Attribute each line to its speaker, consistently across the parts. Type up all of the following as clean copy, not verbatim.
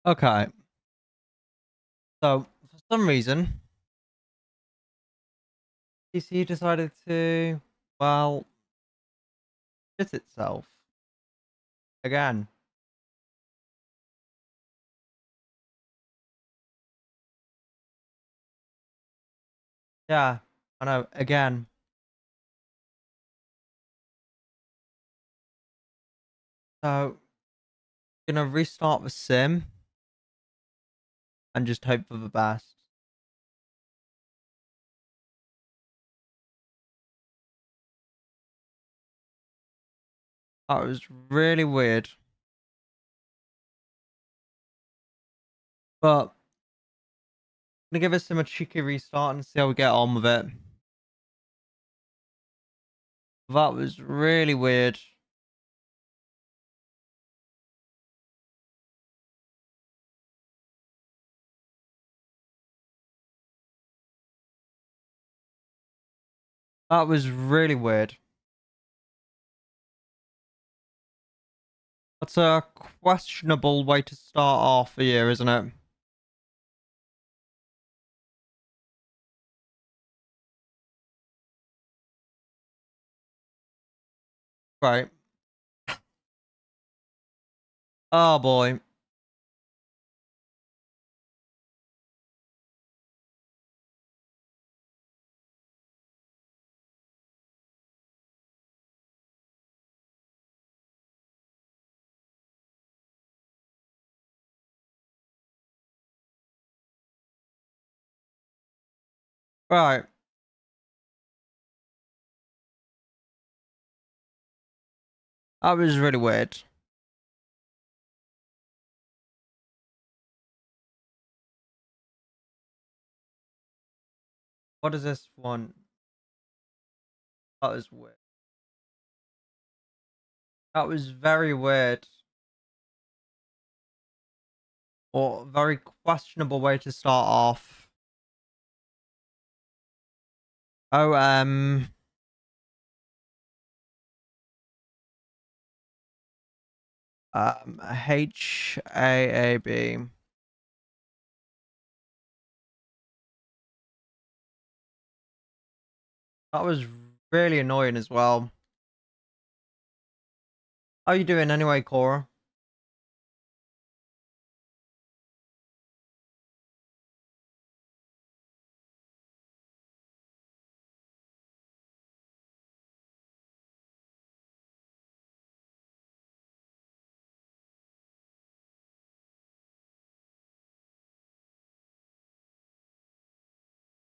Speaker 1: Okay, so for some reason, PC decided to, well, shit itself again. Yeah, I know, again. So, gonna restart the sim and just hope for the best. That was really weird. But, I'm gonna give this sim a cheeky restart and see how we get on with it. That was really weird. That was really weird. That's a questionable way to start off a year, isn't it? Right. Oh boy. Right. That was really weird. What is this one? That was weird. That was very weird. Or very questionable way to start off. Oh, HAAB. That was really annoying as well. How you doing anyway, Cora?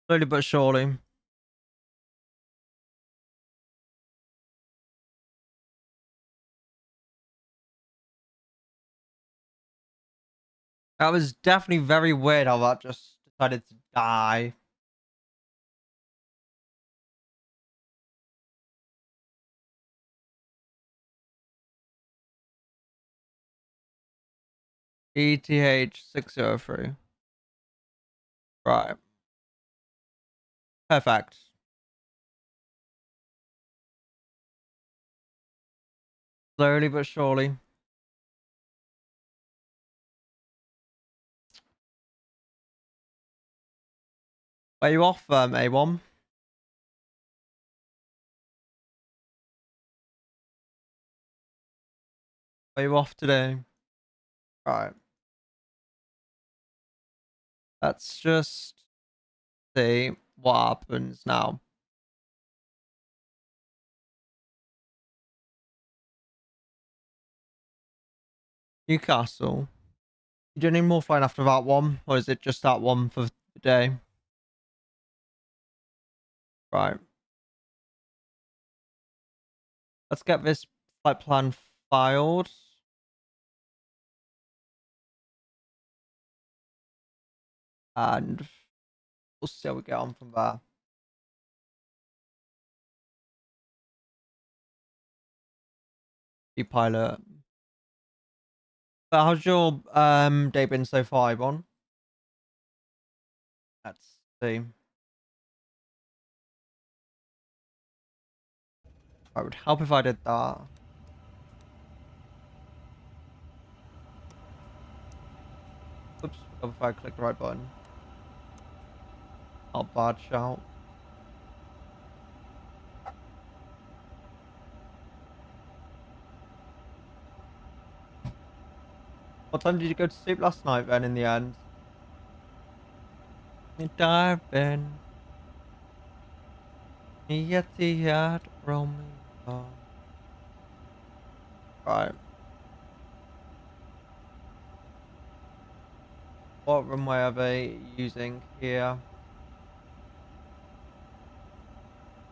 Speaker 1: Slowly but surely. That was definitely very weird how that just decided to die. ETH603. Right. Perfect. Slowly but surely. Are you off, A1? Are you off today? Right. Let's just see what happens now. Newcastle. You do any more flying after that one? Or is it just that one for the day? Right. Let's get this flight plan filed. And we'll see how we get on from there. Pilot. But how's your day been so far, Yvonne? Let's see. I would help if I did that. if I click the right button. Not bad shout. What time did you go to sleep last night then in the end? Diving. Yet Romeo. Right. What runway are they using here?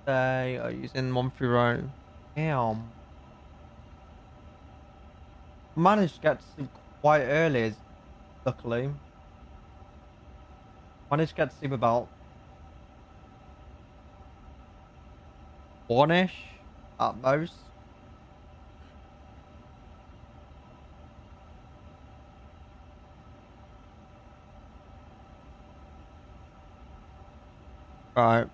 Speaker 1: They are using 130. Damn. Managed to get to sleep quite early, luckily. Managed to get to sleep about 1-ish at most. Right.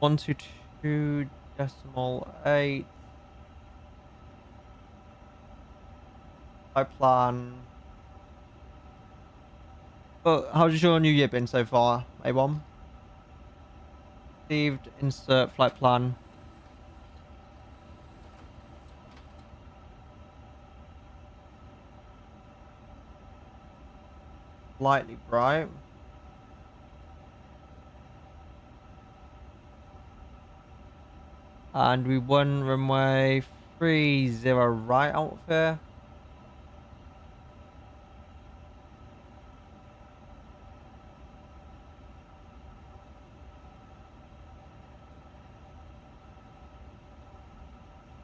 Speaker 1: 122.8. I plan. But how's your new year been so far, A1? Received, insert flight plan. Slightly bright. And we won runway 30 right out of here.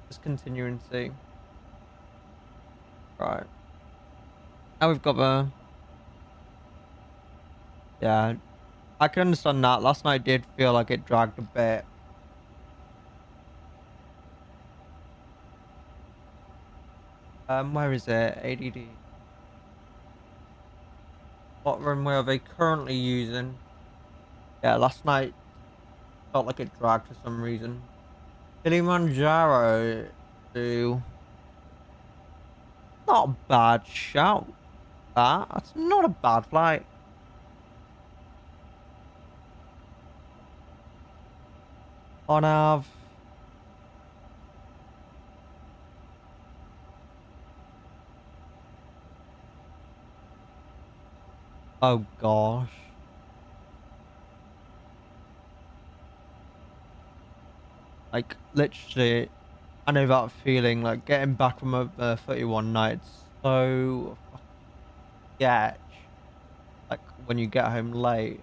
Speaker 1: Just continuing to see. Right. Now we've got the... Yeah. I can understand that. Last night did feel like it dragged a bit. Where is it? ADD. What runway are they currently using? Yeah, last night felt like it dragged for some reason. Kilimanjaro to... Not a bad shout. That's not a bad flight. On Av. Oh gosh. Like literally, I know that feeling. Like getting back from a 31 night. So sketch. Like when you get home late.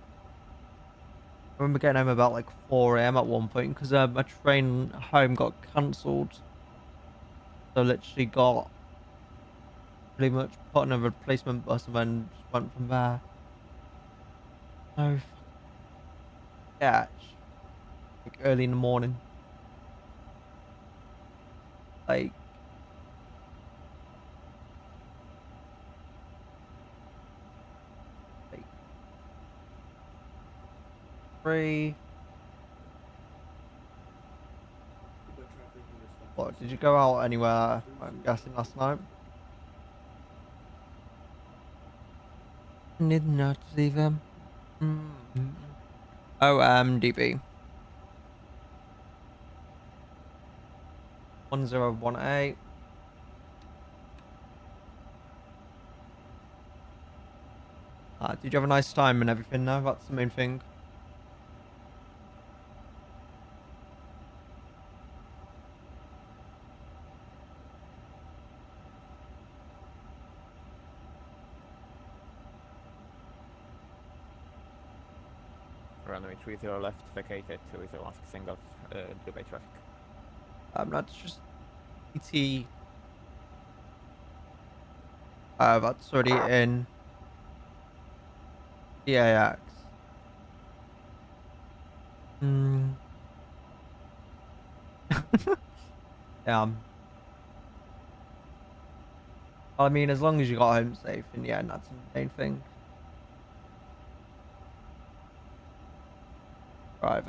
Speaker 1: I remember getting home about like 4 a.m. at one point because my train home got cancelled. So literally got pretty much put on a replacement bus and then just went from there. So sketch. Like early in the morning. Like like 3. What, did you go out anywhere, I'm guessing, last night? Did not see them. Oh, DB. 1018. Did you have a nice time and everything? No, that's the main thing.
Speaker 2: Runway 30 left, vacated, 201 single, Dubai traffic.
Speaker 1: That's just ET. That's already in DAX. Yeah. I mean, as long as you got home safe in the end, that's the main thing. Right,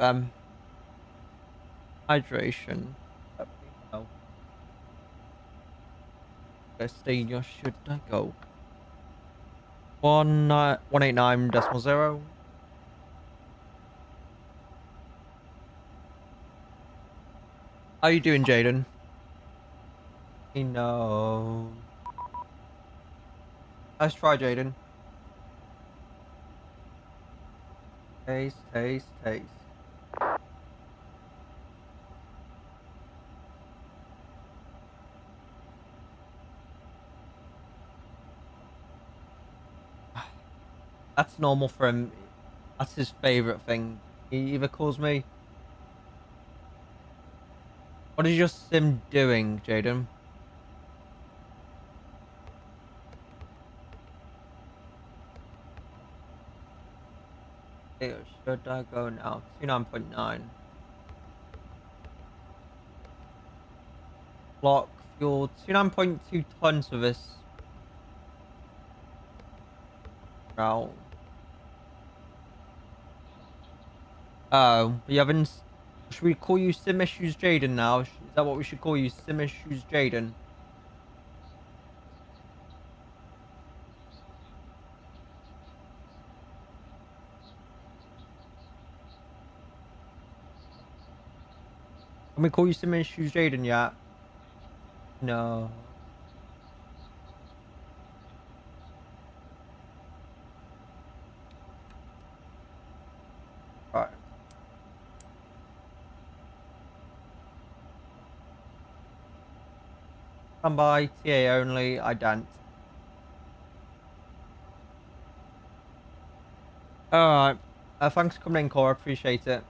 Speaker 1: hydration. Senior, should I go? 189.0. How you doing, Jaden? No. Let's try, Jaden. Taste, taste, taste. That's normal for him. That's his favorite thing. He either calls me. What is your sim doing, Jaden? Should I go now? 29.9. Block fuel 29.2 tons for this route. Oh, you haven't. Should we call you Sim Issues Jaden now? Is that what we should call you? Sim Issues Jaden? Can we call you Sim Issues Jaden yet? No. Right. Stand by, TA only, I don't. Alright. Thanks for coming in, Cora. Appreciate it.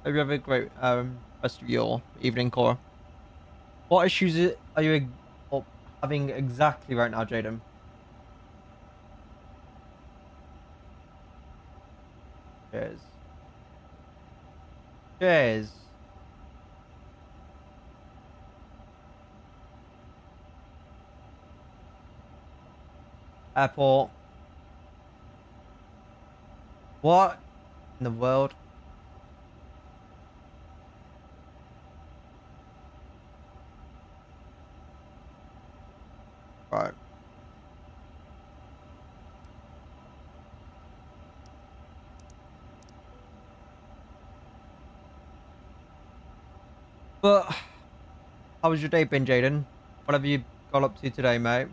Speaker 1: Hope you have a great rest of your evening, Cora. What issues are you having exactly right now, Jaden? Cheers. Cheers. Airport. What in the world? Right. But how was your day been, Jaden? What have you got up to today, mate?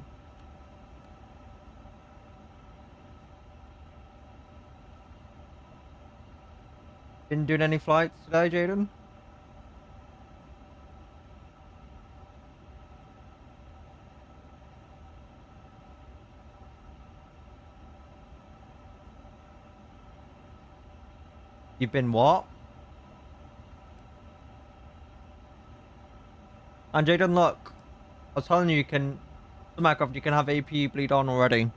Speaker 1: Been doing any flights today, Jaden? You've been what? And Jaden, look, I was telling you, you can, the Minecraft, you can have AP bleed on already.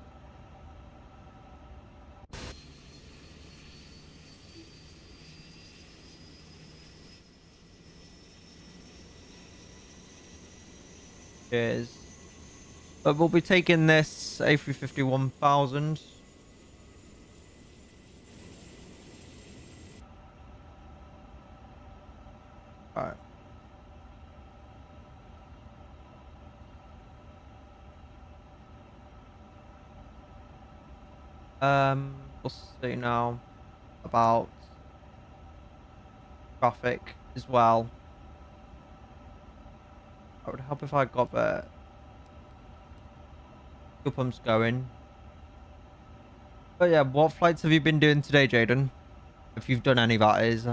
Speaker 1: Cheers. But we'll be taking this A350 1000. Alright. We'll see now about traffic as well. It would help if I got the fuel pumps going. But yeah, what flights have you been doing today, Jaden? If you've done any, that is.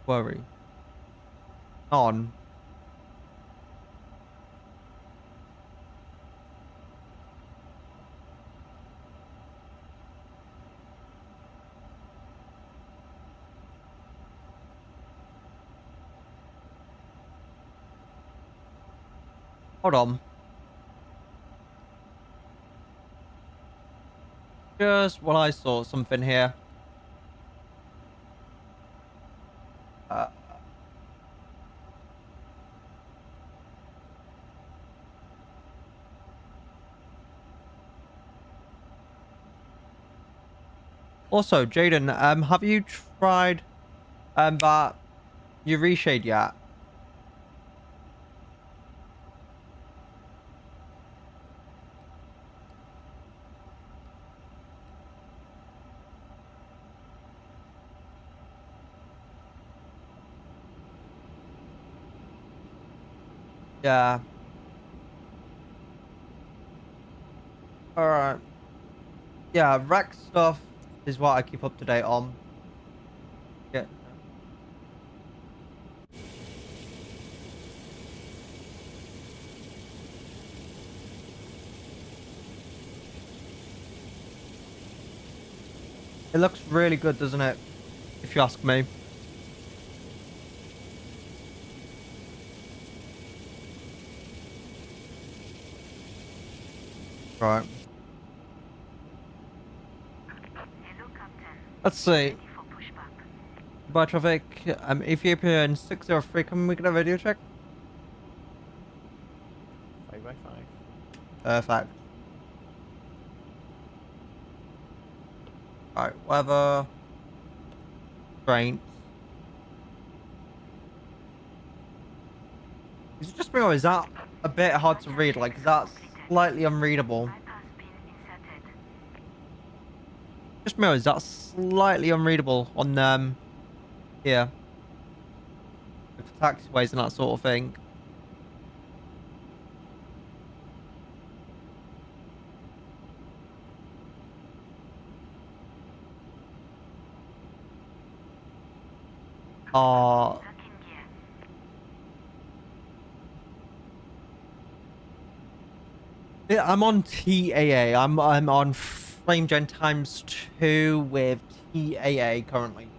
Speaker 1: Worry. On. Hold on. Just while I saw something here. Uh, Also, Jaden, have you tried that you reshade yet? Yeah. All right. Yeah, rec stuff is what I keep up to date on. Yeah. It looks really good, doesn't it? If you ask me. Right. Let's see. By traffic, Ethiopian 603. Can we get a radio check?
Speaker 2: 5 by 5.
Speaker 1: Perfect. Right, weather, trains. Is it just me or is that a bit hard to read? Like, is that slightly unreadable? Just me or is that slightly unreadable on here? Like for taxiways and that sort of thing. Uh, yeah, I'm on TAA. I'm on frame gen times 2 with TAA currently.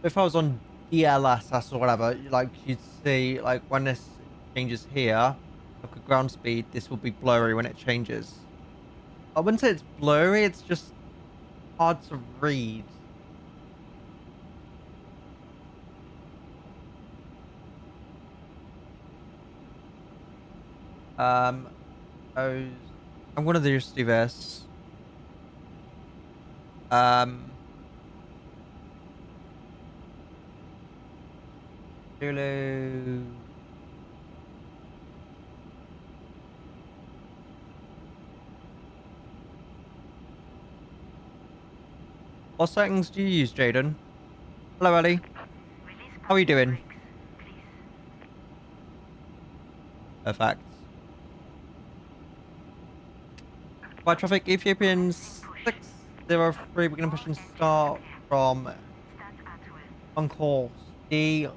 Speaker 1: If I was on DLSS or whatever, like you'd see, like when this changes here, like a ground speed, this will be blurry when it changes. I wouldn't say it's blurry, it's just hard to read. Um, those, I'm gonna just do this. Um, Zulu. What settings do you use, Jaden? Hello, Ellie. How are you doing? Perfect. By traffic, Ethiopian 603, we're gonna push and start from on course D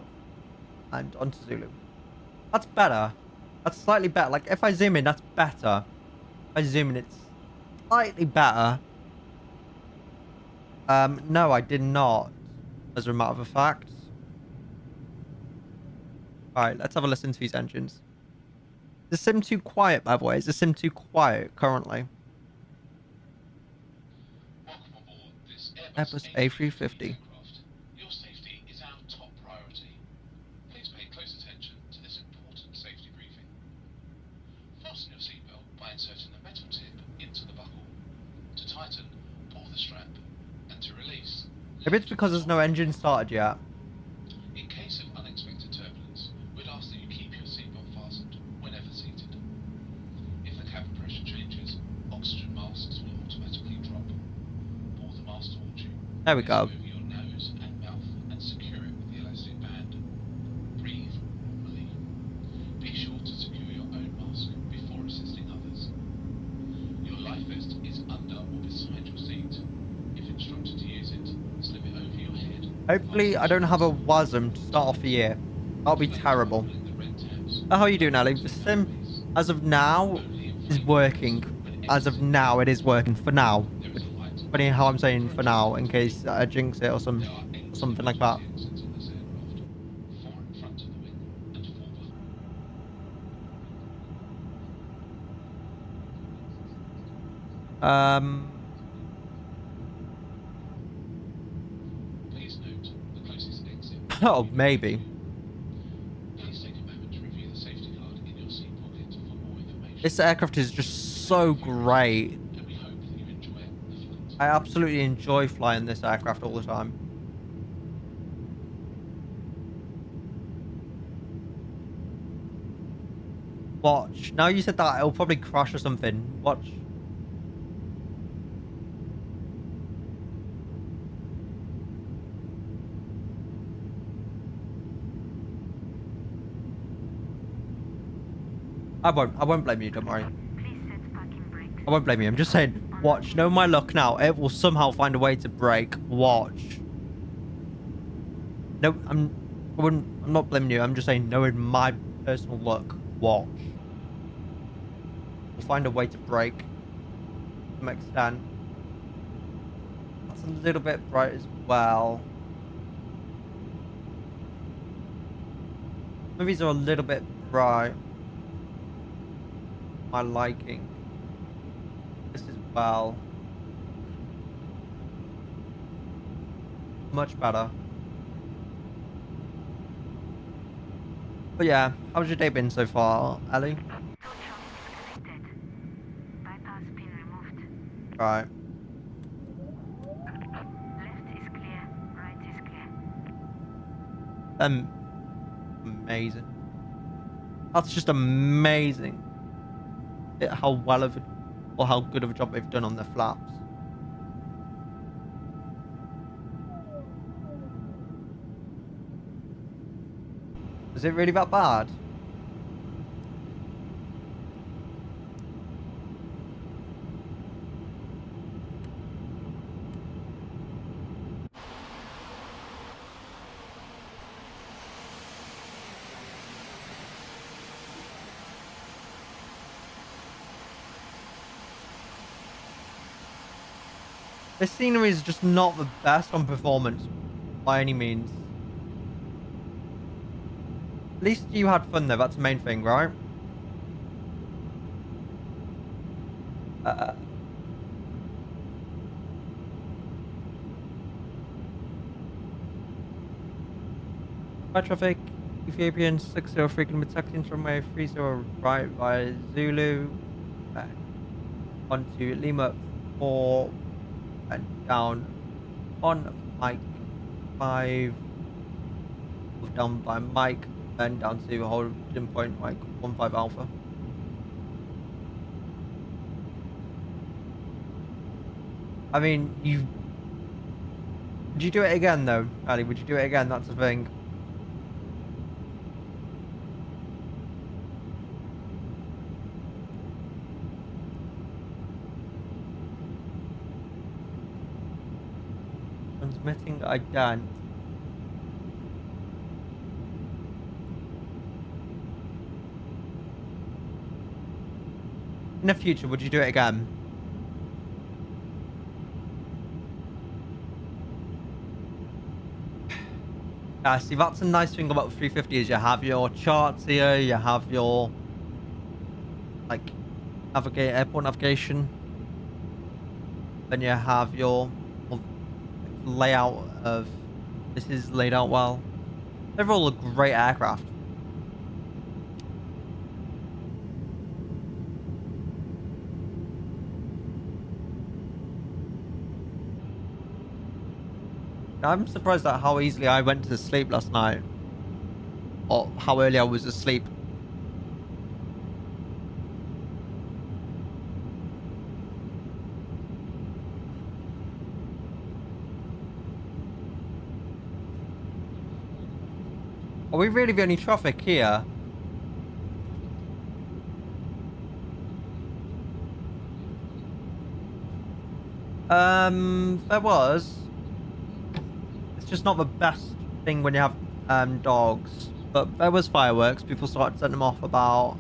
Speaker 1: and onto Zulu. That's better. That's slightly better. Like, if I zoom in, that's better. If I zoom in, it's slightly better. No, I did not, as a matter of fact. Alright, let's have a listen to these engines. Is the sim too quiet, by the way? Is the sim too quiet currently?
Speaker 3: Welcome aboard this Airbus
Speaker 1: Airbus
Speaker 3: A350
Speaker 1: A350.
Speaker 3: aircraft. Your safety is our top priority. Please pay close attention to this important safety briefing. Fasten your seatbelt by inserting the metal tip into the buckle. To tighten, pull the strap, and to release,
Speaker 1: Maybe it's
Speaker 3: lift
Speaker 1: because
Speaker 3: the
Speaker 1: there's
Speaker 3: top
Speaker 1: no engine
Speaker 3: rope.
Speaker 1: started yet.
Speaker 3: In case of unexpected turbulence, we'd ask that you keep your seatbelt fastened whenever seated. If the cabin pressure changes, oxygen masks will automatically drop. Pull the mask towards you,
Speaker 1: There we
Speaker 3: place it
Speaker 1: go.
Speaker 3: over your nose and mouth, and secure it with the elastic band. Breathe normally. Be sure to secure your own mask before assisting others. Your life vest is under or beside your seat. If instructed to use it, slip it over your head.
Speaker 1: Hopefully,
Speaker 3: Fasten
Speaker 1: I don't have a
Speaker 3: straps.
Speaker 1: WASM to start off the year. That'll be
Speaker 3: Please start
Speaker 1: terrible.
Speaker 3: pulling the red tabs
Speaker 1: How are you
Speaker 3: on the
Speaker 1: doing, Ali?
Speaker 3: front
Speaker 1: The
Speaker 3: of the
Speaker 1: sim,
Speaker 3: mouthpiece.
Speaker 1: as of now,
Speaker 3: Only
Speaker 1: is
Speaker 3: inflate the
Speaker 1: working.
Speaker 3: nose when
Speaker 1: As of
Speaker 3: exiting the
Speaker 1: now, it is
Speaker 3: aircraft.
Speaker 1: working for now.
Speaker 3: There is
Speaker 1: Which,
Speaker 3: a light
Speaker 1: funny how I'm saying
Speaker 3: for
Speaker 1: for now, in
Speaker 3: emergency
Speaker 1: case
Speaker 3: exit.
Speaker 1: I jinx it or
Speaker 3: There are
Speaker 1: or
Speaker 3: 8
Speaker 1: something like that.
Speaker 3: emergency exits on this aircraft. 4 in front of the wing and 4 behind.
Speaker 1: Um,
Speaker 3: Please note the closest exit will
Speaker 1: oh,
Speaker 3: be behind
Speaker 1: maybe.
Speaker 3: you. Please take a moment to review the safety card in your seat pocket for more information.
Speaker 1: This aircraft is just
Speaker 3: Thank
Speaker 1: so
Speaker 3: you for your attention,
Speaker 1: great.
Speaker 3: and we hope that you enjoy the flight.
Speaker 1: I absolutely enjoy flying this aircraft all the time. Watch. Now you said that, it'll probably crash or something. Watch. I won't blame you, don't worry.
Speaker 4: Please set parking brakes.
Speaker 1: I won't blame you. I'm just saying, watch. Know my luck now. It will somehow find a way to brake. Watch. No, I'm not blaming you. I'm just saying, knowing my personal luck. Watch. We'll find a way to brake. To some extent. That's a little bit bright as well. Movies are a little bit bright. My liking. This as well. Much better. But yeah, how's your day been so far, Ellie?
Speaker 4: Two channels disconnected. Bypass pin removed.
Speaker 1: Right.
Speaker 4: Left is clear. Right is clear.
Speaker 1: Amazing. That's just amazing. How well of or how good of a job they've done on their flaps. Is it really that bad? This scenery is just not the best on performance by any means. At least you had fun though, that's the main thing, right? By traffic, Ethiopian 60 frequent with taxi from runway 30 right via Zulu. Onto Lima 4 and down on Mike 5. Down by Mike and down to holding point like 15 Alpha. I mean, would you do it again though, Ali? Would you do it again? That's the thing. Transmitting again. In the future, would you do it again? Yeah, see, that's a nice thing about 350 is you have your charts here, you have your like airport navigation, then you have your layout of this is laid out well. They're all a great aircraft. I'm surprised at how easily I went to sleep last night. Or how early I was asleep. Are we really the only traffic here? There was. It's just not the best thing when you have dogs. But there was fireworks. People started setting them off about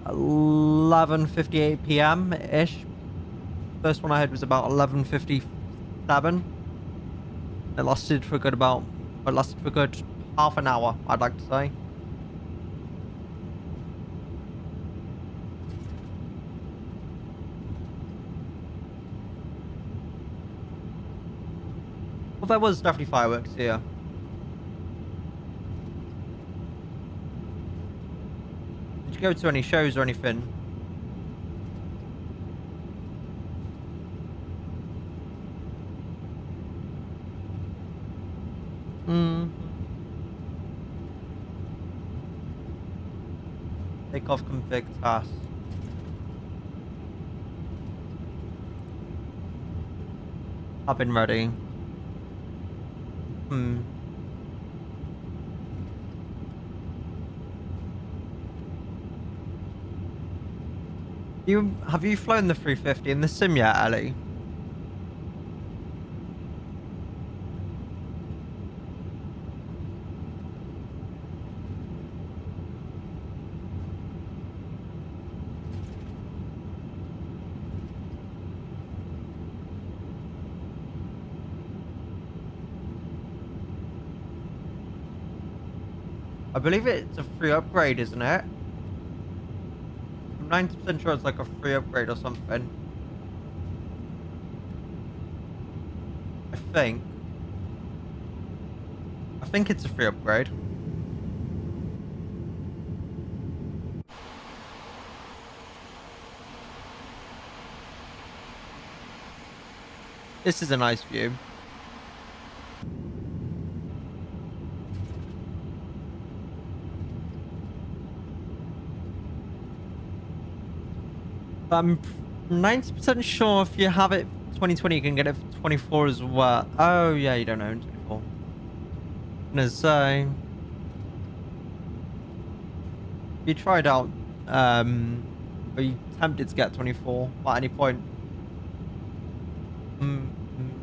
Speaker 1: 11:58 p.m. ish. First one I heard was about 11:57. It lasted for a good half an hour, I'd like to say. Well, there was definitely fireworks here. Did you go to any shows or anything? Takeoff config task. I've been ready. Have you flown the 350 in the sim yet, Ellie? I believe it's a free upgrade, isn't it? I'm 90% sure it's like a free upgrade or something. I think. I think it's a free upgrade. This is a nice view. I'm 90% sure if you have it 2020, you can get it for 24 as well. Oh, yeah, you don't own 24. I'm gonna say. You tried out, are you tempted to get 24 at any point? Mm, mm,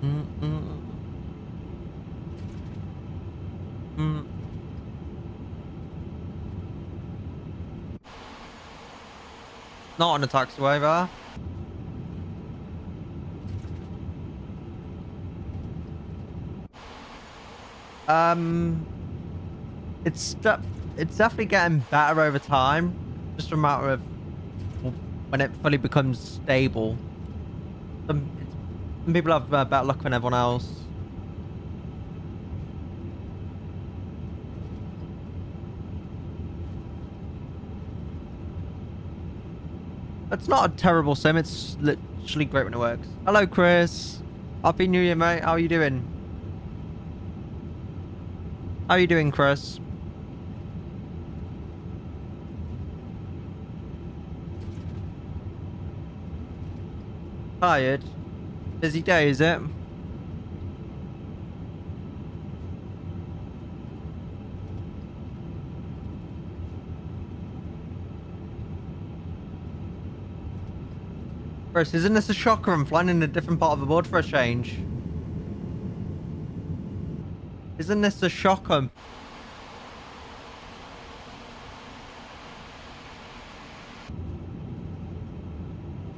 Speaker 1: mm, mm, mm. Not on a taxiway there. It's definitely getting better over time. Just a matter of when it fully becomes stable. Some people have better luck than everyone else. It's not a terrible sim. It's literally great when it works. Hello, Chris. Happy New Year, mate. How are you doing? How are you doing, Chris? Tired? Busy day, is it? Chris, isn't this a shocker? I'm flying in a different part of the board for a change. Isn't this a shocker?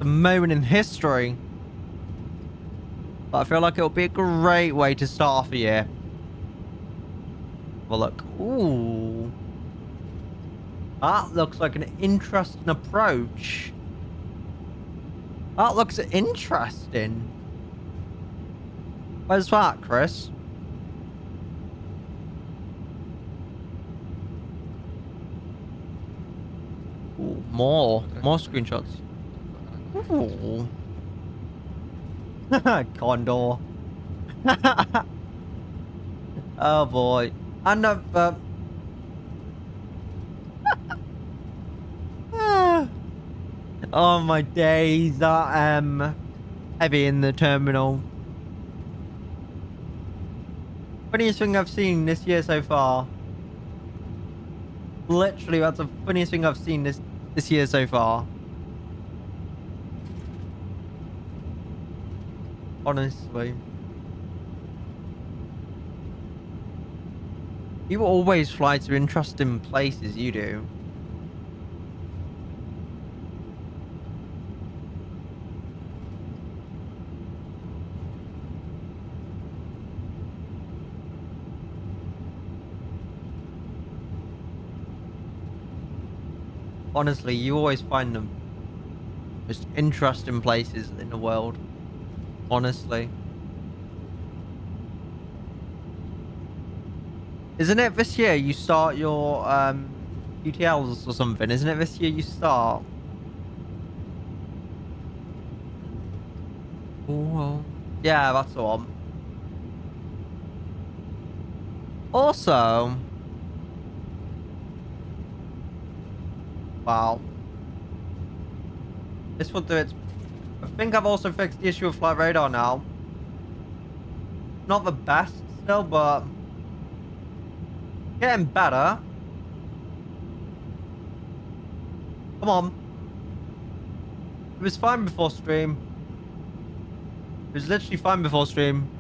Speaker 1: A moment in history. But I feel like it'll be a great way to start off a year. Well, look. Ooh. That looks like an interesting approach. That looks interesting. Where's that, Chris? Ooh, more screenshots. Ooh. Condor. Oh boy. Another. Oh my days, that heavy in the terminal. Funniest thing I've seen this year so far. Literally, that's the funniest thing I've seen this year so far. Honestly. You always fly to interesting places, you do. Honestly, you always find the most interesting places in the world. Honestly. Isn't it this year you start your UTLs or something? Isn't it this year you start? Oh, yeah, that's the one. Also, wow. This will do it. I think I've also fixed the issue of flight radar now. Not the best still, but getting better. Come on. It was fine before stream. It was literally fine before stream.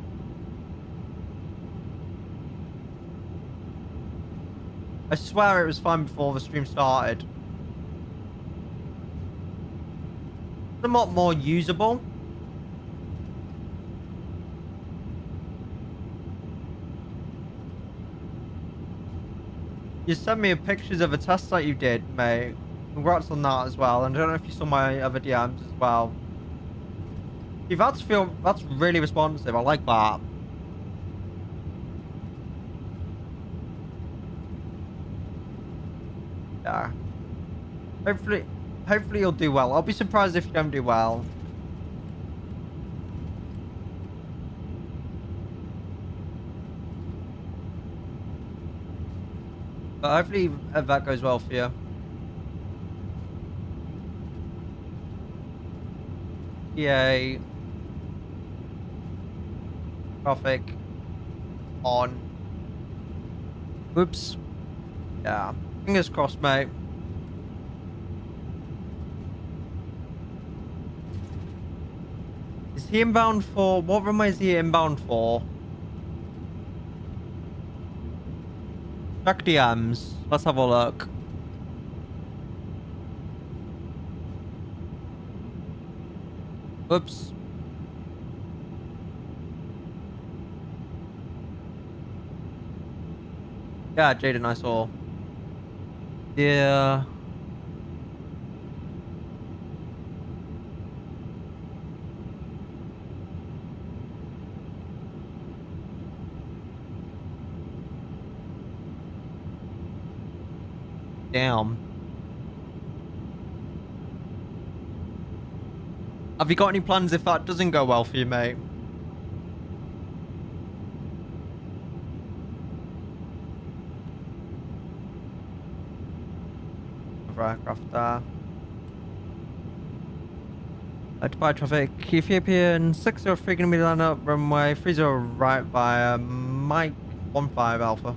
Speaker 1: I swear it was fine before the stream started. Somewhat more usable. You sent me pictures of a test that you did, mate. Congrats on that as well. And I don't know if you saw my other DMs as well. See, that's really responsive. I like that. Yeah. Hopefully you'll do well. I'll be surprised if you don't do well. But hopefully that goes well for you. PA. Traffic. On. Whoops. Yeah. Fingers crossed, mate. Is he inbound for... What runway is he inbound for? Check DMs. Let's have a look. Oops. Yeah, Jaden, I saw. Yeah. Damn. Have you got any plans if that doesn't go well for you, mate? Aircraft there. Dubai traffic. Ethiopian 603 gonna be line up runway 30 right via Mike 15 Alpha.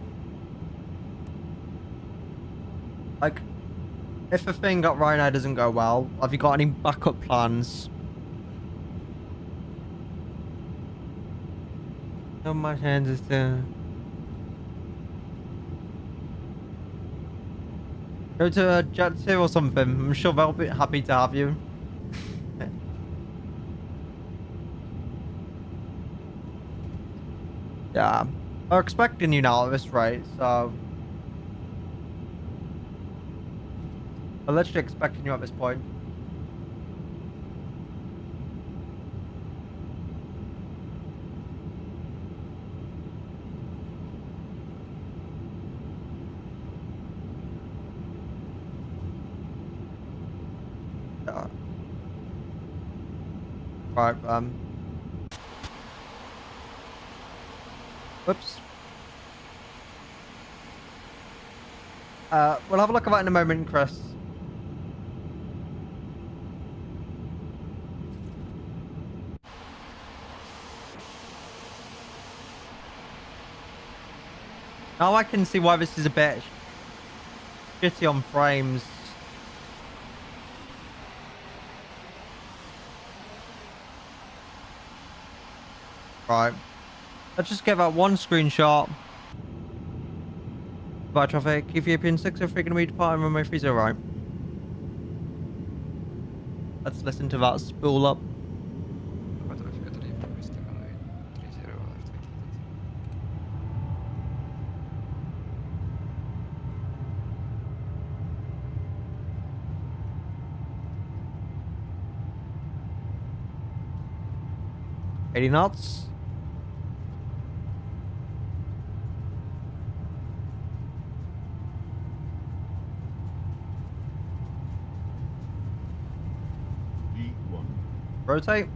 Speaker 1: Like, if the thing at Ryanair doesn't go well, have you got any backup plans? No, my hands is to go to Jet 2 or something. I'm sure they'll be happy to have you. Yeah, they're expecting you now at this rate, so they're literally expecting you at this point. Yeah. Right, whoops. We'll have a look at that in a moment, Chris. Now I can see why this is a bit shitty on frames. Right. Let's just get that one screenshot. By traffic, Ethiopian 603 gonna be departing runway 30 right. Let's listen to that spool up. $80 knots. Rotate.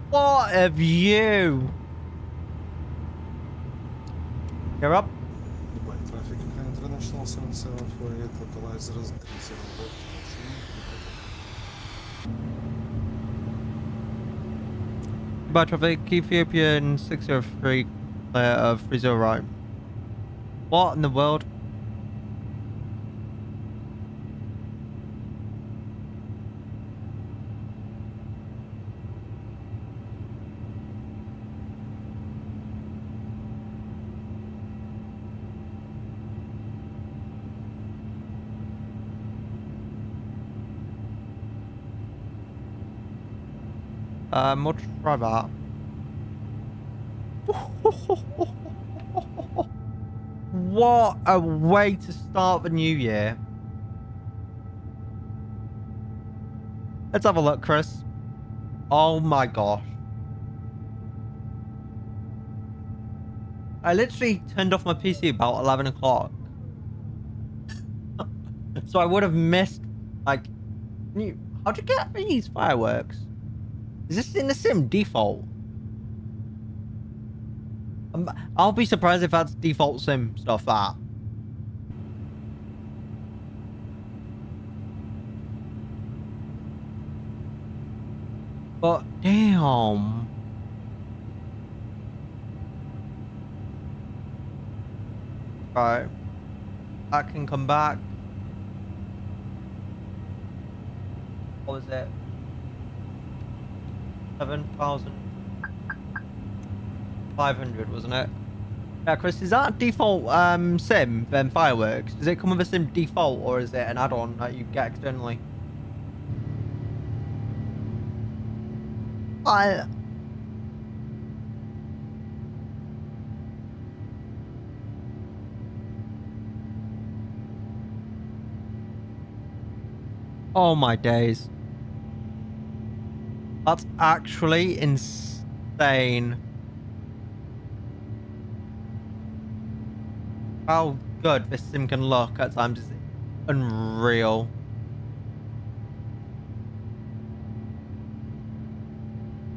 Speaker 1: What a view! You're up.
Speaker 5: Dubai traffic and international 774 localize 3 left.
Speaker 1: Goodbye traffic, Ethiopian 603 clear of 30 right. What in the world? We'll try that. What a way to start the new year. Let's have a look, Chris. Oh my gosh. I literally turned off my PC about 11 o'clock. So I would have missed, like, how'd you get these fireworks? Is this in the sim default? I'll be surprised if that's default sim stuff, that. But, damn. Right. I can come back. What was it? 7,500, wasn't it? Yeah, Chris, is that default sim, then fireworks? Does it come with a sim default, or is it an add-on that you get externally? Oh my days. That's actually insane. How good this sim can look at times is unreal.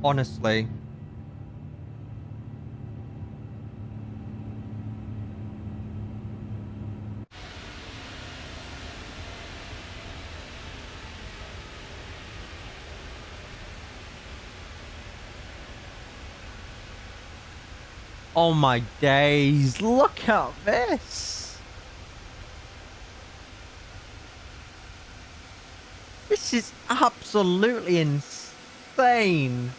Speaker 1: Honestly. Oh my days, look at this. This is absolutely insane.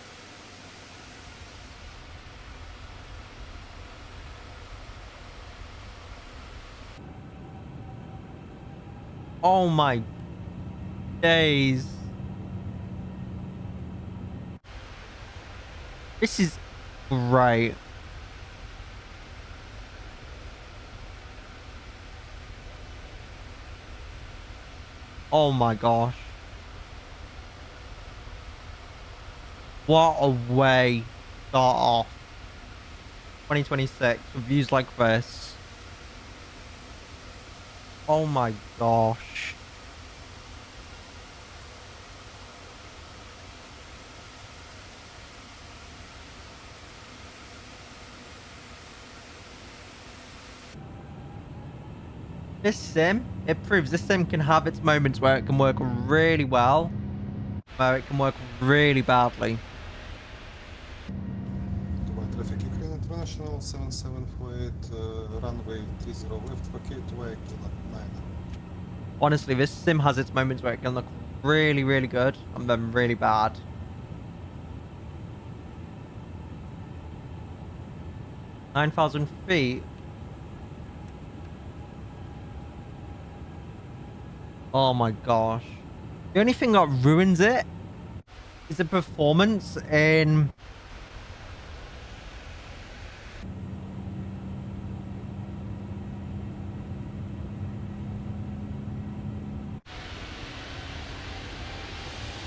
Speaker 1: Oh my days. This is great. Oh my gosh. What a way to start off 2026 with views like this. Oh my gosh. This sim, it proves this sim can have its moments where it can work really well, where it can work really badly.
Speaker 5: Dubai traffic, Ukraine International 7748, runway 30 left, vacate to Kilo 9.
Speaker 1: Honestly, this sim has its moments where it can look really, really good and then really bad. $9,000 feet. Oh my gosh. The only thing that ruins it is the performance in...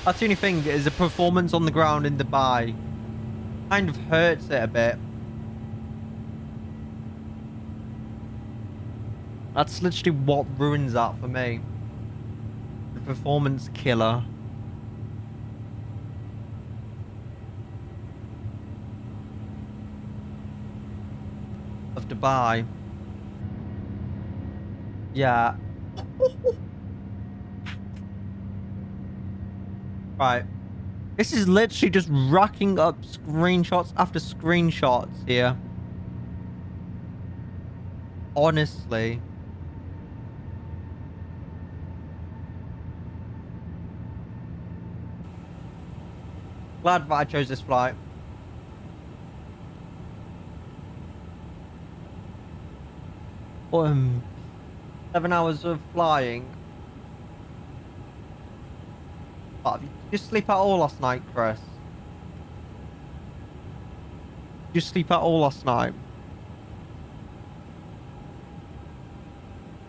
Speaker 1: That's the only thing, is the performance on the ground in Dubai. Kind of hurts it a bit. That's literally what ruins that for me. The performance killer. Of Dubai. Yeah. Right. This is literally just racking up screenshots after screenshots here. Honestly. Glad that I chose this flight. Um, 7 hours of flying. Oh, did you sleep at all last night, Chris? Did you sleep at all last night?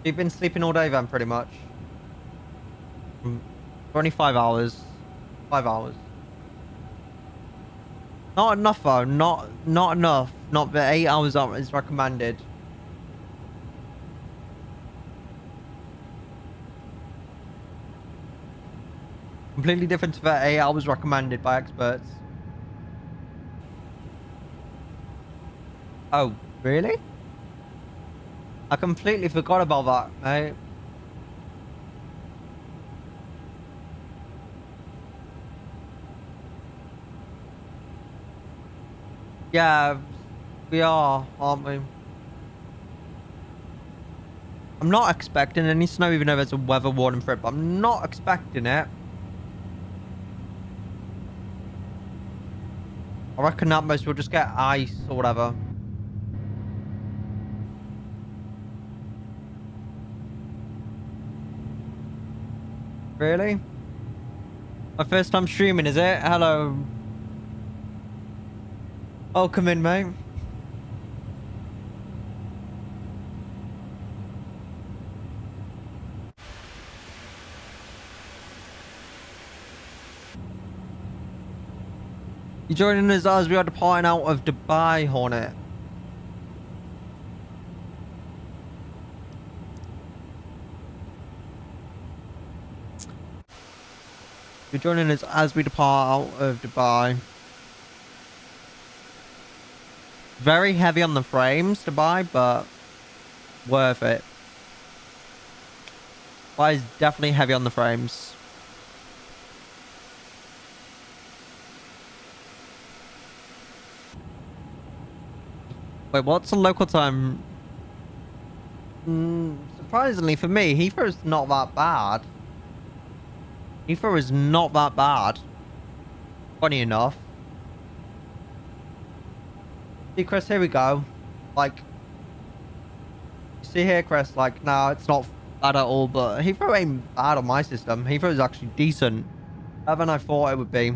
Speaker 1: You've been sleeping all day then, pretty much. 25 hours. 5 hours. Not enough though. Not enough. Not the 8 hours that is recommended. Completely different to the 8 hours recommended by experts. Oh, really? I completely forgot about that, mate. Yeah, we are, aren't we? I'm not expecting any snow, even though there's a weather warning for it, but I'm not expecting it. I reckon at most we'll just get ice or whatever. Really? My first time streaming, is it? Hello. Welcome in, mate. You joining us as we are departing out of Dubai, Hornet? You're joining us as we depart out of Dubai. Very heavy on the frames, Dubai, but worth it. Dubai is definitely heavy on the frames. Wait, what's the local time? Surprisingly for me, Heathrow's not that bad. Heathrow is not that bad. Funny enough. See, Chris, here we go. Like, see here, Chris, like, no, it's not bad at all, but Heathrow ain't bad on my system. Heathrow is actually decent. Better than I thought it would be.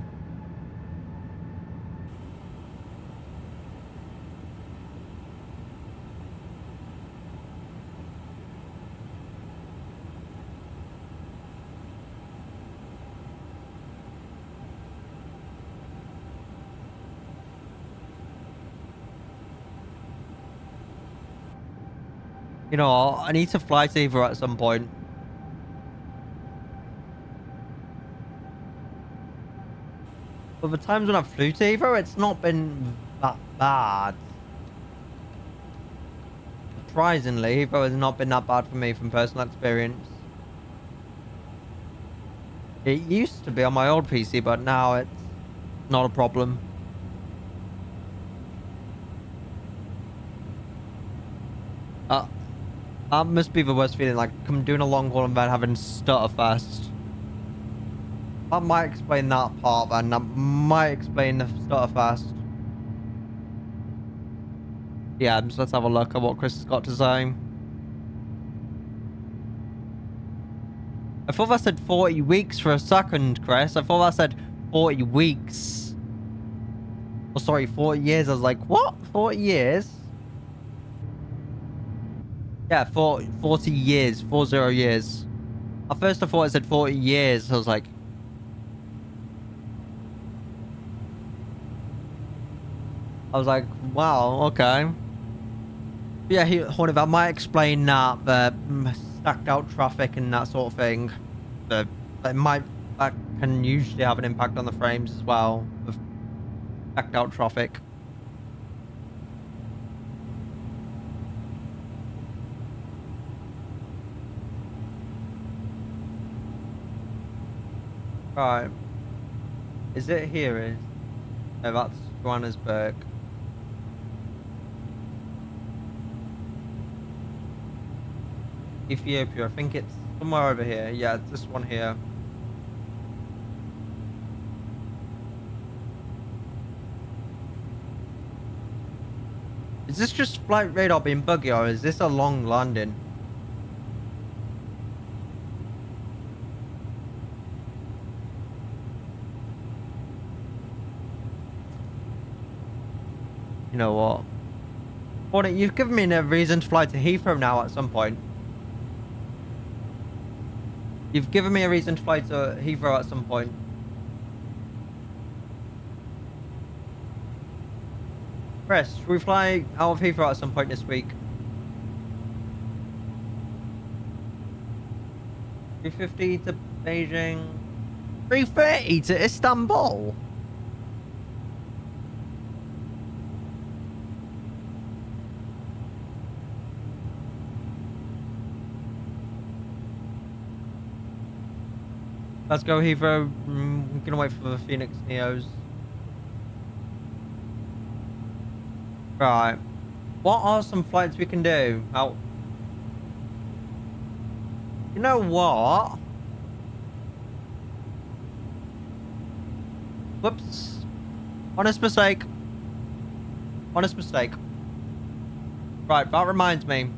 Speaker 1: You know, I need to fly to Heathrow at some point. But the times when I flew to Heathrow, it's not been that bad. Surprisingly, Heathrow has not been that bad for me from personal experience. It used to be on my old PC, but now it's not a problem. That must be the worst feeling, like I'm doing a long haul and then having stutter fast. That might explain that part, and that might explain the stutter fast. Yeah, so let's have a look at what Chris has got to say. I thought that said 40 weeks for a second, Chris. I thought that said 40 weeks. Oh, sorry, 40 years. I was like, what? 40 years? Yeah, 40 years. 40 years. At first, I thought it said 40 years. I was like... wow, okay. Yeah, Hornet, that might explain that, the stacked out traffic and that sort of thing. That can usually have an impact on the frames as well, of stacked out traffic. Right. Is it here? Oh, that's Johannesburg. Ethiopia. I think it's somewhere over here. Yeah, it's this one here. Is this just flight radar being buggy, or is this a long landing? You know what? Well, you've given me a reason to fly to Heathrow now at some point. You've given me a reason to fly to Heathrow at some point. Chris, should we fly out of Heathrow at some point this week? 350 to Beijing. 330 to Istanbul. Let's go, Heathrow. I'm gonna wait for the Phoenix Neos. Right. What are some flights we can do? Out. You know what? Whoops. Honest mistake. Honest mistake. Right, that reminds me.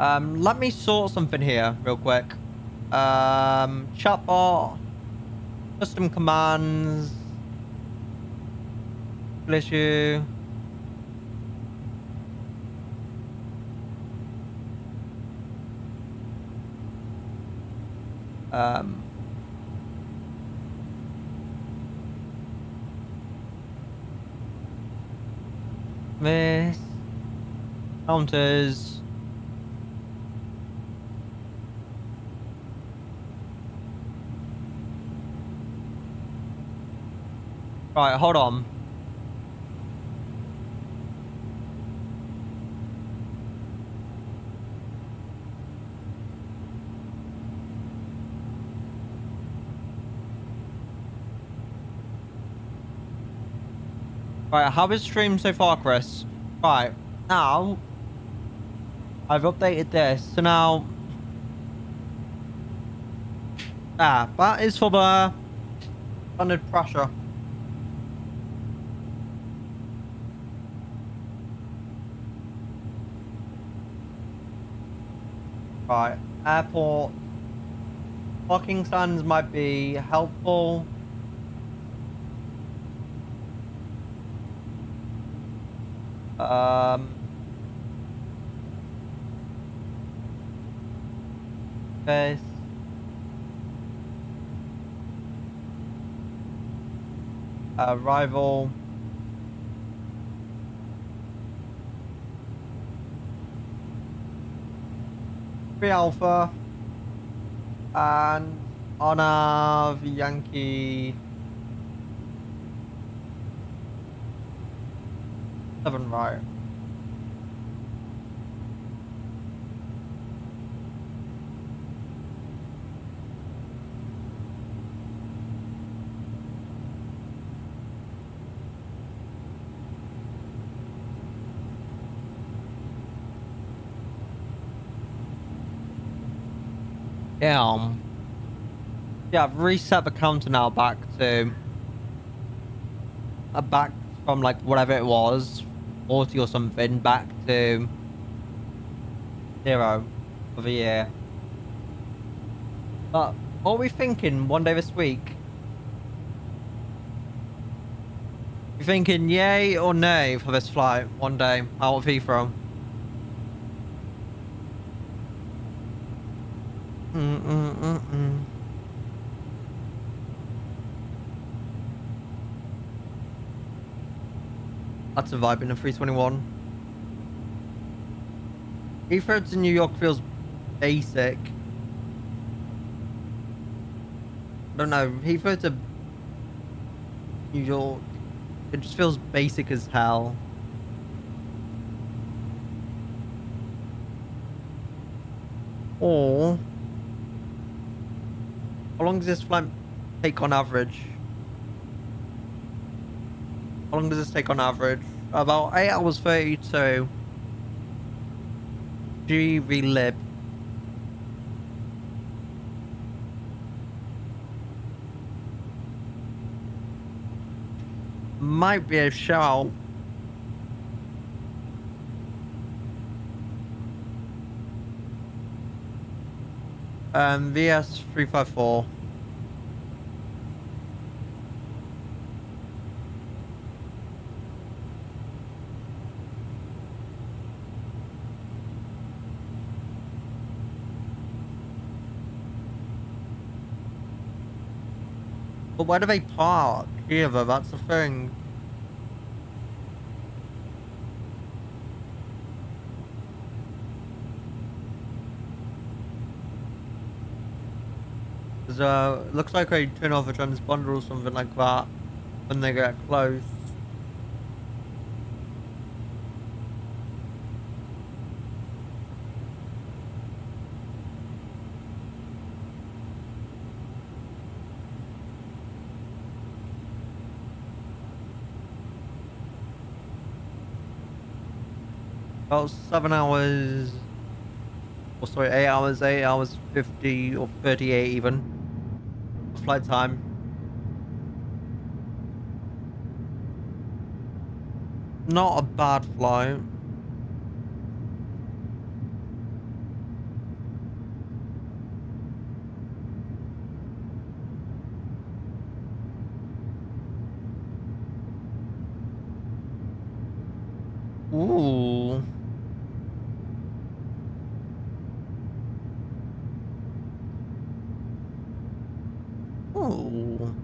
Speaker 1: Let me sort something here real quick. Chatbot. Custom commands. Issue. This. Counters. Right, hold on. Right, how is stream so far, Chris? Right, now I've updated this, so now that is for the standard pressure. Right, airport parking stands might be helpful. This. Arrival. Three Alpha. And Honor Yankee 7 right. Yeah. Yeah, I've reset the counter now back to back from like whatever it was, 40 or something, back to 0 for the year. But what are we thinking one day this week? You thinking yay or nay for this flight one day out of Heathrow? That's a vibe in a 321. Heathrow to New York feels basic. I don't know. Heathrow to New York, it just feels basic as hell. Or how long is this flight take on average? How long does this take on average? About 8 hours 32. GV might be a shout. VS 354. But where do they park? Either, that's the thing. Looks like they turn off a transponder or something like that when they get close. About 7 hours, or sorry, 8 hours 50 or 38 even. Flight time. Not a bad flight. Ooh. Ooh.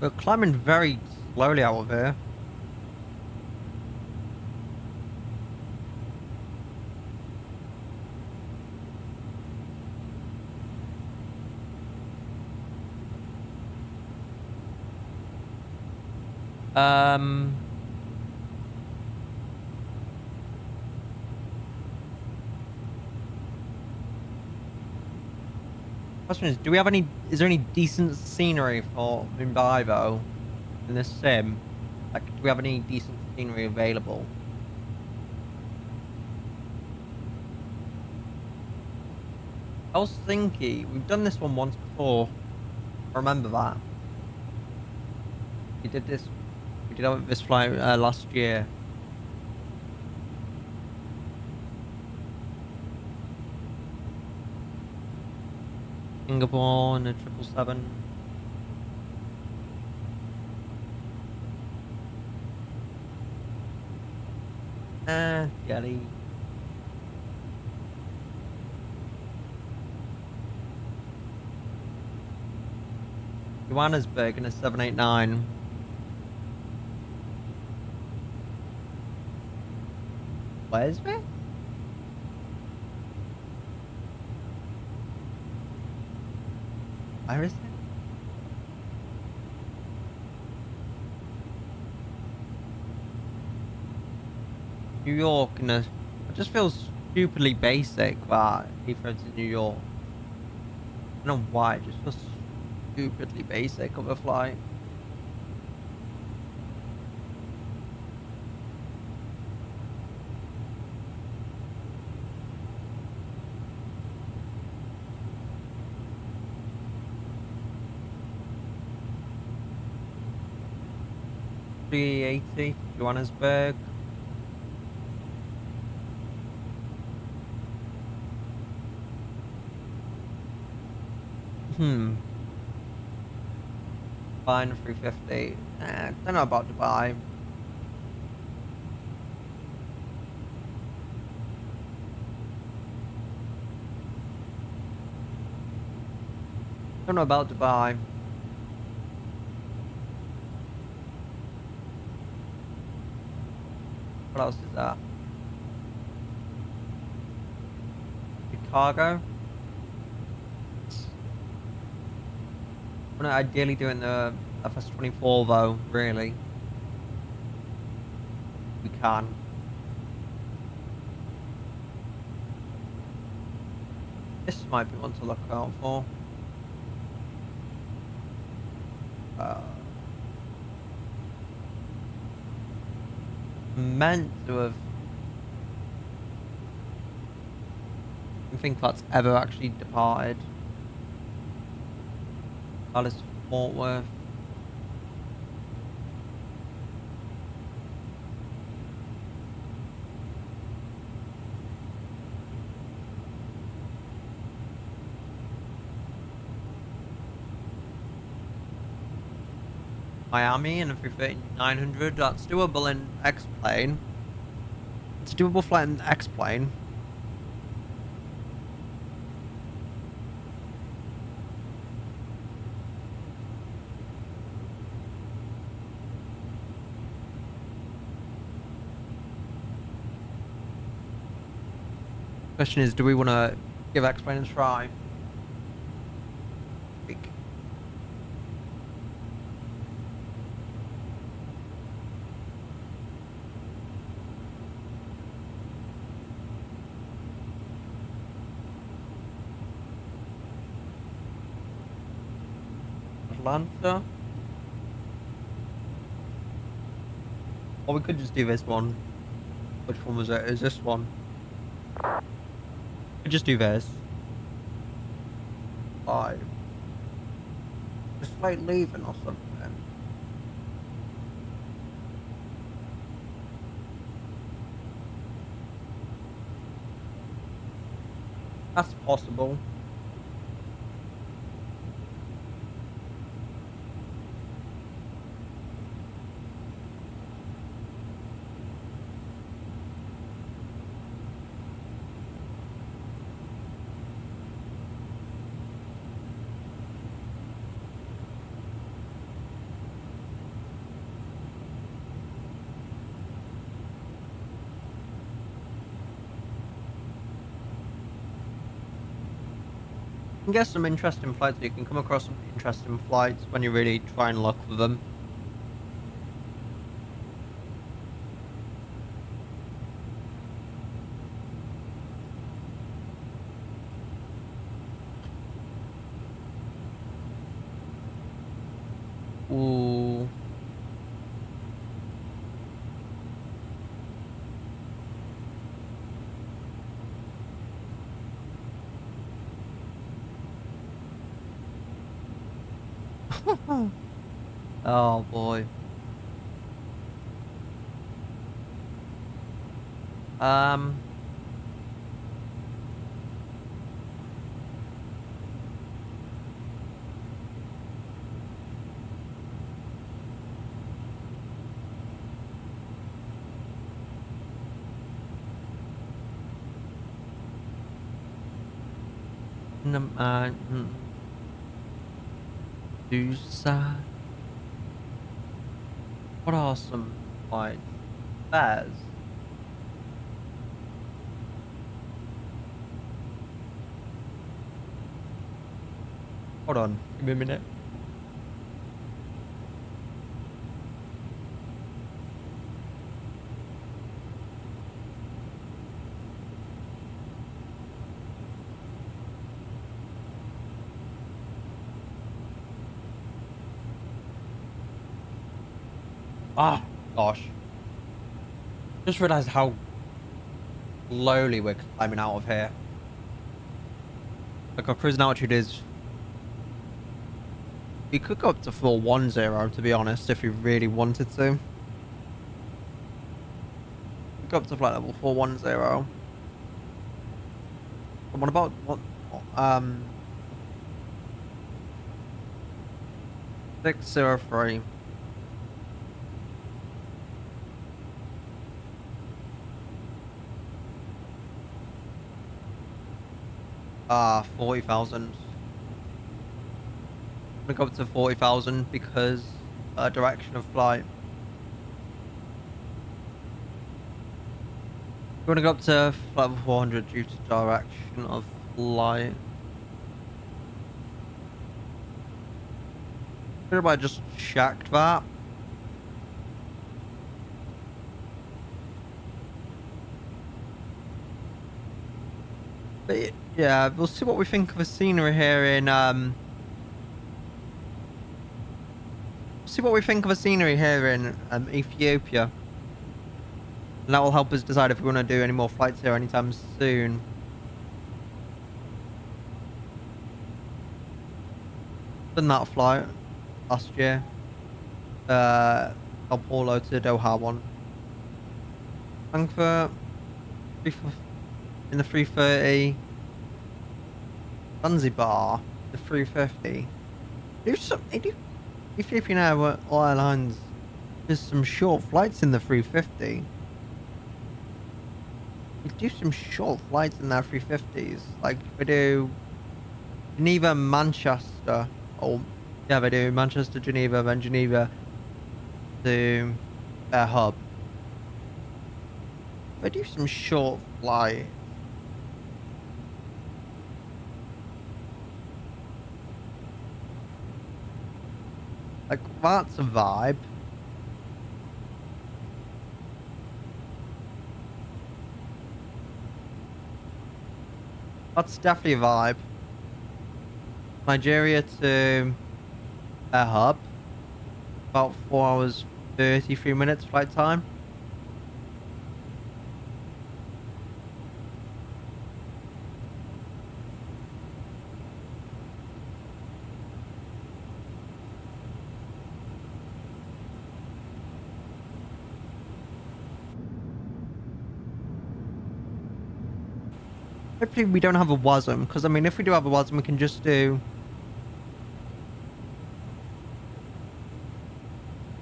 Speaker 1: We're climbing very slowly out of here. Question is, is there any decent scenery for Mumbai though in this sim? Like, do we have any decent scenery available? Helsinki, we've done this one once before. I remember that. We did this flight last year. Singapore and a 777. Delhi. Johannesburg in a 789. Where's it? Where is it? New York in a... It just feels stupidly basic that Heathrow to New York. I don't know why, it just feels stupidly basic of a flight. $380, Johannesburg. Fine, 350. Don't know about Dubai. Don't know about Dubai. What else is that? Chicago. I'm gonna ideally do it in the FS24 though, really. We can. This might be one to look out for. Meant to have. I don't think that's ever actually departed. Dallas Fort Worth. Miami and a 330-900, that's doable in X-plane. It's a doable flight in X-plane. Question is, do we want to give X-plane a try? Atlanta. Or we could just do this one. Which one was it? Is this one? We could just do this. 5. Just like leaving or something. That's possible. You can get some interesting flights. You can come across some interesting flights when you really try and look for them. Ooh. Oh boy. Too sad. What are some like bears? Hold on, give me a minute. Ah, gosh. Just realized how slowly we're climbing out of here. Like our cruising altitude is. We could go up to 410 to be honest, if we really wanted to. Go up to flight level 410. And what about what 603? Ah, 40,000. I'm gonna go up to 40,000 because direction of flight. We're gonna go up to flight level 400 due to direction of flight. Should have I just checked that? But yeah, we'll see what we think of the scenery here in see what we think of the scenery here in Ethiopia. And that will help us decide if we want to do any more flights here anytime soon. Done that flight last year. Sao Paulo to Doha one. Frankfurt in the 330. Zanzibar, the 350. They do Ethiopian Airlines. There's some short flights in the 350. We do some short flights in their 350s. Like we do Geneva, Manchester. Oh, yeah, they do Manchester, Geneva, then Geneva to their hub. They do some short flights. Like, that's a vibe. That's definitely a vibe. Nigeria to their hub. About 4 hours, 33 minutes flight time. Hopefully we don't have a WASM, because I mean if we do have a WASM we can just do...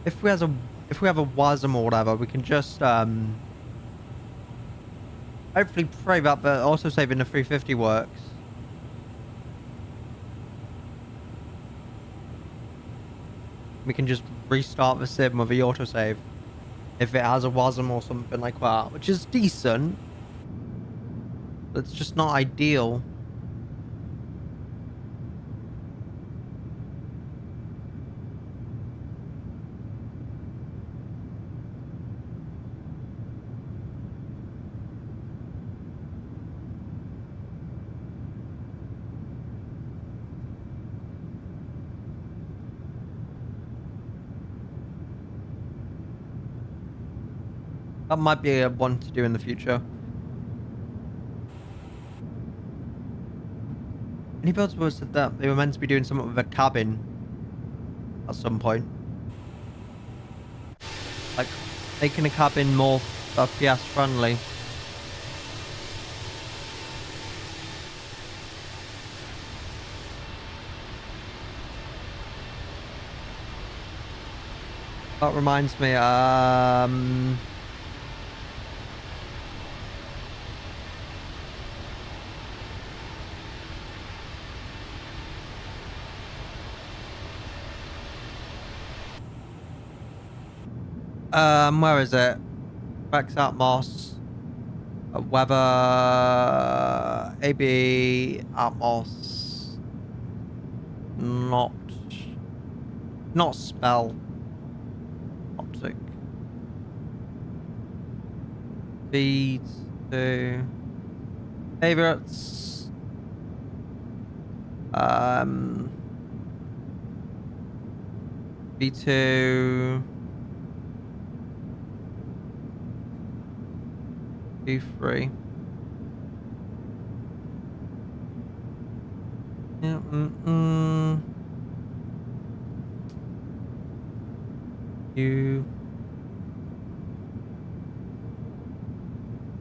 Speaker 1: If we have a WASM or whatever, we can just hopefully pray that the autosave in the 350 works. We can just restart the sim with the autosave if it has a WASM or something like that, which is decent. But it's just not ideal. That might be a one to do in the future. Any builds were said that they were meant to be doing something with a cabin at some point. Like, making a cabin more FPS friendly. That reminds me, where is it? Rex Atmos, weather, AB Atmos, not spell, optic, feeds to favorites, V2. B3. Yeah, You.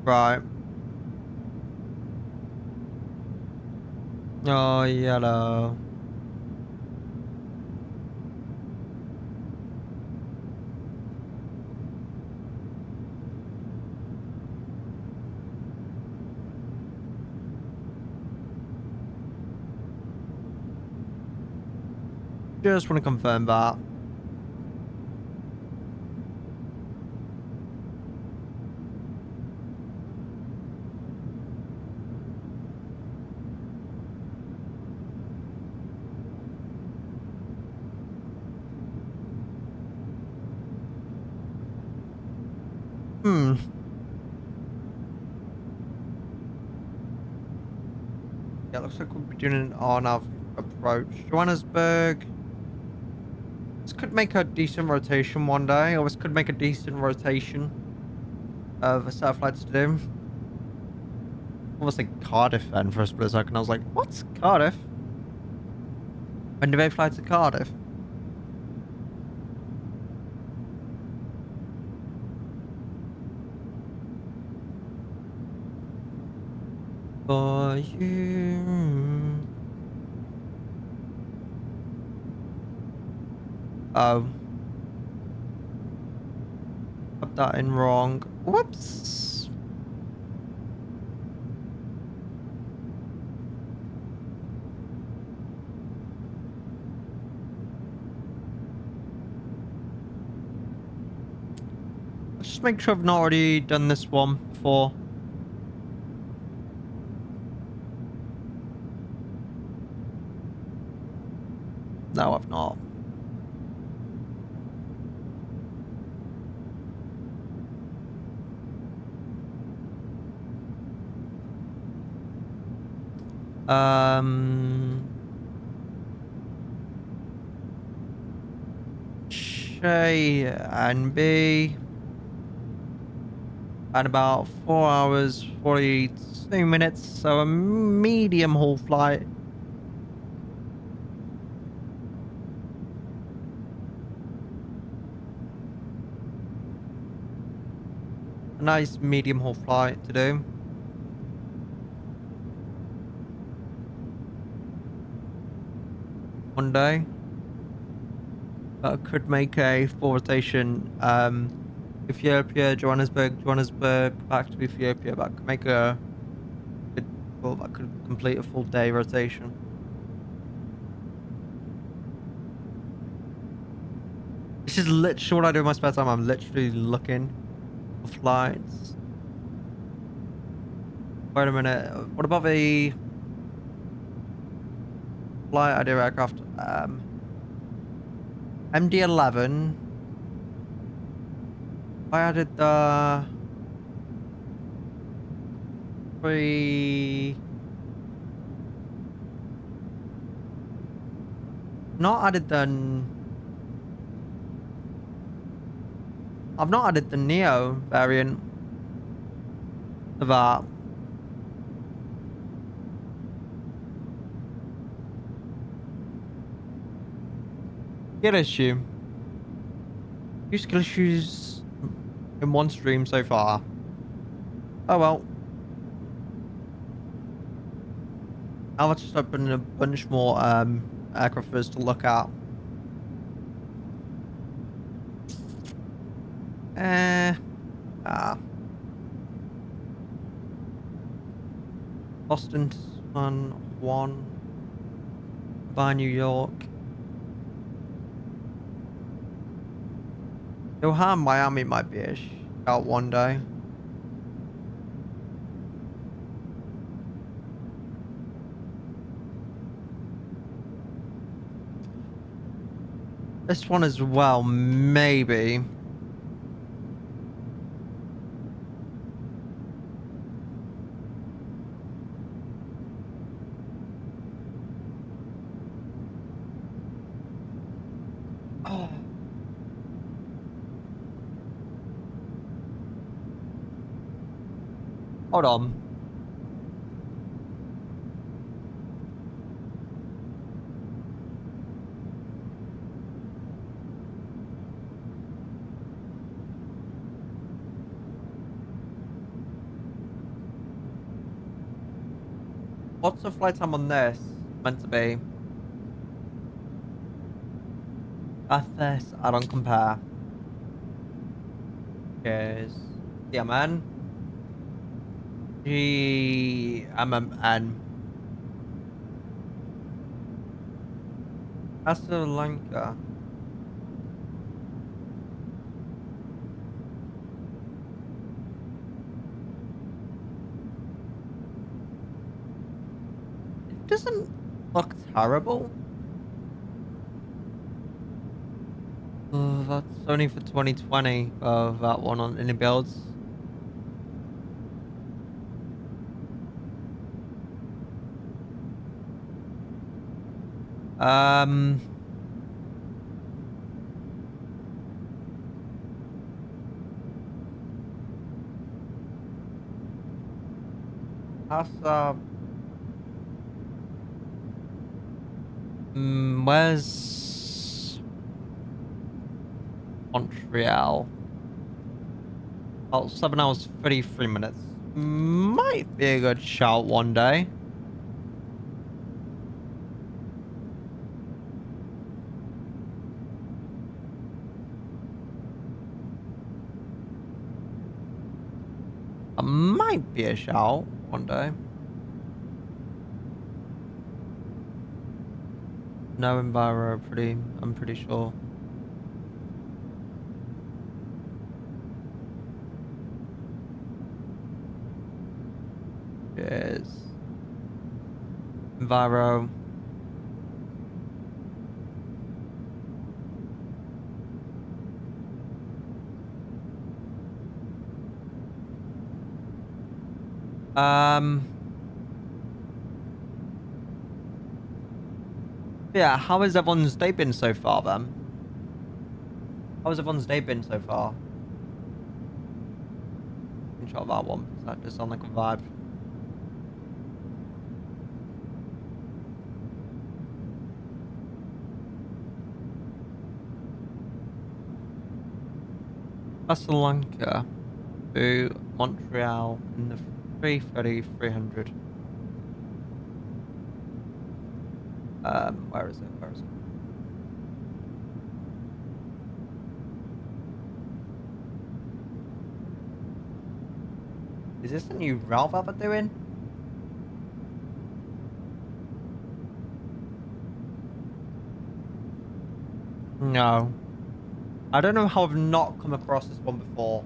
Speaker 1: Right. Oh, yellow. Just want to confirm that. Hmm. Yeah, looks like we'll be doing an RNAV approach. Johannesburg. This could make a decent rotation one day, or this could make a decent rotation of a set of flights to do. Almost like Cardiff then for a split second. I was like, what's Cardiff? When do they fly to Cardiff? For you. Oh. Put that in wrong. Whoops. Just make sure I've not already done this one before. No, I've not. A and B. And about 4 hours, 42 minutes. So a medium haul flight. A nice medium haul flight to do. One day. But I could make a full rotation. Ethiopia, Johannesburg, back to Ethiopia. But I could make a. Well, I could complete a full day rotation. This is literally what I do in my spare time. I'm literally looking for flights. Wait a minute. What about the flight I do aircraft? MD-11. I added the three. Not added the. I've not added the Neo variant of that. Skill issue. 2 skill issues in one stream so far. Oh well. I'll just open a bunch more aircraft for us to look at. Boston, one. By New York. Johan, Miami might be a shout one day. This one as well, maybe. Oh. Hold on. What's the flight time on this meant to be? At this, I don't compare. Cheers. CMN. GMMN. Sri Lanka. It doesn't look terrible. That's only for 2020 of that one on any builds. Um, how's where's Montreal? Oh, 7 hours 33 minutes. Might be a good shout one day. Might be a shout one day. No Enviro, I'm pretty sure. Cheers. Enviro. Yeah, how has everyone's day been so far then? How has everyone's day been so far? Screenshot that one. Does that just sound like a vibe? Casablanca to Montreal in the 3:30-300. Where is it? Where is it? Is this the new Ralph Albert doing? No. I don't know how I've not come across this one before.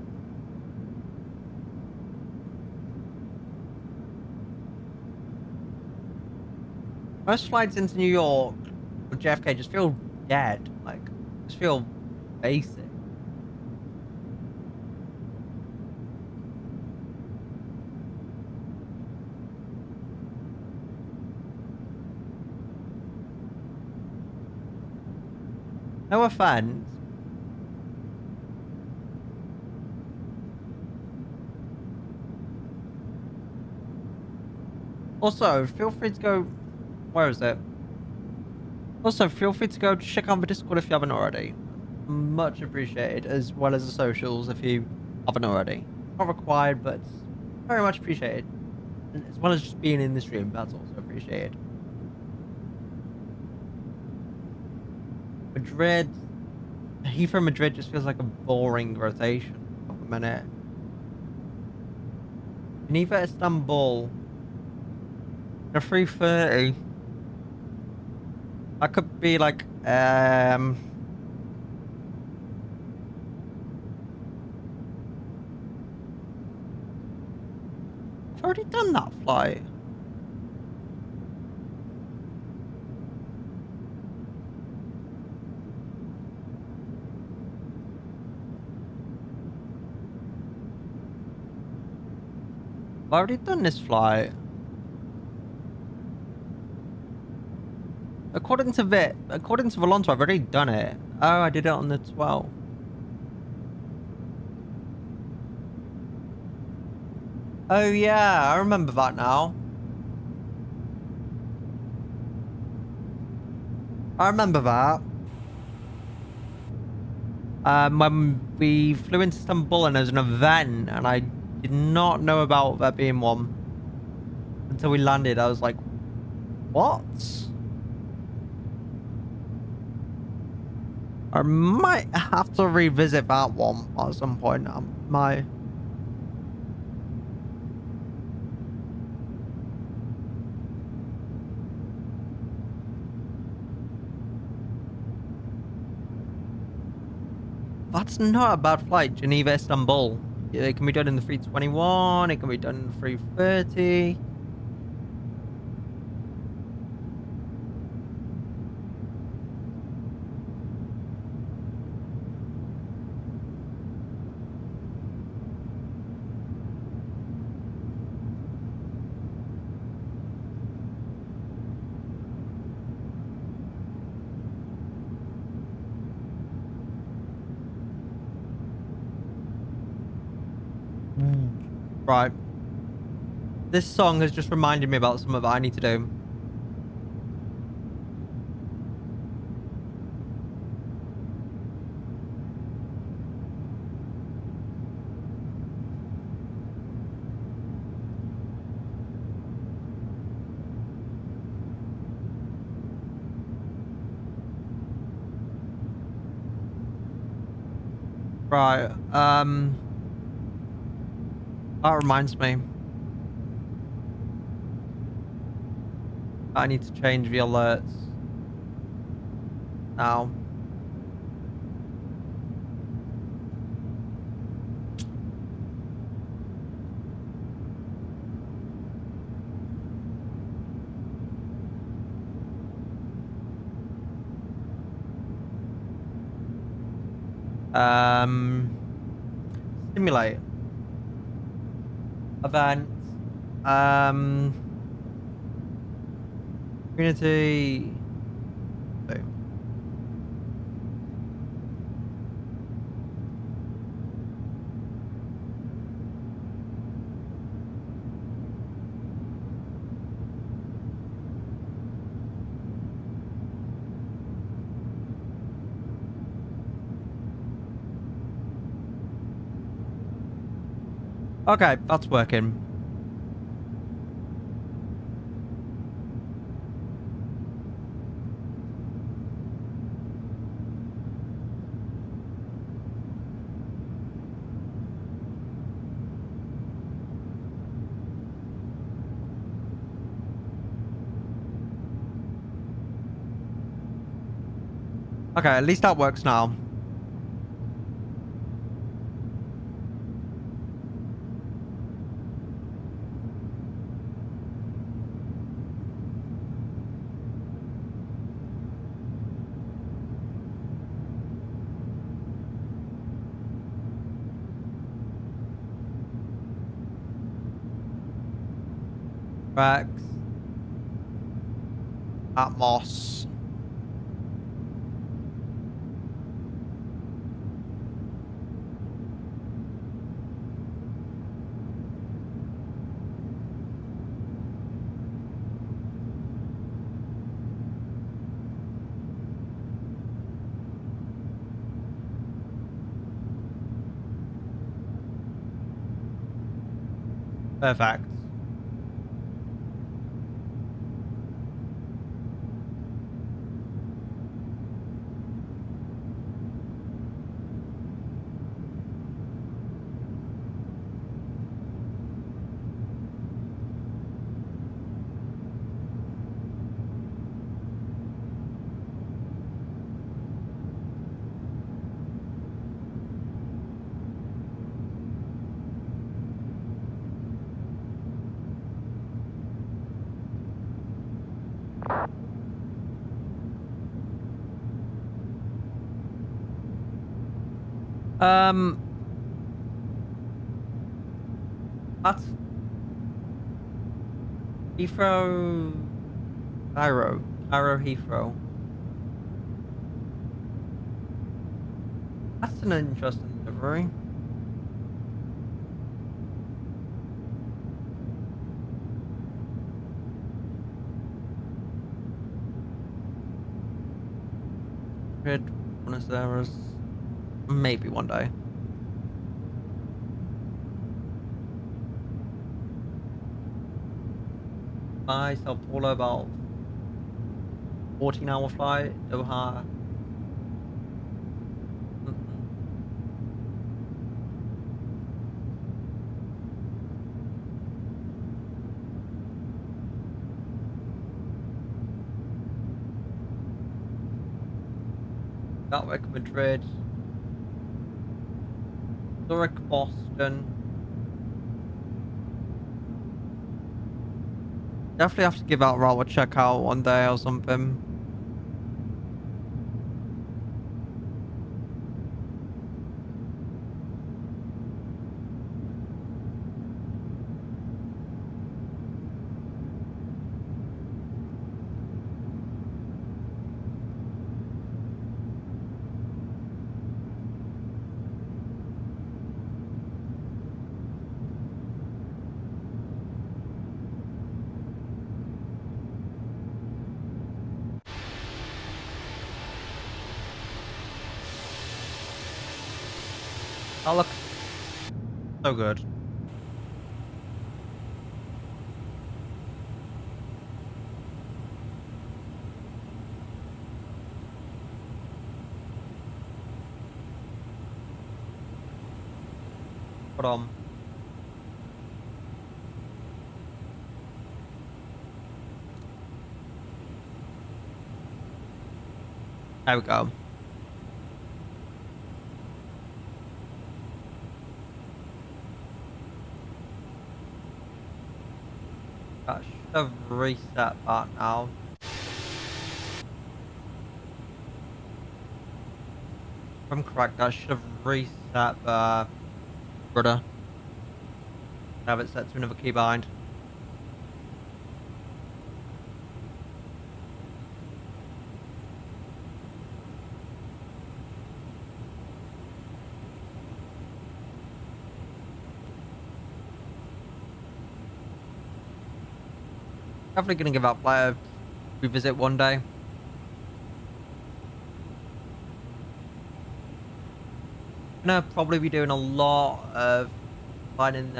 Speaker 1: Most flights into New York or JFK just feel dead. Like, just feel basic. No offense. Also, feel free to go. Where is it? Also, feel free to go check out the Discord if you haven't already. Much appreciated, as well as the socials if you haven't already. Not required, but it's very much appreciated. And as well as just being in the stream, that's also appreciated. Madrid. Heathrow Madrid just feels like a boring rotation of a minute. Geneva Istanbul. A 3:30. That could be like I've already done that flight. I've already done this flight. According to Volonto, I've already done it. Oh, I did it on the 12th. Oh yeah, I remember that now. I remember that. When we flew into Istanbul and there was an event, and I did not know about there being one until we landed. I was like, what? I might have to revisit that one at some point. That's not a bad flight, Geneva, Istanbul. It can be done in the 321, it can be done in the 330. Right. This song has just reminded me about something that I need to do. Right. That reminds me. I need to change the alerts now. Simulate event. Community. Boom. Okay, that's working. Okay, at least that works now. Rex. Atmos. Perfect. That's Heathrow. Cairo Heathrow. That's an interesting livery. Buenos Aires. Maybe one day. Sao Paulo about 14-hour flight. Doha. Gatwick, Madrid. Zurich, Boston. Definitely have to give out route a checkout one day or something. That looks so good. Hold on. There we go. That should have reset that now. If I'm correct, that should have reset the rudder. Have it set to another key bind. Definitely gonna give that flight a revisit one day. Gonna probably be doing a lot of finding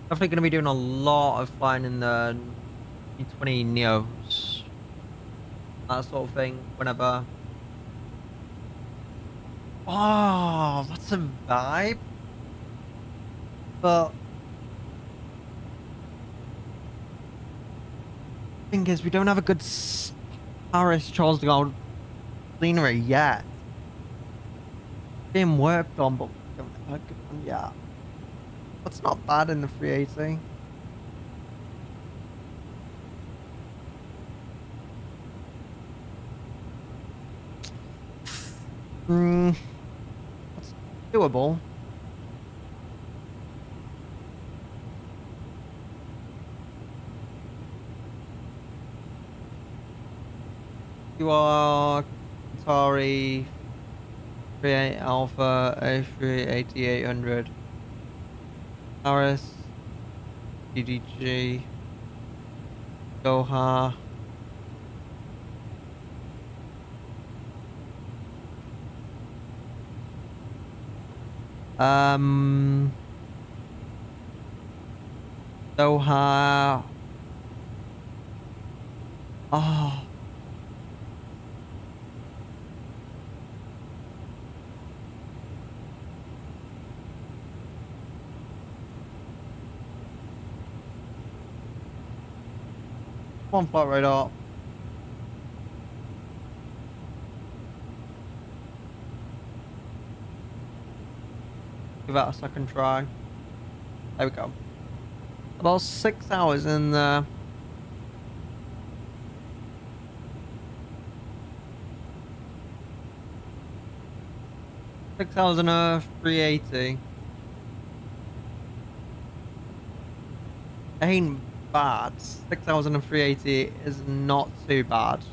Speaker 1: definitely gonna be doing a lot of flying in the 20 Neos. That sort of thing whenever. Oh, that's a vibe. But thing is, we don't have a good Paris Charles de Gaulle scenery yet. Being worked on, but we don't have a good one yet. That's not bad in the 380. That's doable. You are Atari 38 Alpha A3 8800 Paris DDG Doha Doha. Oh. One flight radar. Give that a second try. There we go. About 6 hours in the 6 hours in a 380. Ain't bad. 6 hours in a 380 is not too bad.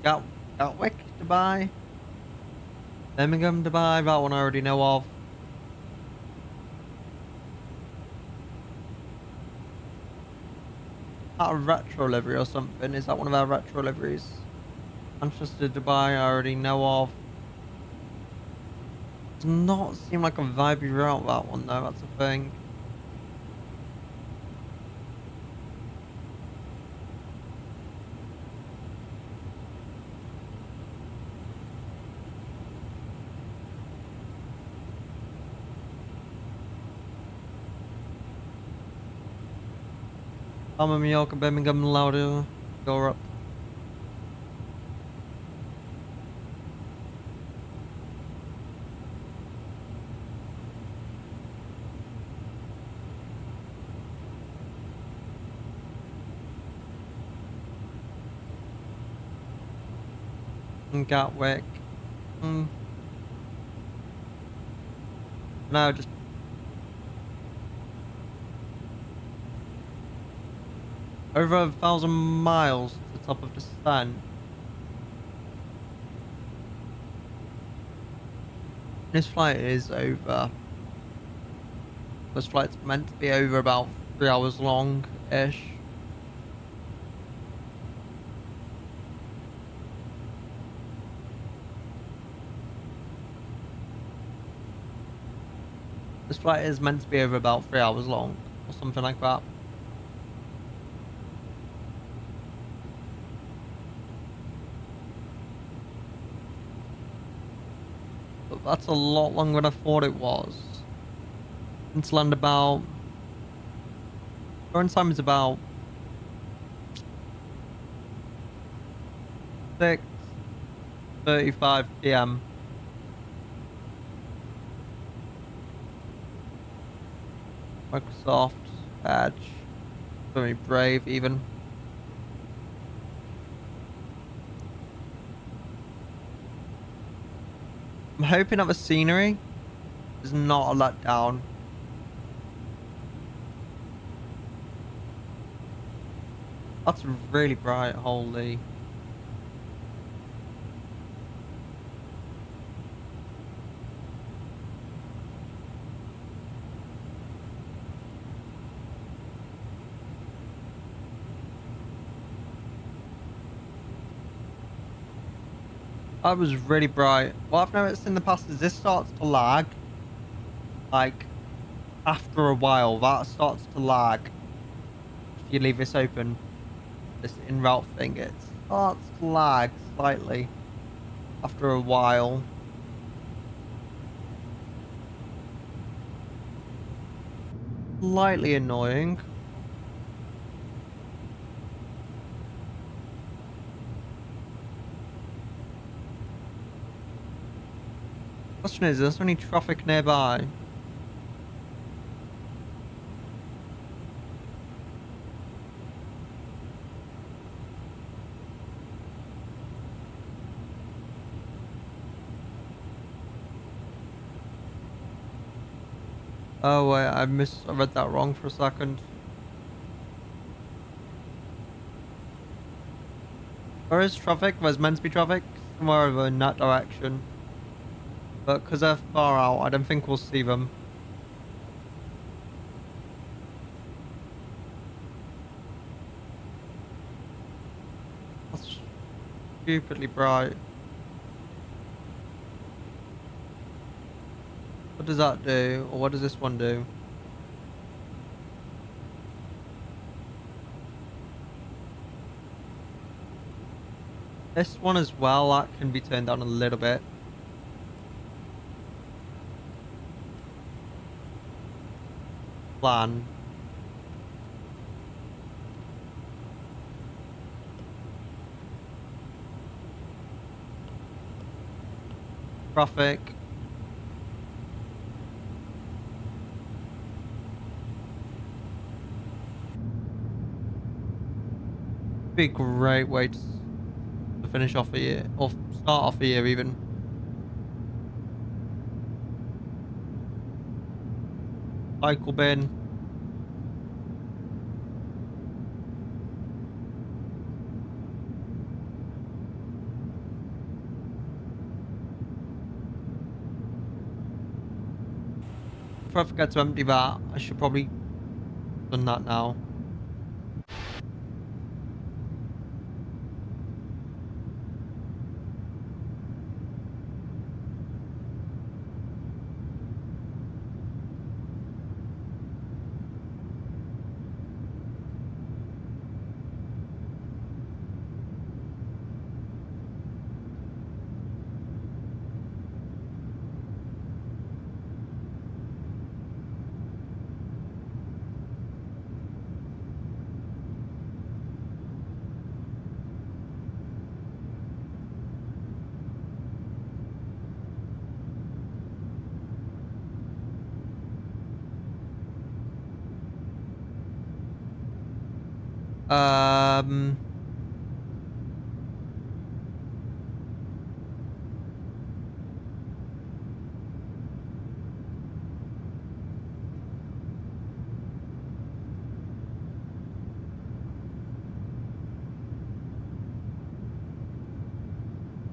Speaker 1: Gatwick, Dubai. Birmingham, Dubai. That one I already know of. That a retro livery or something? Is that one of our retro liveries? Manchester, Dubai, I already know of. Does not seem like a vibey route, that one though, that's a thing. Palma, Mallorca, Birmingham, Lauda, Europe. Gatwick. No, just over 1,000 miles to the top of descent. This flight is over This flight's meant to be over about 3 hours long-ish. This flight is meant to be over about 3 hours long, or something like that. But that's a lot longer than I thought it was. It's land about... Current time is about 6:35 PM. Microsoft Edge. Very brave even. I'm hoping that the scenery is not a letdown. That's really bright, holy. That was really bright. What I've noticed in the past is this starts to lag. Like, after a while, that starts to lag. If you leave this open, this in route thing, it starts to lag slightly after a while. Slightly annoying. Question is there any traffic nearby? Oh wait, I read that wrong for a second. There is traffic, there's meant to be traffic somewhere over in that direction. But because they're far out, I don't think we'll see them. That's stupidly bright. What does that do? Or what does this one do? This one as well, that can be turned down a little bit. Plan. Traffic. Be a great way to finish off a year, or start off a year even. Cycle bin. If I forget to empty that, I should probably done that now. Um,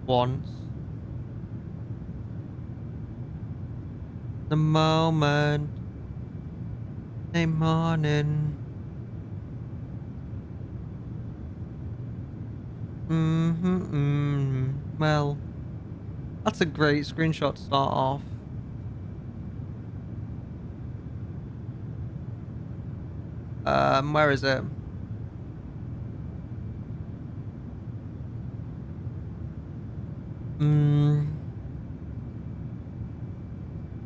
Speaker 1: once. The moment. Thursday morning. Well, that's a great screenshot to start off. Where is it?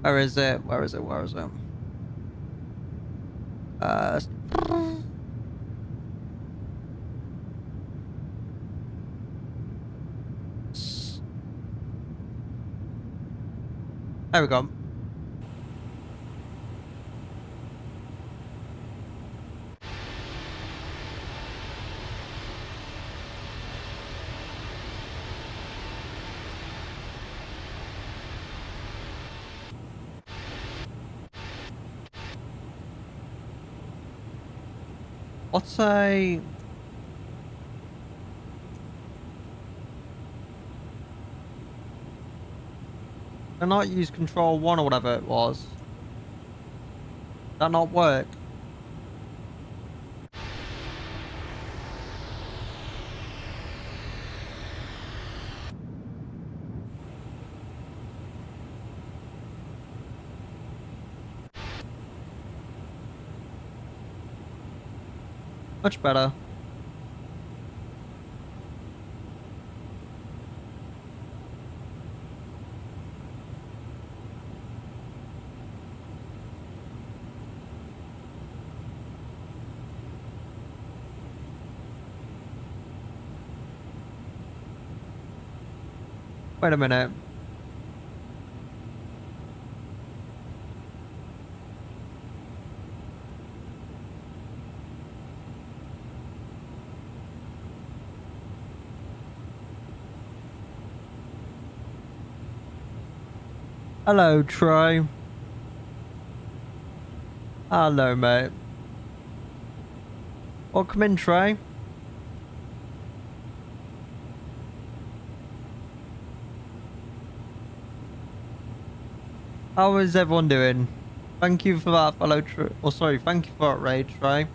Speaker 1: Where is it? Where is it? Where is it? Uh, there we go. What's a... Can I not use control 1 or whatever it was? Did that not work? Much better. Wait a minute. Hello, Troy. Hello, mate. Welcome in, Troy. How is everyone doing? Thank you for that follow, Troy. Oh, sorry. Thank you for that raid, Troy.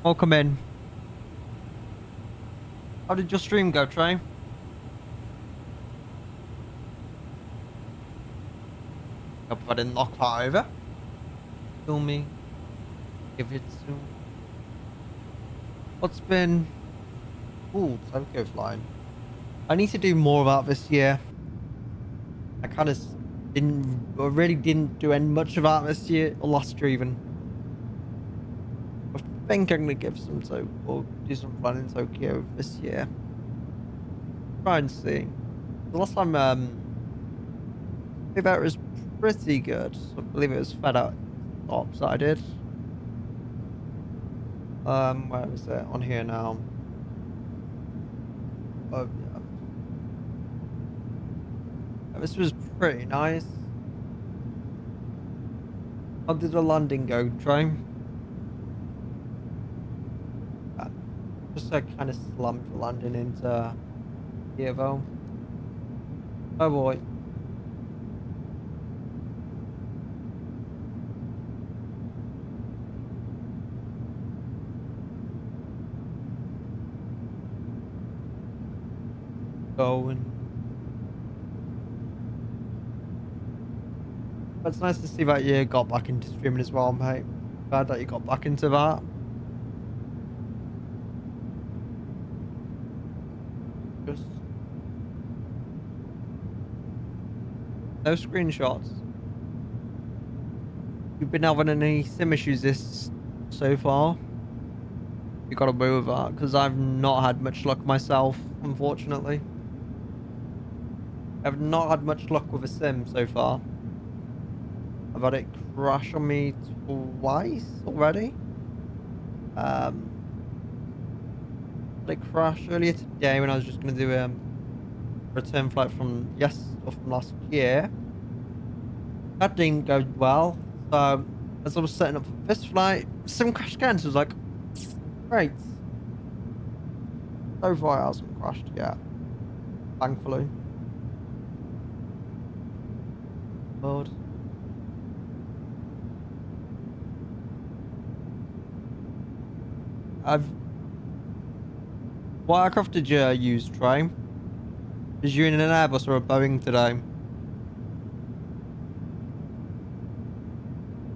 Speaker 1: Welcome in. How did your stream go, Troy? Hope I didn't knock that over. Kill me. Give it to... What's been... Ooh, Tokyo flying. I need to do more of that this year. I kind of really didn't do much of that this year, or last year even. I think I'm gonna give some or do some fun in Tokyo this year. Try and see. The last time, I believe it was pretty good. I believe it was FedEx Ops that I did. Where is it? On here now. Oh, yeah. This was pretty nice. How did the landing go, Troy? Just kind of slammed the landing into here, though. Oh boy. Going. But it's nice to see that you got back into streaming as well, mate. Glad that you got back into that. Just no screenshots. You've been having any sim issues this so far? You gotta move that because I've not had much luck myself, unfortunately. I've not had much luck with a sim so far. I've had it crash on me twice already. Had it crash earlier today when I was just gonna do a return flight from last year. That didn't go well. So as I was setting up for this flight, sim crashed again. So I was like, great. So far it hasn't crashed yet. Thankfully. Lord. What aircraft did you use, Trey? Did you in an Airbus or a Boeing today?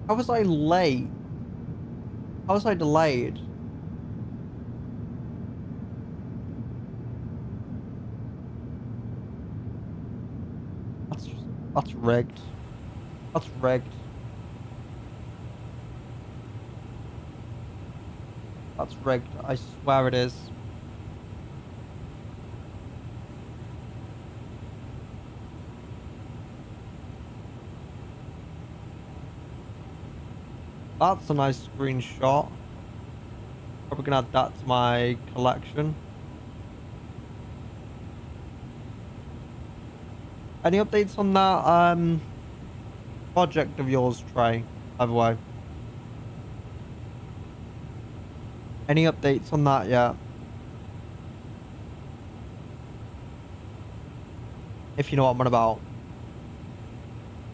Speaker 1: How was I late? How was I delayed? That's that's rigged. That's rigged. That's rigged. I swear it is. That's a nice screenshot. Probably gonna add that to my collection. Any updates on that project of yours, Trey? By the way. Any updates on that yet? If you know what I'm on about.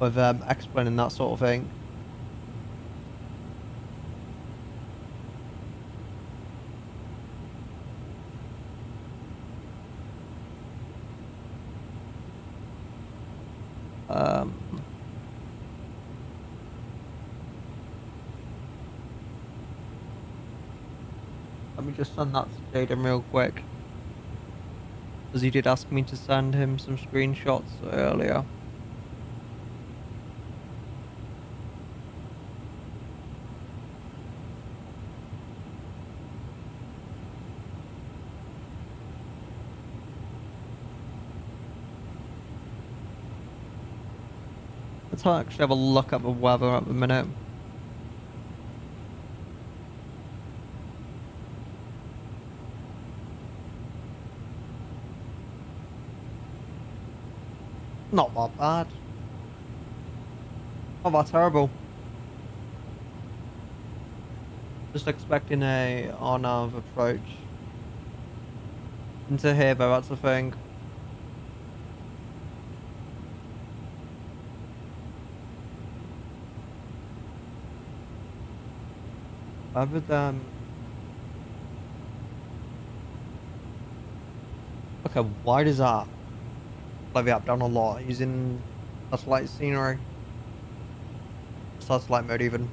Speaker 1: With explaining that sort of thing. Let me just send that to Jaden real quick. Because he did ask me to send him some screenshots earlier. Let's actually have a look at the weather at the minute. Not that bad. Not that terrible. Just expecting a on-nav approach. Into here though, that's the thing. Other than... Okay, why does that levy up down a lot using satellite scenery? Satellite mode even.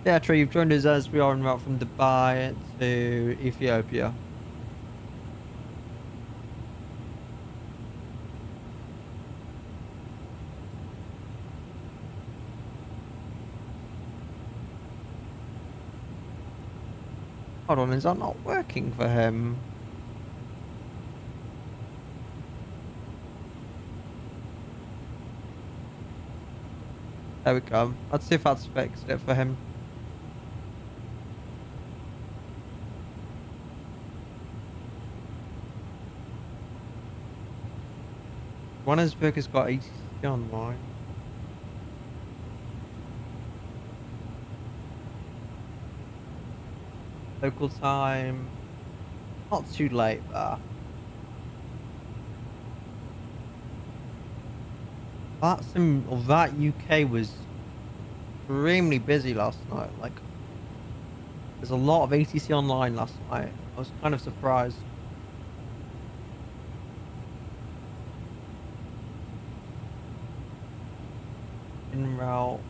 Speaker 1: Yeah, Trey, you've joined us as we are en route from Dubai to Ethiopia. Hold on, is that not working for him? There we go. Let's see if that's fixed it for him. One of his bookers got 80 online. Local time. Not too late there. VATSIM or that UK was extremely busy last night. Like, there's a lot of ATC online last night. I was kind of surprised. En route,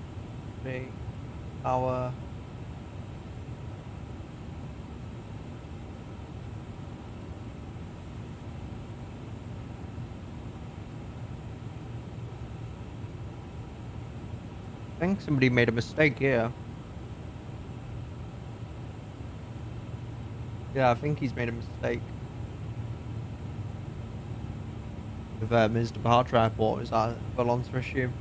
Speaker 1: our I think somebody made a mistake here. Yeah, I think he's made a mistake. With his departure airport, is that a Valonta issue?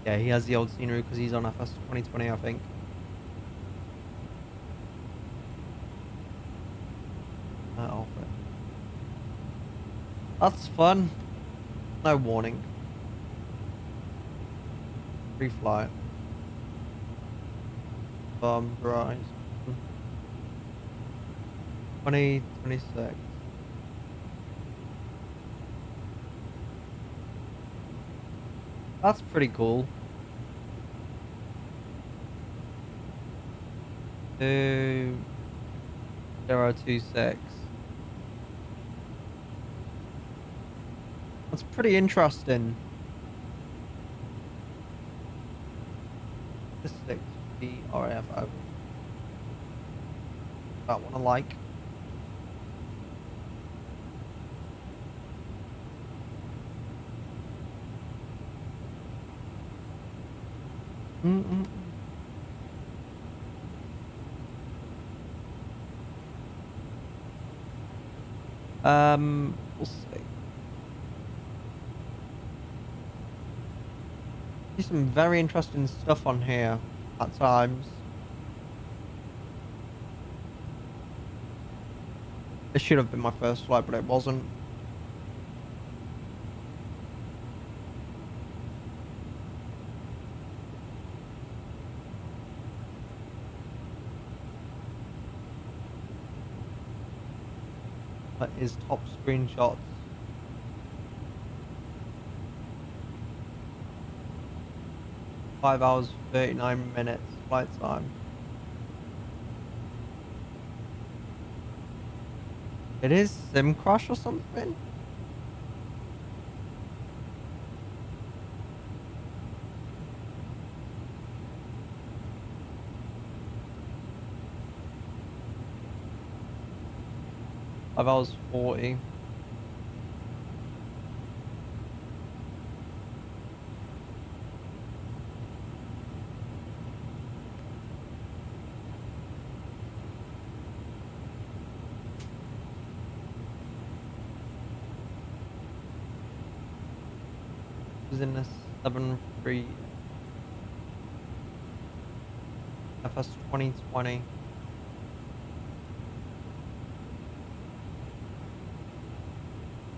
Speaker 1: Yeah, he has the old scenery because he's on FS 2020, I think. That outfit. That's fun. No warning. Free flight. Rise. 2026. That's pretty cool. 2026. That's pretty interesting. This 6 RAF over. That one I like. Mm-mm. We'll see. See some very interesting stuff on here at times. This should have been my first flight, but it wasn't. That is top screenshots. Five hours, 39 minutes flight time. It is sim crash or something. Five hours 40. Was in a 7-3 FS 2020.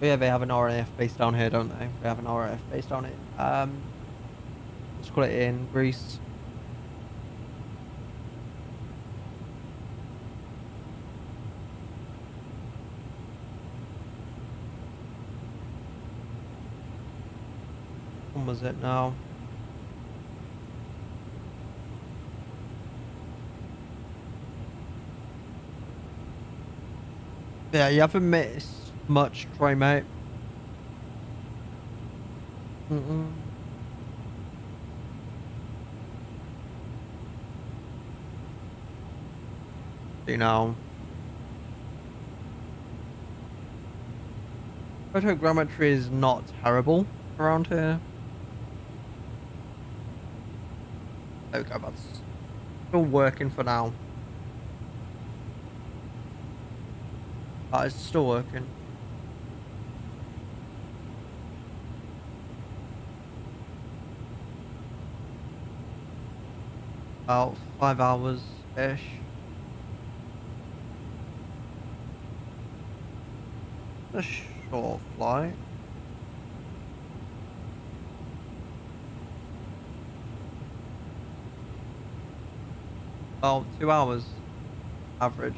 Speaker 1: But yeah, they have an RAF base down here, don't they? They have an RAF base down here. Let's call it in Greece. When was it now? Yeah, you haven't missed much, Troy, mate. You know. Photogrammetry is not terrible around here. There we go, that's still working for now. That is still working. About 5 hours-ish. A short flight. About 2 hours average.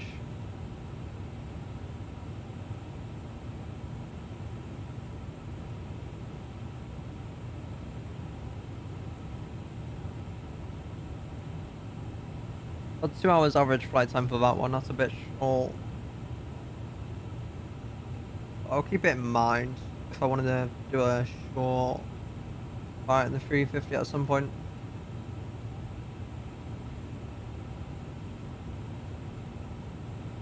Speaker 1: About 2 hours average flight time for that one. That's a bit short. I'll keep it in mind if I wanted to do a short flight in the 350 at some point.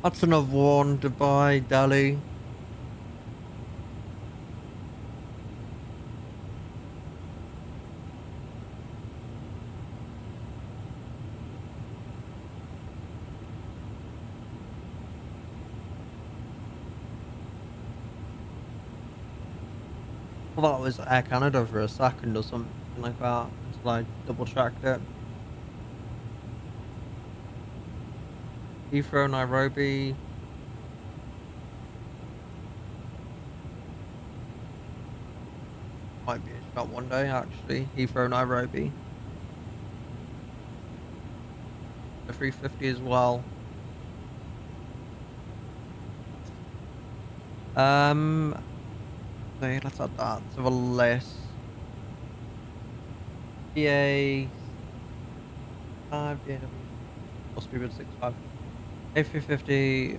Speaker 1: That's another one, Dubai, Delhi. I thought it was Air Canada for a second or something like that until I double checked it. Heathrow, Nairobi. Might be a shot one day actually. Heathrow, Nairobi. The 350 as well. Okay, let's add that to the list. BA 5 DAW or Speedbird 65 A350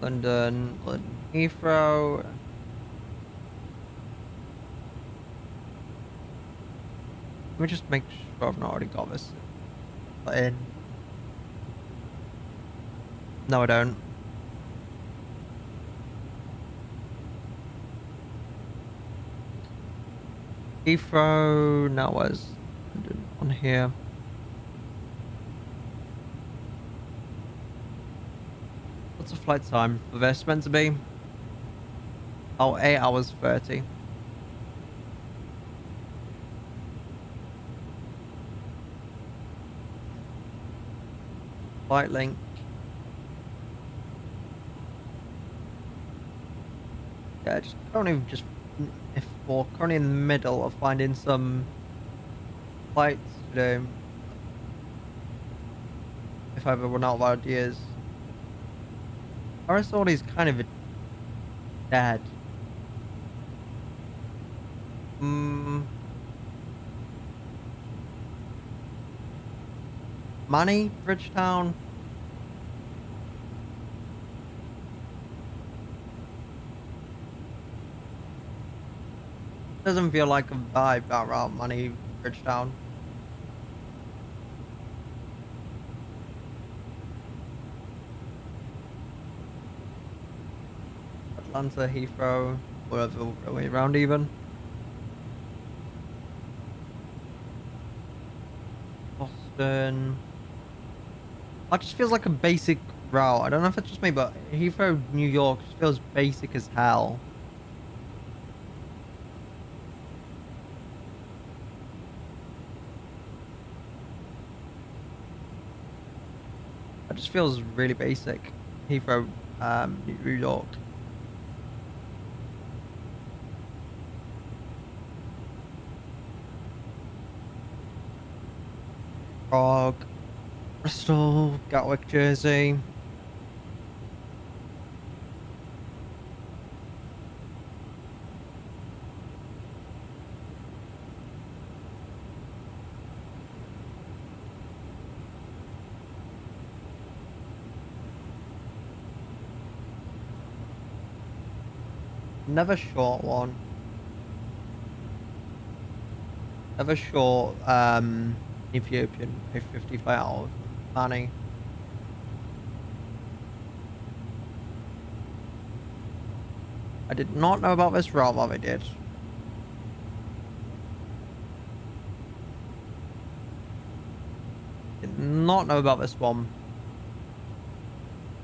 Speaker 1: London Heathrow. Let me just make sure I've not already got this in. No, I don't. Heathrow, now where's London on here? What's the flight time for this meant to be? Oh, 8 hours 30. Flight link. Yeah, just currently just if we're currently in the middle of finding some flights to do. If I ever run out of ideas. RSL is kind of dead. Money, Bridgetown. Doesn't feel like a vibe that route, Money, Bridgetown. Atlanta, Heathrow, or the other way around even. Boston. That just feels like a basic route. I don't know if it's just me, but Heathrow, New York just feels basic as hell. It just feels really basic. Heathrow, New York. Prague, Bristol, Gatwick, Jersey. Never short one. Never short, Ethiopian A50 flight out of Mani. I did not know about this route, but I did. Did not know about this one.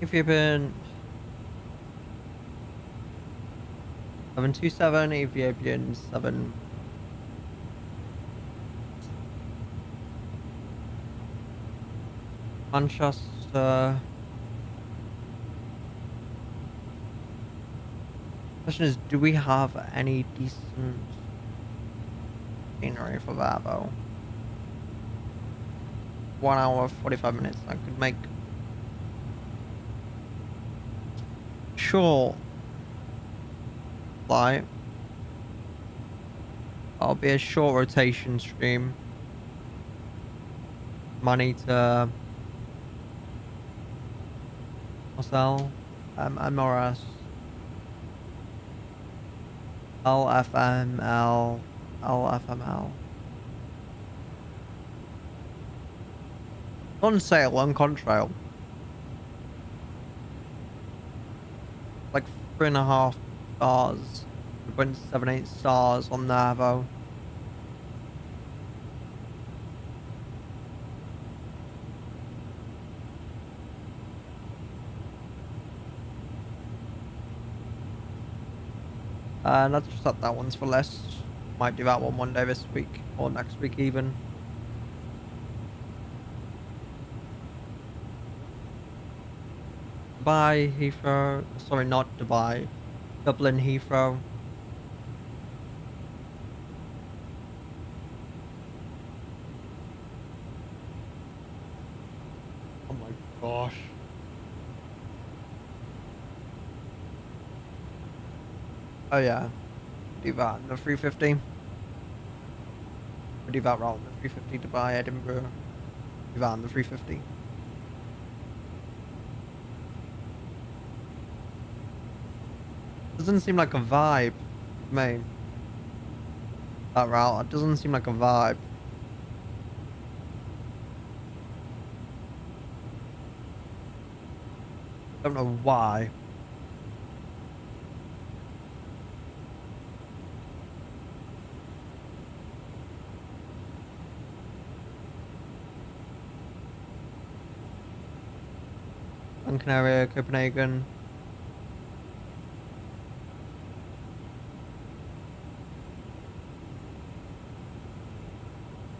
Speaker 1: Ethiopian 727, Ethiopian 7. Manchester. Question is, do we have any decent scenery for that though? 1 hour 45 minutes. I could make short flight. I'll be a short rotation stream. Money to Marcel, MRS, LFML, LFML. On sale on Contrail. Like 3.5 stars, 2.78 stars on there though. Let's just set that one's for less. Might do that one day this week or next week even. Dubai, Heathrow. Sorry, not Dubai. Dublin, Heathrow. Oh my gosh. Oh yeah. Do that in the 350. We do that route on the 350 Dubai, Edinburgh. Do that on the 350. Doesn't seem like a vibe, mate. That route, it doesn't seem like a vibe. Don't know why. Gran Canaria, Copenhagen.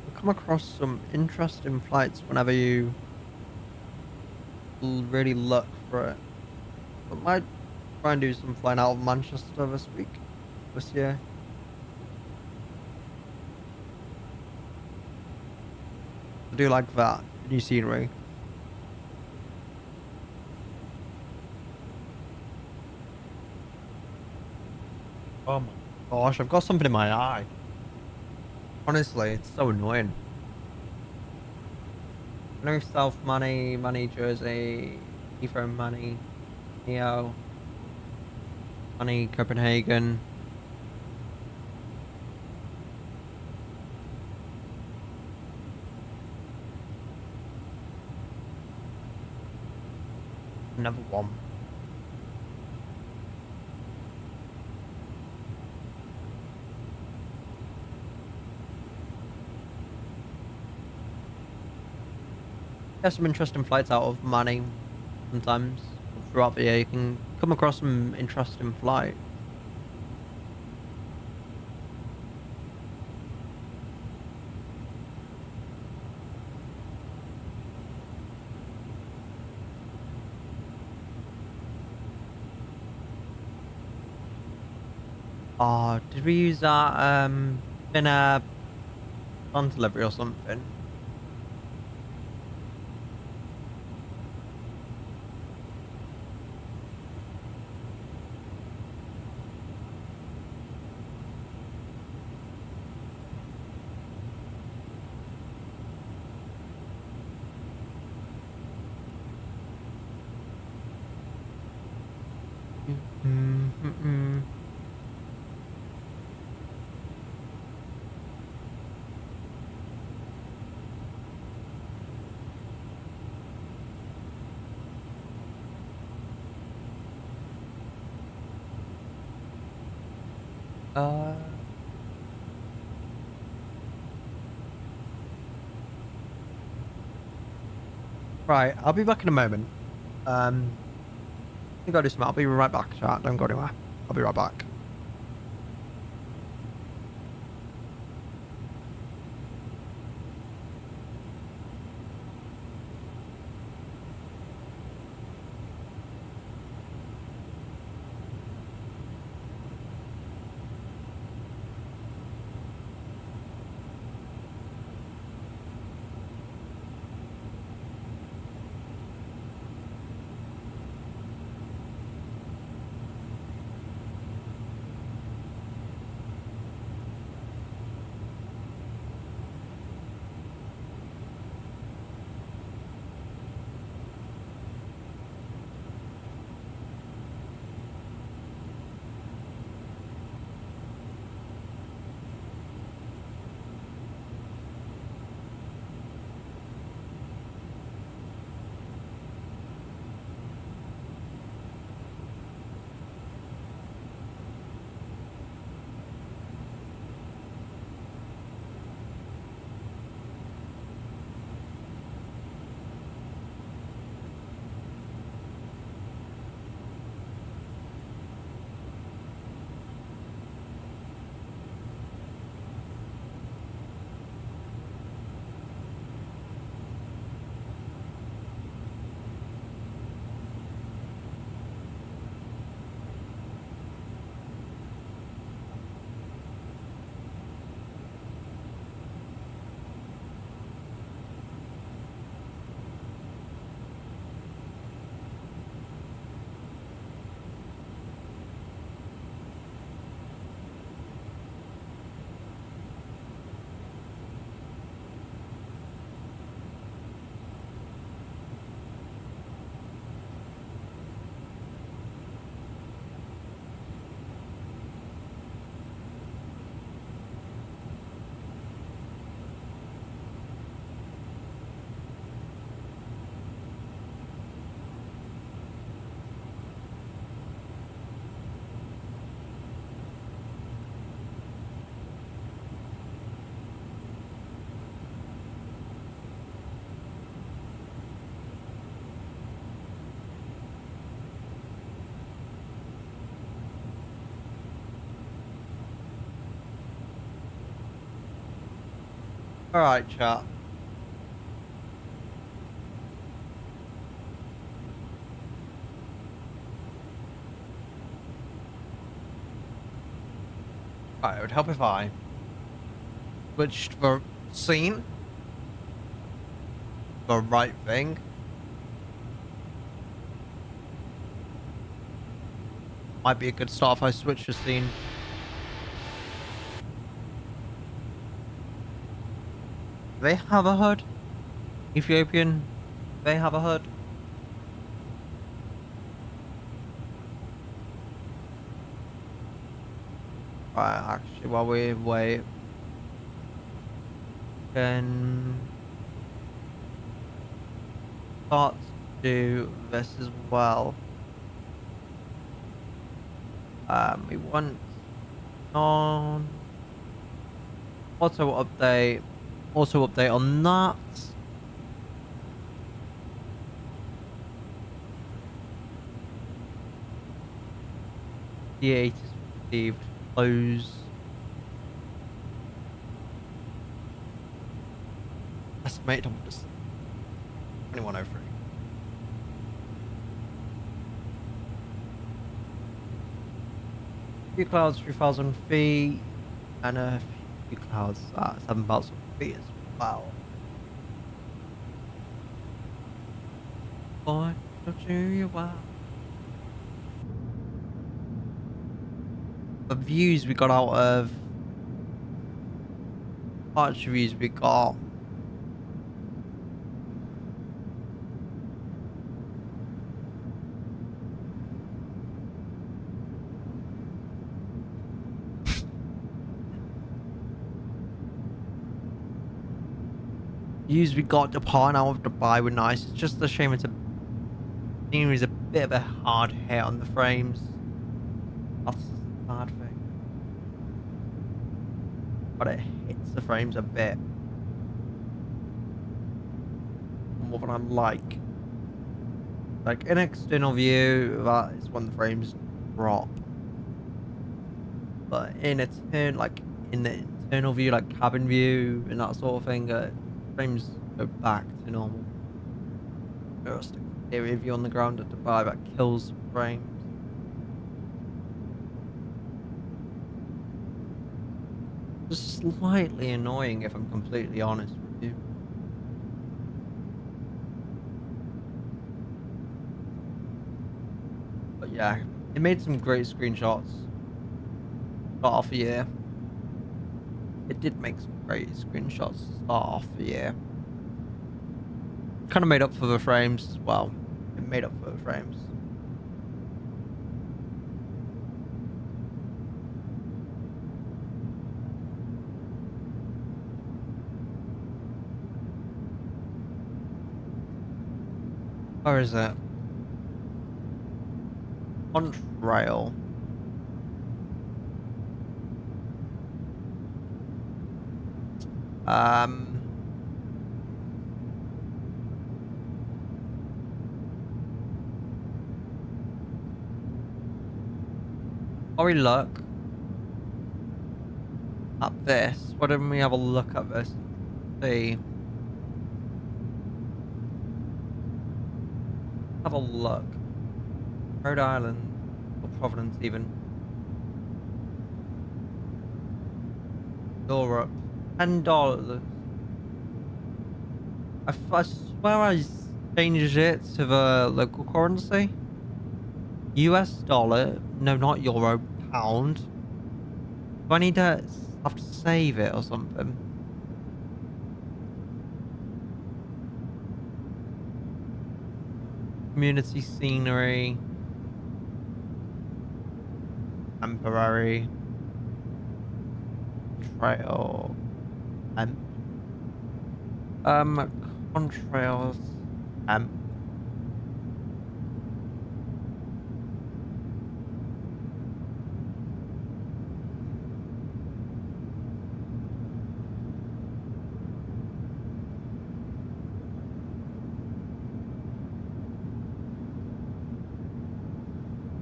Speaker 1: You'll come across some interesting flights whenever you really look for it. But might try and do some flying out of Manchester this year. I do like that new scenery. Oh my gosh, I've got something in my eye. Honestly, it's so annoying. North South Money, Money Jersey, Heathrow Money, Neo, Money Copenhagen. Another one. There's some interesting flights out of Money sometimes. Throughout the year, you can come across some interesting flights. Oh, did we use that in a on delivery or something? Mm-mm. Uh, right, I'll be back in a moment. I think I'll do some. I'll be right back, chat. Don't go anywhere. I'll be right back. Alright, chat. Right, it would help if I switched the scene, the right thing. Might be a good start if I switch the scene. Do they have a HUD? Ethiopian? Do they have a HUD? Right, actually, while we wait, can start to do this as well. We want on auto update on that. D8 is received. Close. Estimate on this 2103. Few clouds 3,000 feet and a few clouds at 7,000 feet as well. Boy, don't you well. The views we got out of arch views we got. Views we got departing out of Dubai were nice. It's just a shame it's a scenery is a bit of a hard hit on the frames. That's a sad thing. But it hits the frames a bit more than I like. Like in external view, that is when the frames drop. But in a turn, like in the internal view, like cabin view and that sort of thing, frames go back to normal. Just exterior view on the ground at Dubai that kills frames. Just slightly annoying if I'm completely honest with you. But yeah, it made some great screenshots. Start off the year. It did make some great screenshots to start off the year. Kind of made up for the frames as well. It made up for the frames. Where is it? On trail. While we look at this, why don't we have a look at this and see? Have a look. Rhode Island or Providence even. Europe. $10. I swear I changed it to the local currency. US dollar. No, not euro. Pound. Do I need to have to save it or something? Community scenery. Temporary. Trail. Contrails.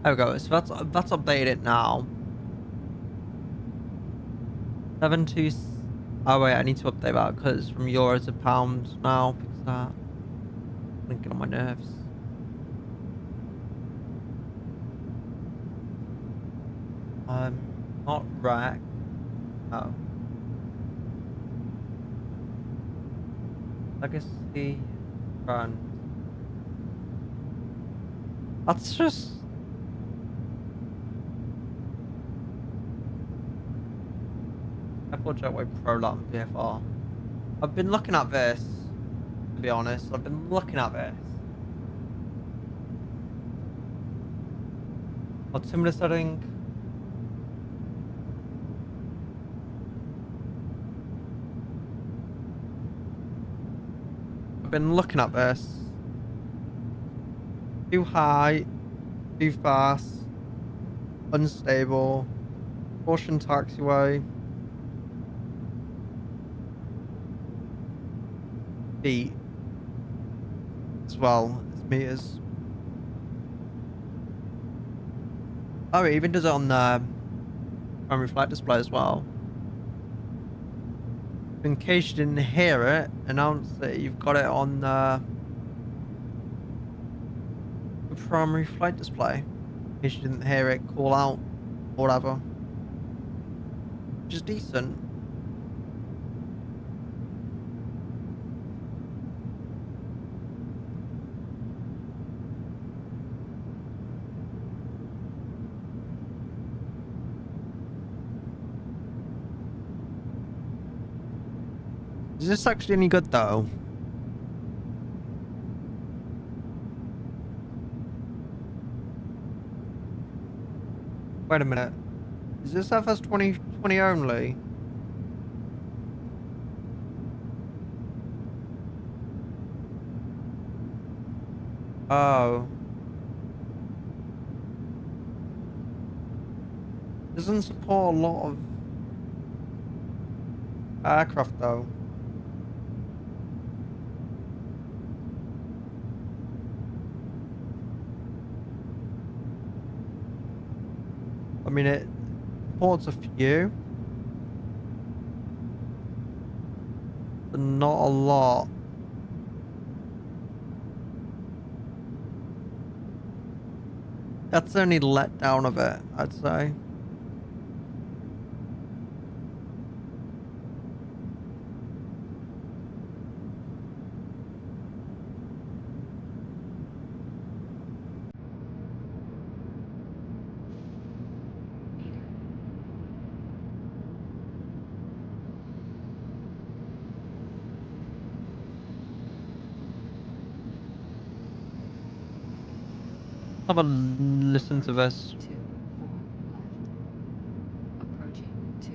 Speaker 1: There we go. So that's updated now. 726 Oh wait, I need to update that because it's from euros to pounds now because that thinking on my nerves. Not rack. Oh. Legacy run. That's just Apple Jetway Pro Latin VFR. I've been looking at this, to be honest. I've been looking at this. Altimeter setting. I've been looking at this. Too high, too fast, unstable, caution taxiway, feet as well as meters. Oh, it even does it on the primary flight display as well. In case you didn't hear it, announce that you've got it on the primary flight display. In case you didn't hear it, call out or whatever. Which is decent. Is this actually any good though? Wait a minute. Is this FS 2020 only? Oh. Doesn't support a lot of aircraft though. I mean, it supports a few, but not a lot. That's the only letdown of it, I'd say. Have a listen to this.
Speaker 6: 2, 4 left. Approaching 2,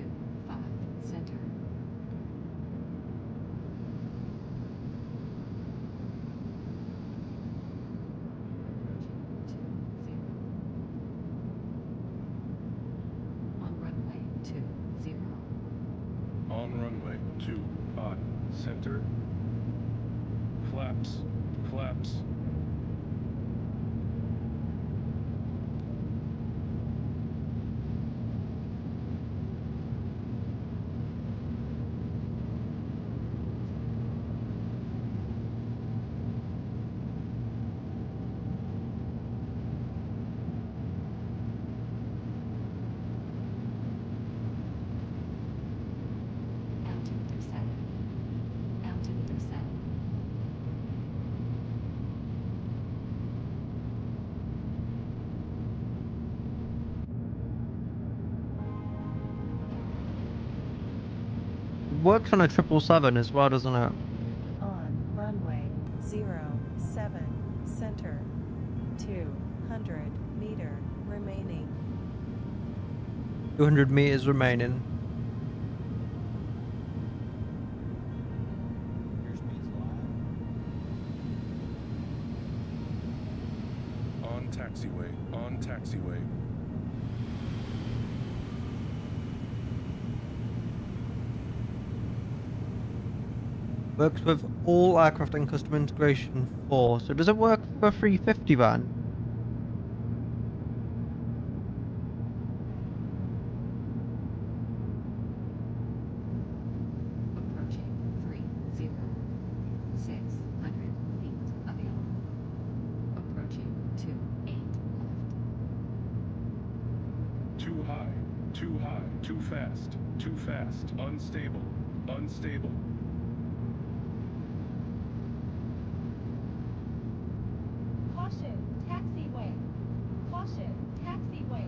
Speaker 6: 5 center. Approaching 2, 0. On runway 2, 0.
Speaker 7: On runway 25, center. Flaps, flaps.
Speaker 6: Altimeter set. Altimeter set.
Speaker 1: Works on a 777 as well, doesn't it?
Speaker 8: On runway 07 center. 200 meter remaining.
Speaker 1: 200 meters remaining.
Speaker 7: On taxiway, on taxiway.
Speaker 1: Works with all aircraft and custom integration 4. So does it work for 350 van?
Speaker 7: Too high. Too high. Too fast. Too fast. Unstable. Unstable.
Speaker 8: Caution, taxiway. Caution, taxiway.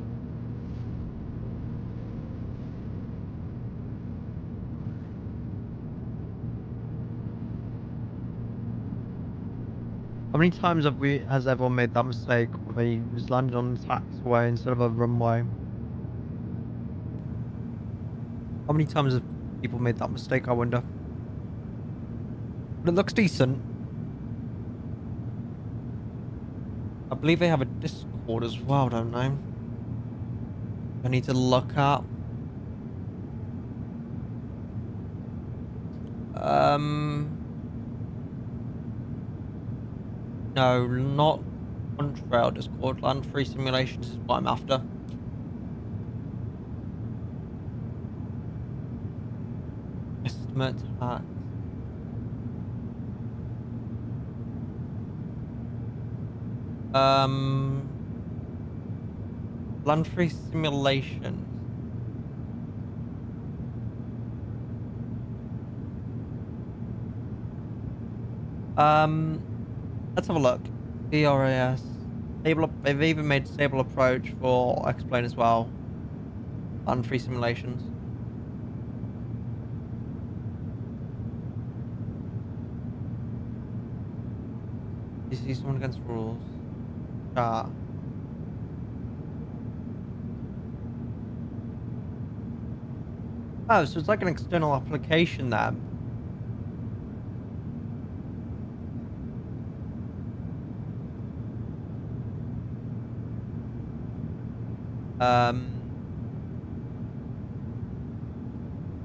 Speaker 1: How many times has everyone made that mistake where he was landed on the taxiway instead of a runway? How many times have people made that mistake, I wonder? But it looks decent. I believe they have a Discord as well, don't they? I need to look at. No, not on trail Discord. Land free simulations is what I'm after. Estimate tax. Land free simulations. Let's have a look. DRAS. They've even made stable approach for X-Plane as well. Land free simulations. You see someone against rules. Chat. Oh, so it's like an external application there.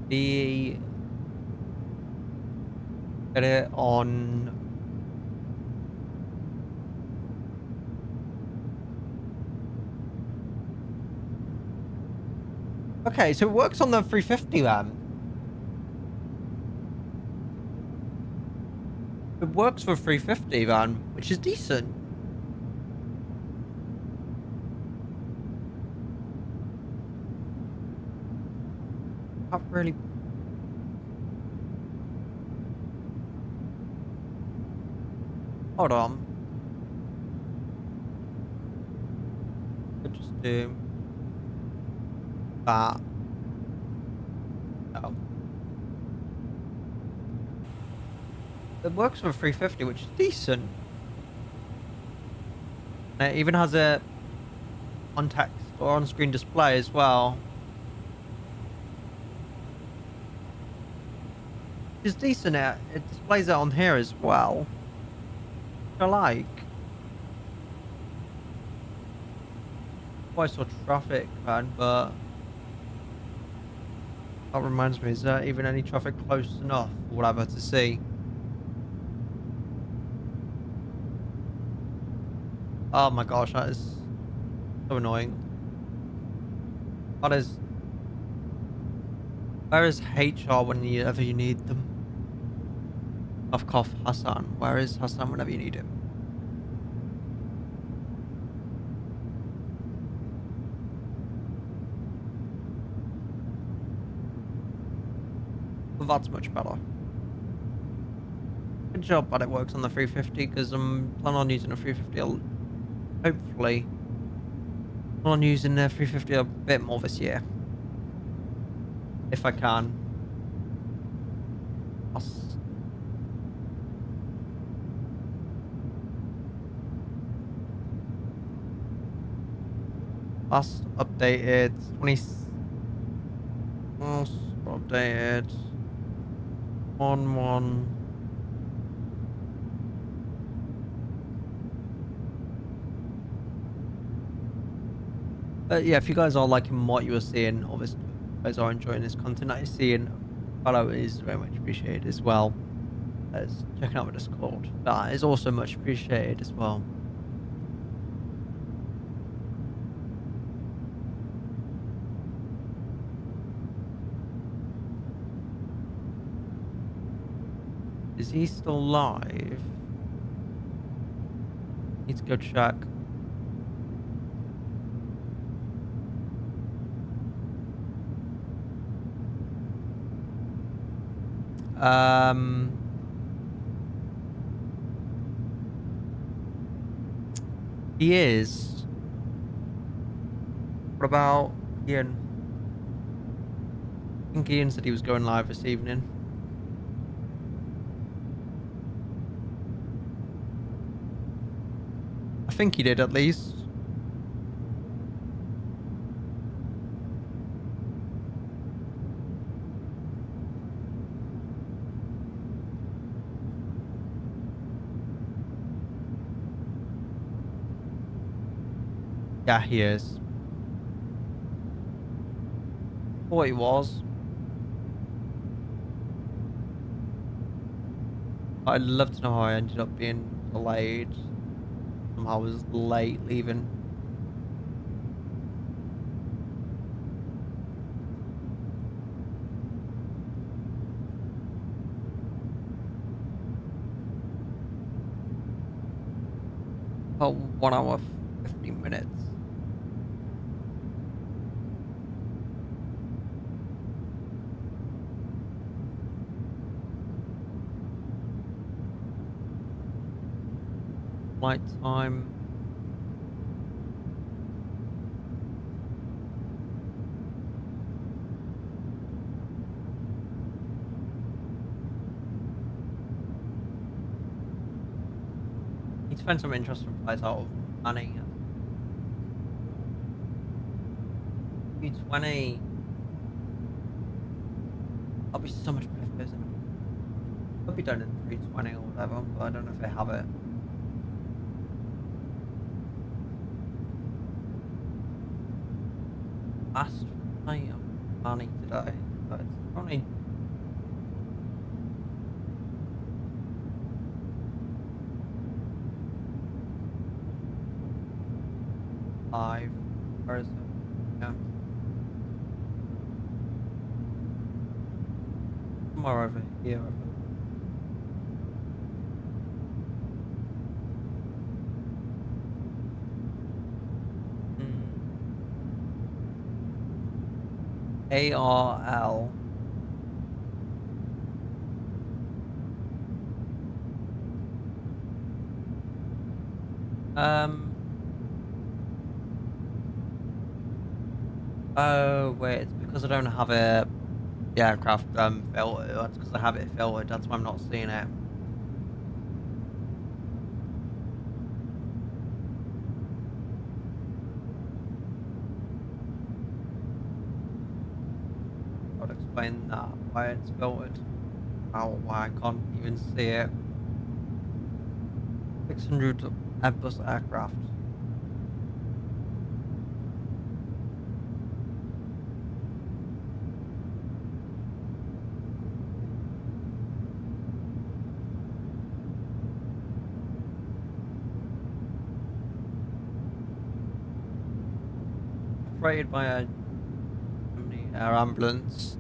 Speaker 1: The get it on. Okay, so it works on the 350 then. It works for 350 then, which is decent. Not really. Hold on. Could just do that. No. It works for 350, which is decent. And it even has a on text or on screen display as well. Which is decent. It displays it on here as well. Which I like. Oh, I saw traffic, man, but that reminds me, is there even any traffic close enough or whatever to see? Oh my gosh, that is so annoying. That is. Where is HR whenever you need them? Cough, cough, Hassan. Where is Hassan whenever you need him? Well, that's much better. Good job that it works on the 350 because I'm planning on using a 350. Hopefully, plan on using the 350 a bit more this year, if I can. Last updated 20. Last updated 1-1. Yeah, if you guys are liking what you are seeing, obviously, if you guys are enjoying this content that you're seeing, follow is very much appreciated as well as checking out the Discord. That is also much appreciated as well. Is he still live? Need to go check. He is. What about Ian? I think Ian said he was going live this evening. I think he did at least. Yeah, he is. Thought he was. I'd love to know how I ended up being delayed. Somehow I was late leaving. About 1 hour 15 minutes. Flight time. Need to find some interesting flights out of Manning. 220. I'll be so much better for this. I'll be done in 320 or whatever, but I don't know if they have it. Last night of Manning today, but it's only five. Where is it? Yeah. Somewhere over here. ARL. Oh wait, it's because I don't have a aircraft filter. That's because I have it filtered. That's why I'm not seeing it. I'd explain that why it's filtered. Why I can't even see it. 600 Airbus aircraft. Operated by a Germany air ambulance.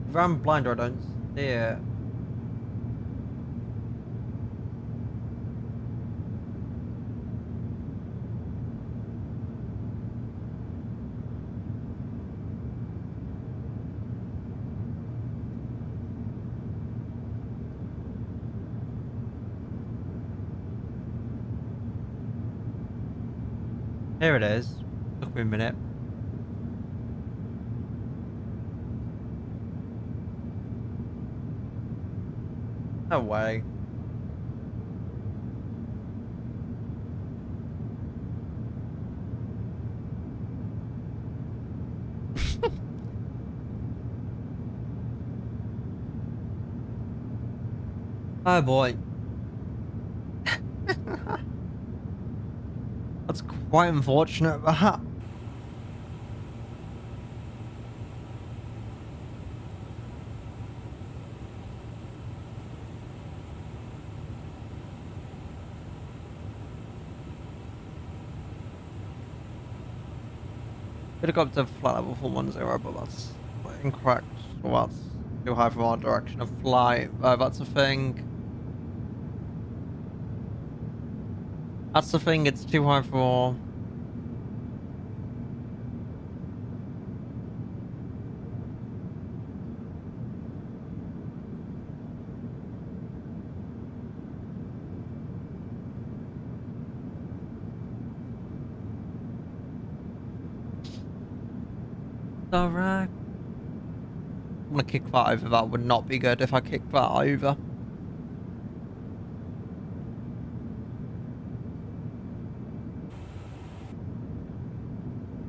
Speaker 1: If I'm blind or I don't see it. Here it is. Took me a minute. No way. Oh boy. That's quite unfortunate, that. Could have got up to flight level 410, but that's incorrect. Well, that's too high for our direction of flight. That's the thing. That's the thing, it's too high for... Alright. I'm gonna kick that over. That would not be good if I kick that over.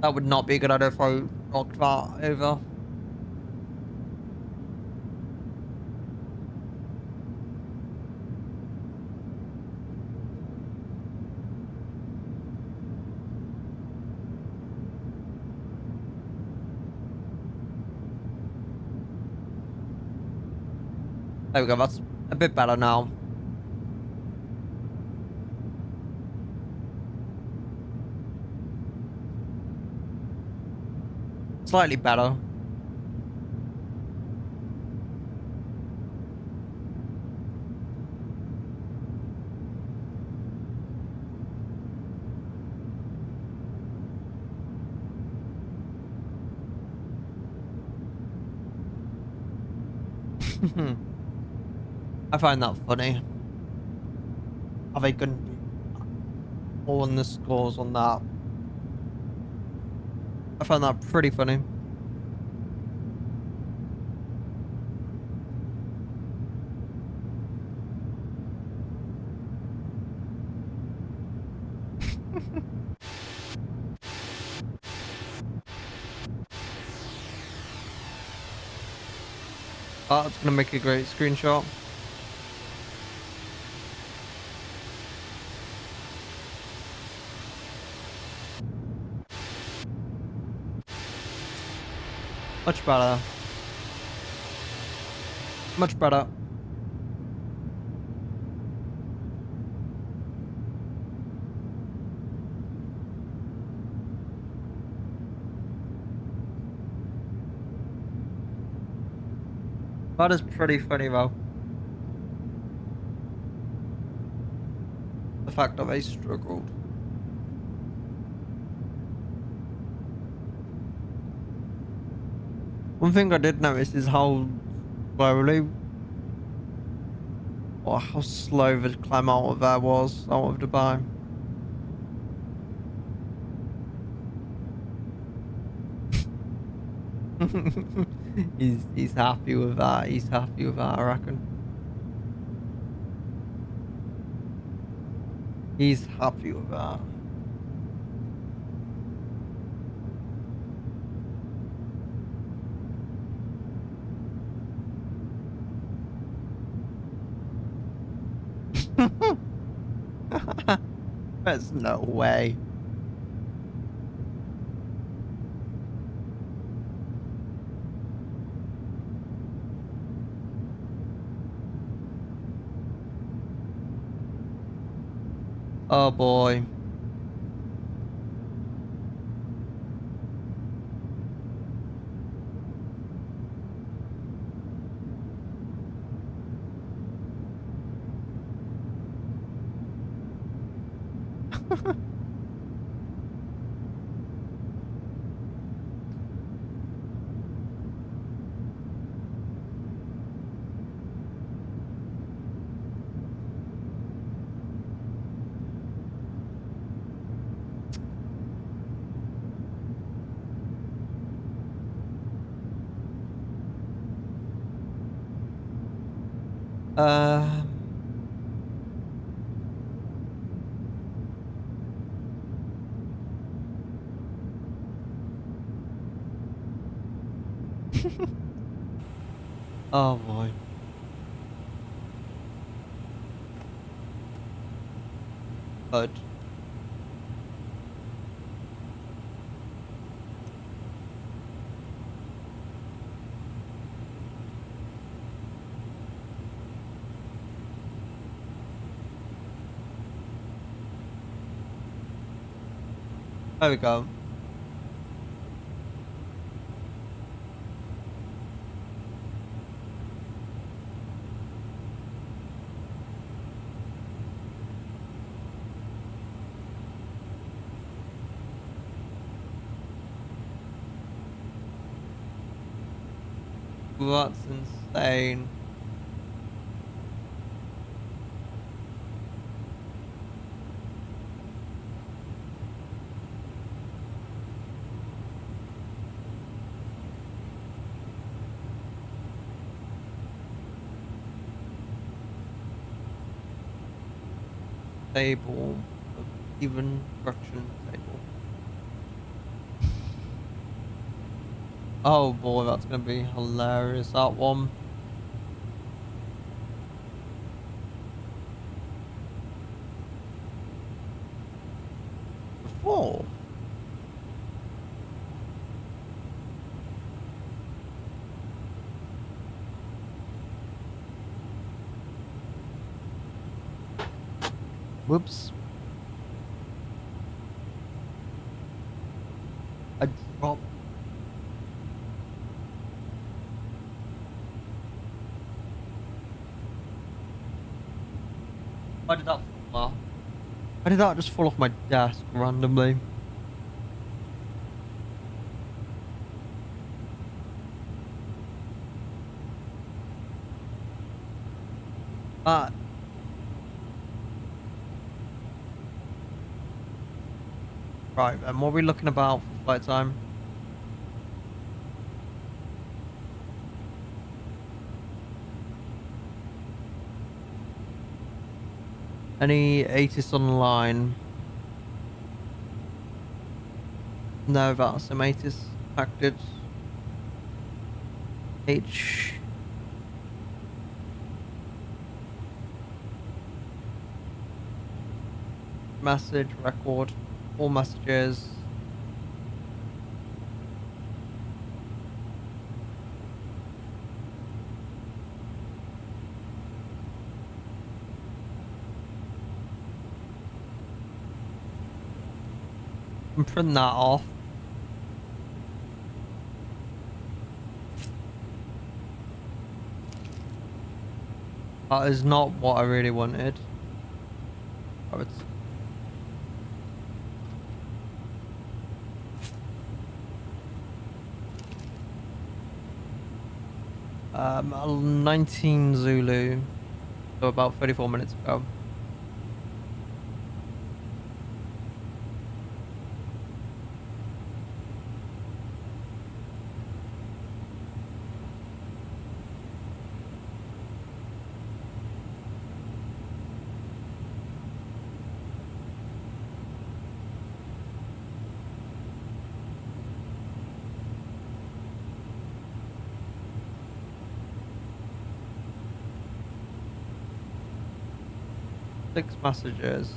Speaker 1: That would not be a good idea if I knocked that over. There we go, that's a bit better now. Slightly better. I find that funny. Are they going to be all in the scores on that? I find that pretty funny. Oh, it's gonna make a great screenshot. Much better. Much better. That is pretty funny though. The fact that they struggled. One thing I did notice is how slowly or how slow the climb out of there was out of Dubai. he's happy with that. He's happy with that, I reckon. He's happy with that. There's no way. Oh boy. Um. Oh boy. But there we go. That's insane. Table. Even fraction table. Oh boy, that's gonna be hilarious, that one. Before. Whoops. I dropped. Why did that fall off? Why did that just fall off my desk randomly? Right, and what are we looking about for flight time? Any 80s online? No, VATSIM 80s acted. H. Message, record, all messages. And print that off. That is not what I really wanted. Oh, it's... Um, 19 Zulu. So about 34 minutes ago. Six messages.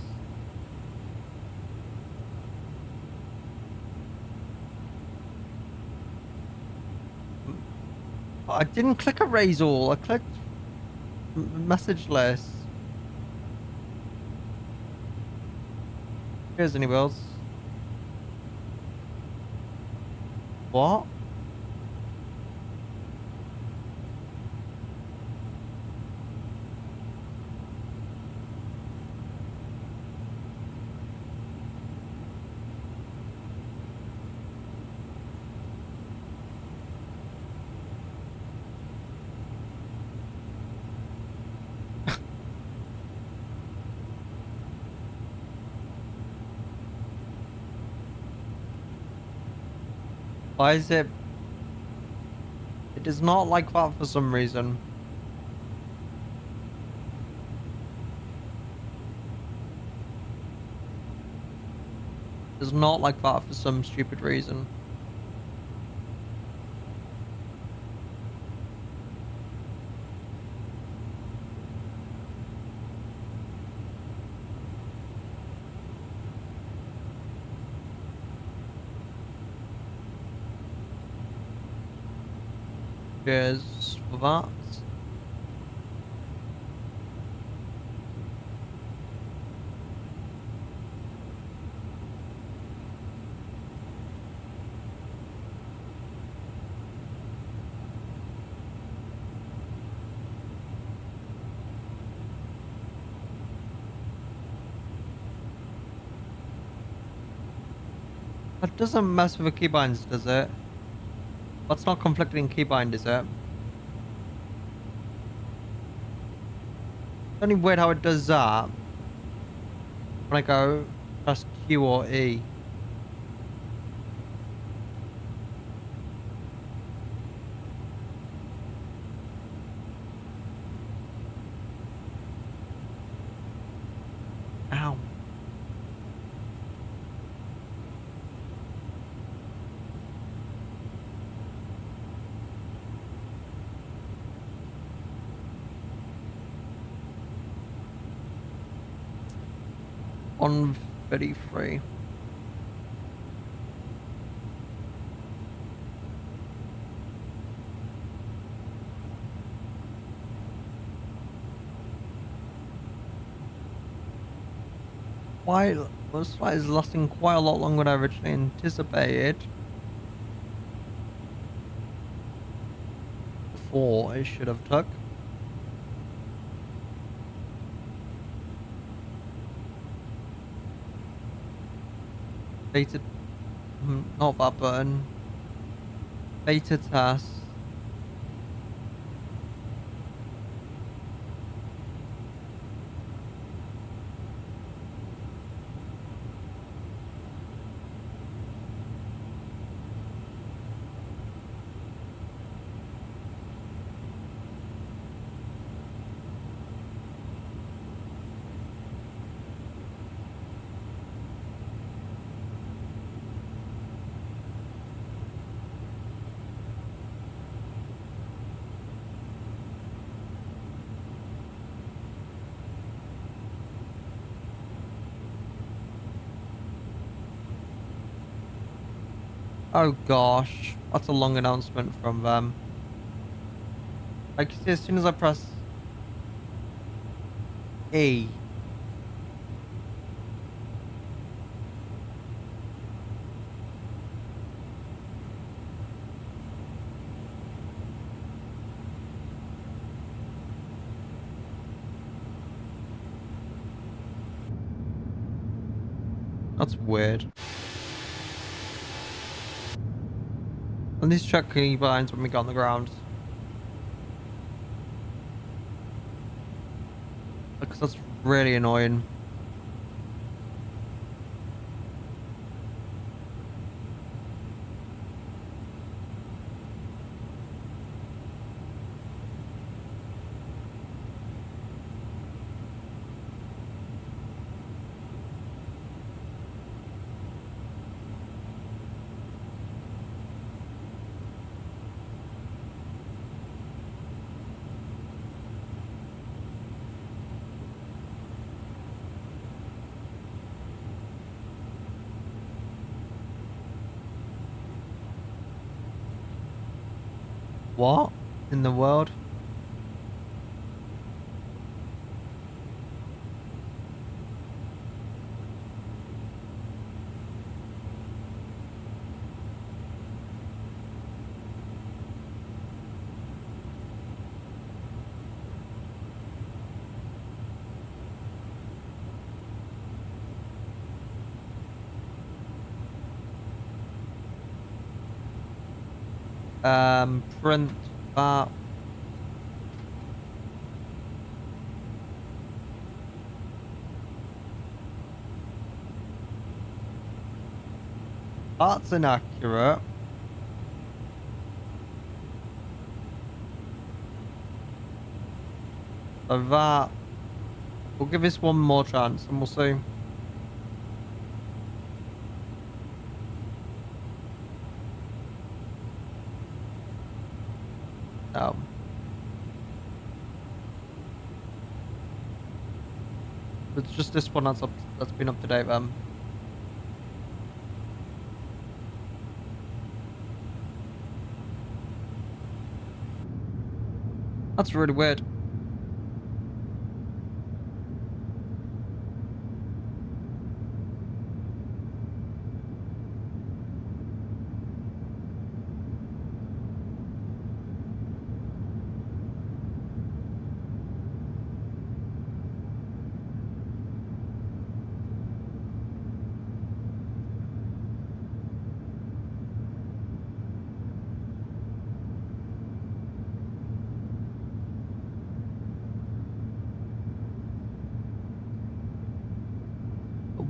Speaker 1: I didn't click erase all. I clicked message list. Here's any wills. What? Why is it? It is not like that for some reason. It's not like that for some stupid reason. Cheers for that. That doesn't mess with the keybinds, does it? That's not conflicting keybind, is it? only weird how it does that when I go press Q or E. Ow. On 33. Why this flight is lasting quite a lot longer than I originally anticipated. Before it should have took. Beta, not that button. Beta test. Oh gosh, that's a long announcement from them. I can see as soon as I press E. That's weird. And these check keybinds when we got on the ground. Because that's really annoying. What in the world? Print that. That's inaccurate. So that, we'll give this one more chance and we'll see. No. It's just this one that's been up to date then. That's really weird.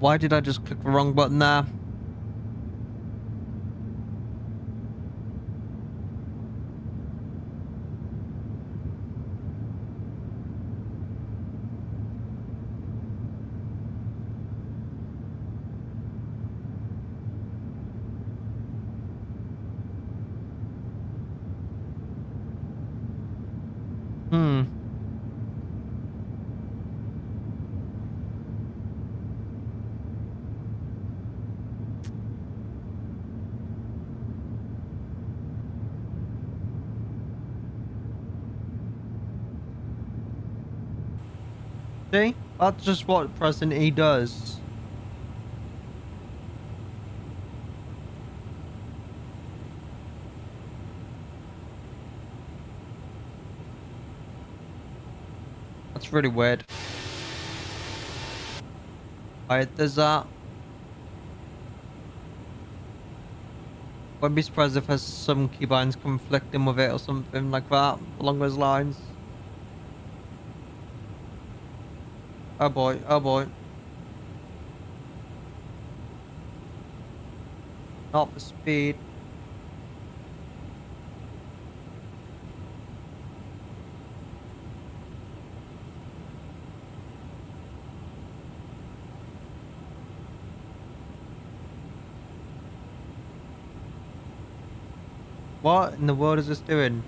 Speaker 1: Why did I just click the wrong button there? Hmm. See? That's just what President E does. That's really weird. Alright, there's that. Wouldn't be surprised if there's some keybinds conflicting with it or something like that, along those lines. Oh boy, oh boy. Not for speed. What in the world is this doing?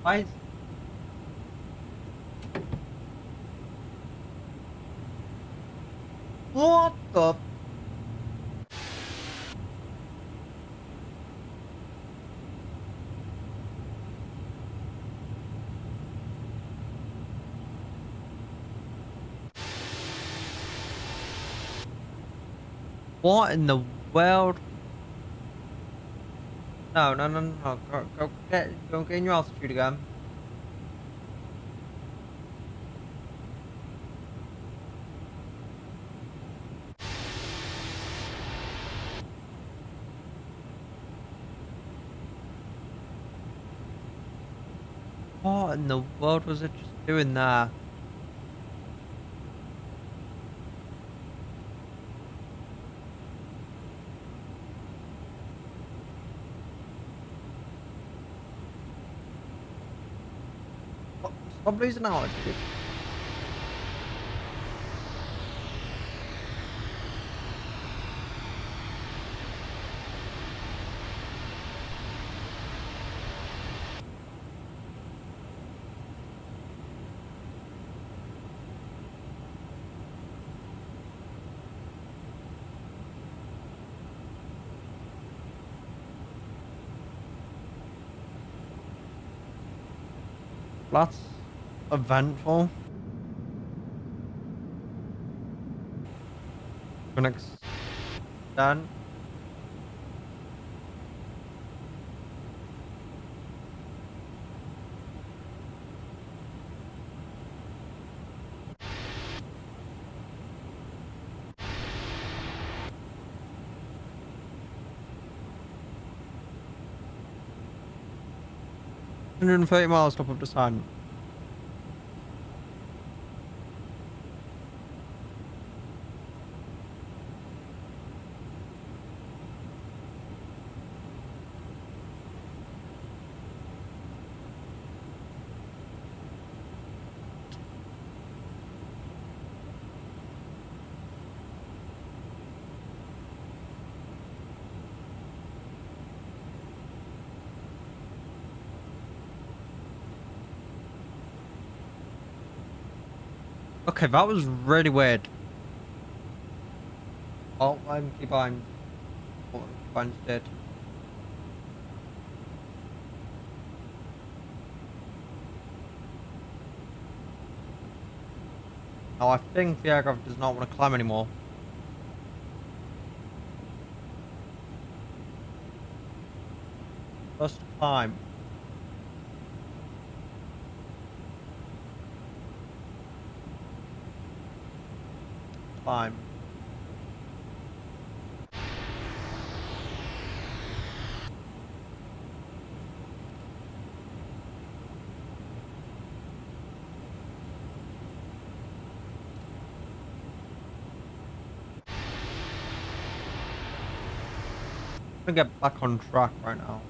Speaker 1: Why is... What the... What in the world? No, no, no, no. Go get in your altitude again. What in the world was it just doing there? What? Stop losing altitude. That's eventful. Next done. $130 top of the sun. Okay, that was really weird. Oh, I'm keybinds. Oh, keybinds dead. Now I think the aircraft does not want to climb anymore. Just climb. Climb. I'm gonna get back on track right now.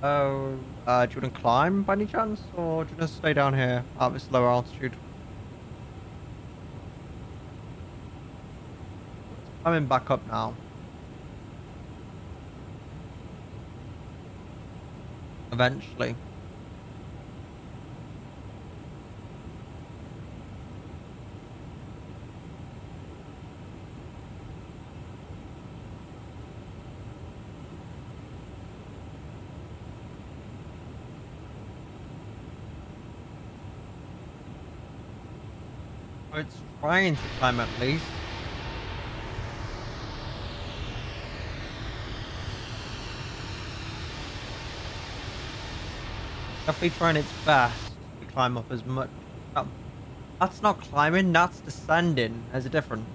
Speaker 1: Oh, do you want to climb by any chance, or do you want to stay down here at this lower altitude? Climbing back up now. Eventually. Oh, it's trying to climb at least. Definitely trying its best to climb up as much. Oh, that's not climbing, that's descending. There's a difference.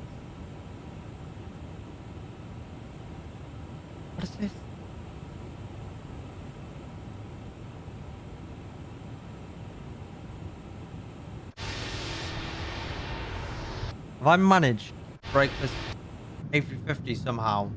Speaker 1: What is this? Have I managed to break this A350 somehow?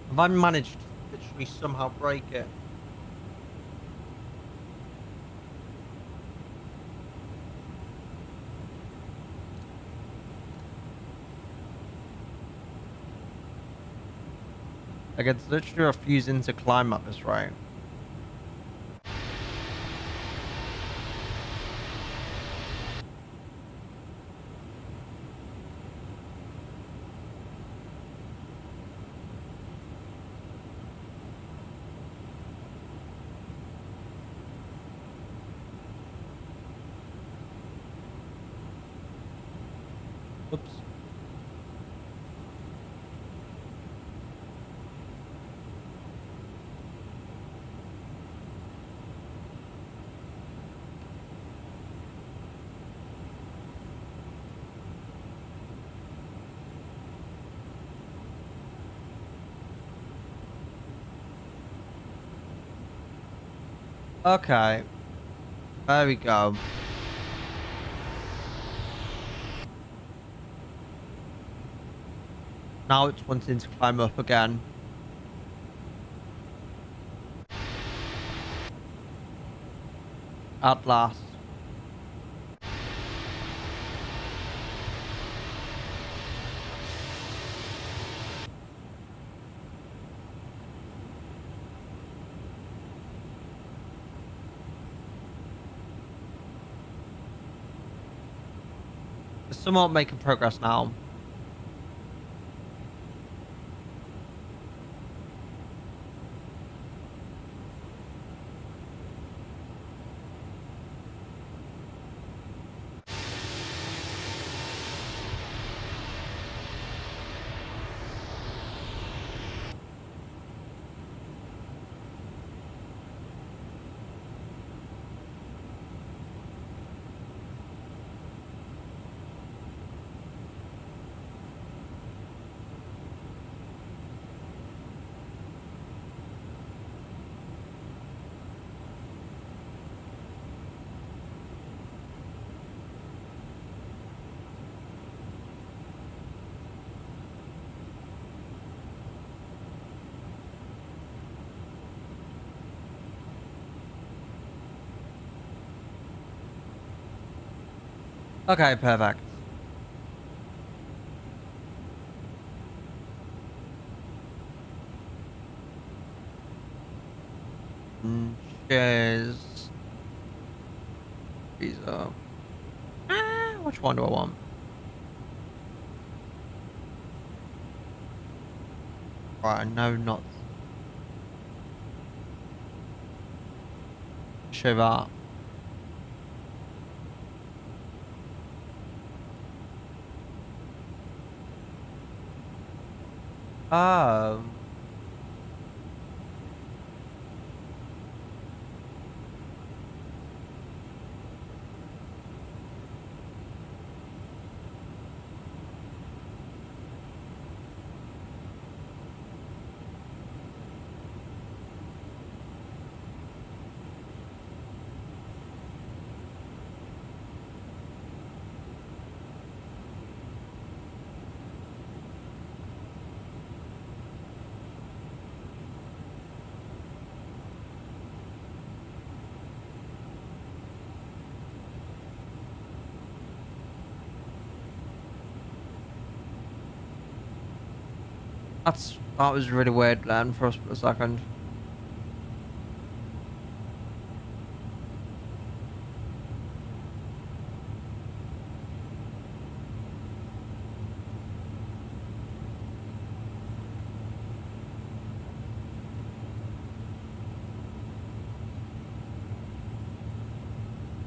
Speaker 1: Have I managed to literally somehow break it? Like, it's literally refusing to climb up this right. Oops. Okay. There we go. Now it's wanting to climb up again. At last. It's somewhat making progress now. Okay, perfect. Cheers. Visa. Which one do I want? Right, no, not. Show that. Um. That was really weird, Len, for us for a second.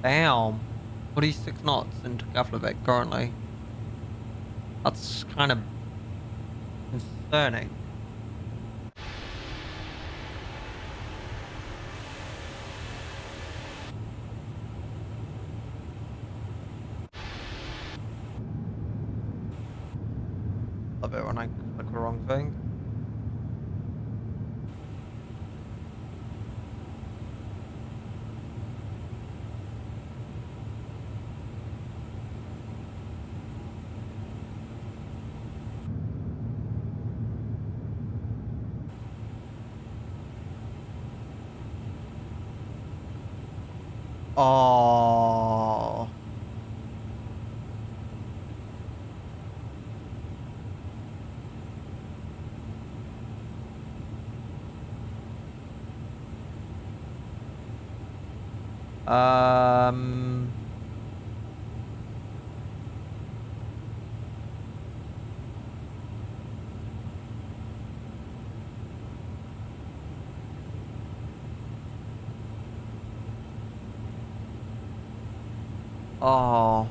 Speaker 1: Damn. 46 knots into Keflavik currently. That's kind of concerning. Love it when I click the wrong thing. Oh. Um. Oh.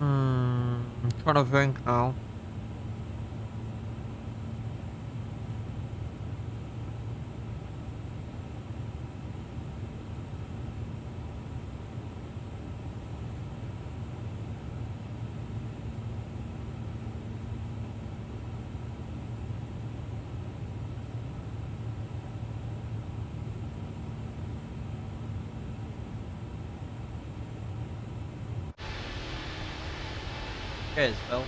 Speaker 1: I'm trying to think now. Cheers, Phil.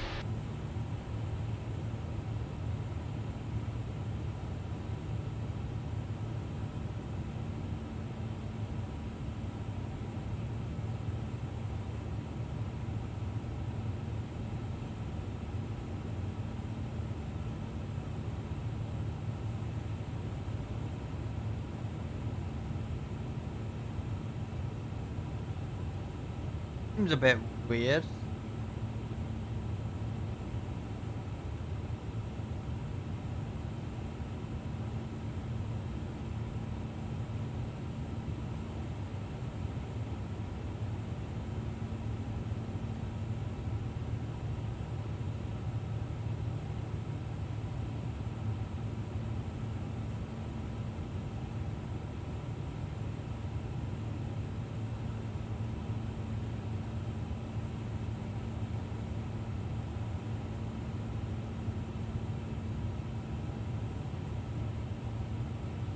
Speaker 1: Seems a bit weird.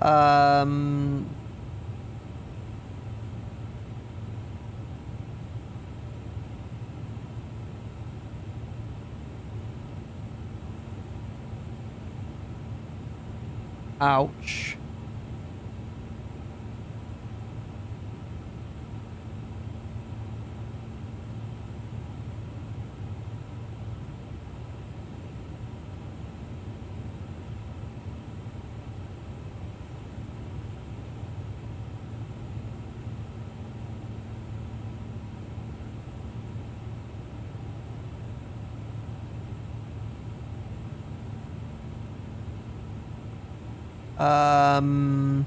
Speaker 1: Um, ouch. Um,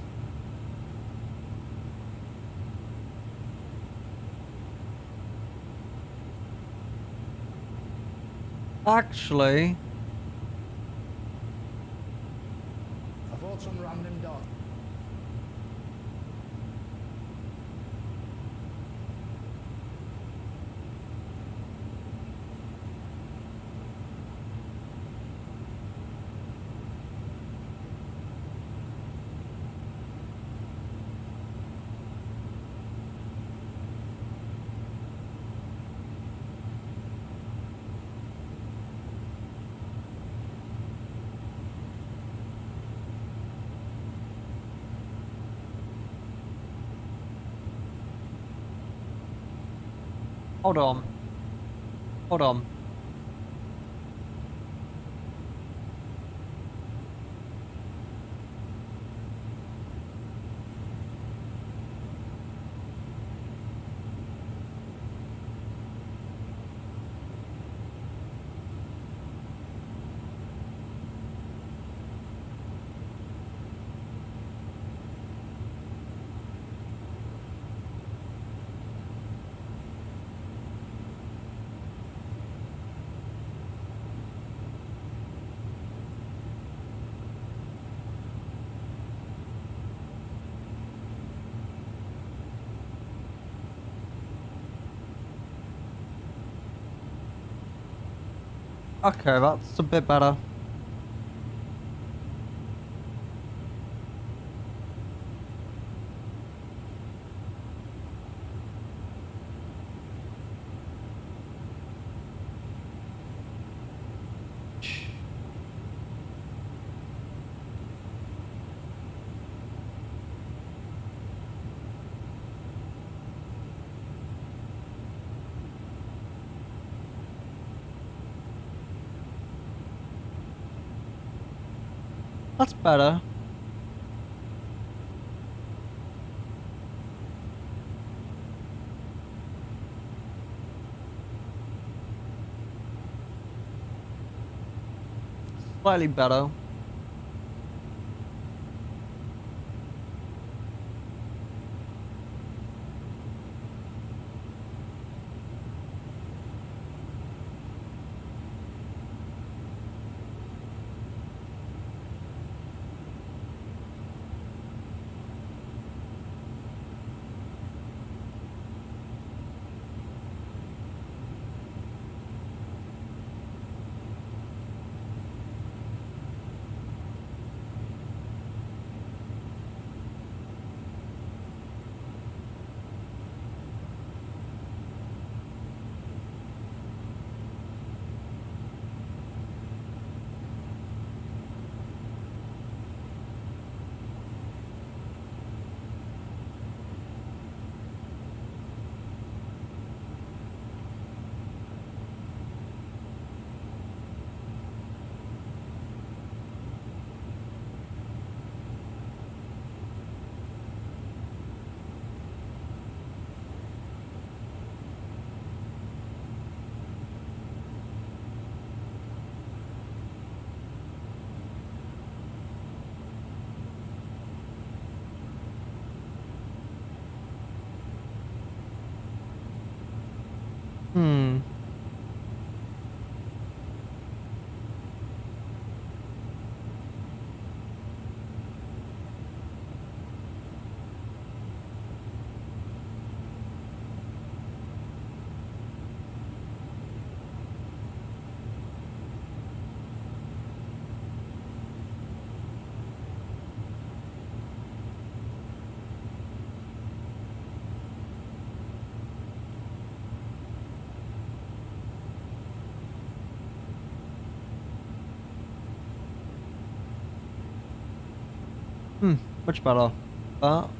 Speaker 1: actually,
Speaker 9: I thought some random dog.
Speaker 1: hold on. Hold on. Okay, that's a bit better. That's better. Slightly better. Much better. But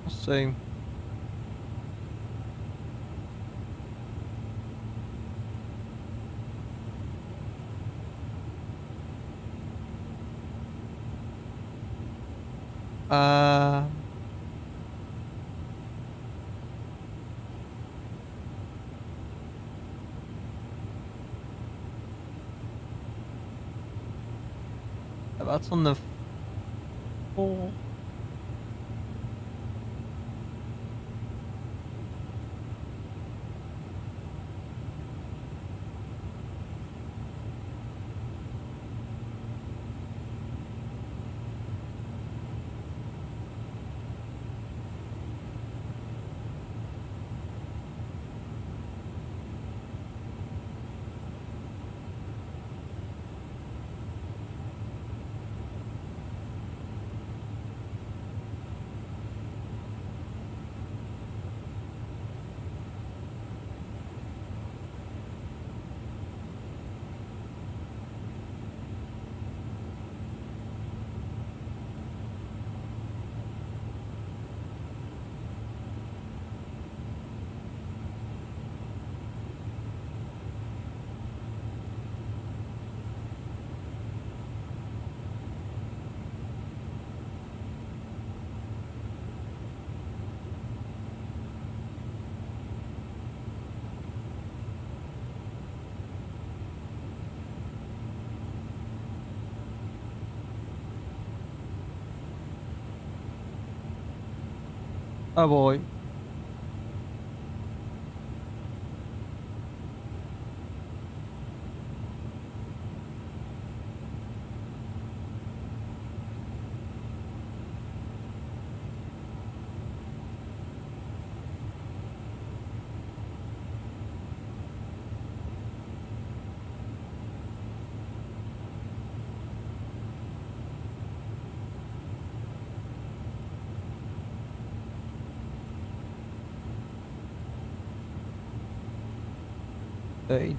Speaker 1: we'll see. Uh, that's on the 4. Oh boy. Eight.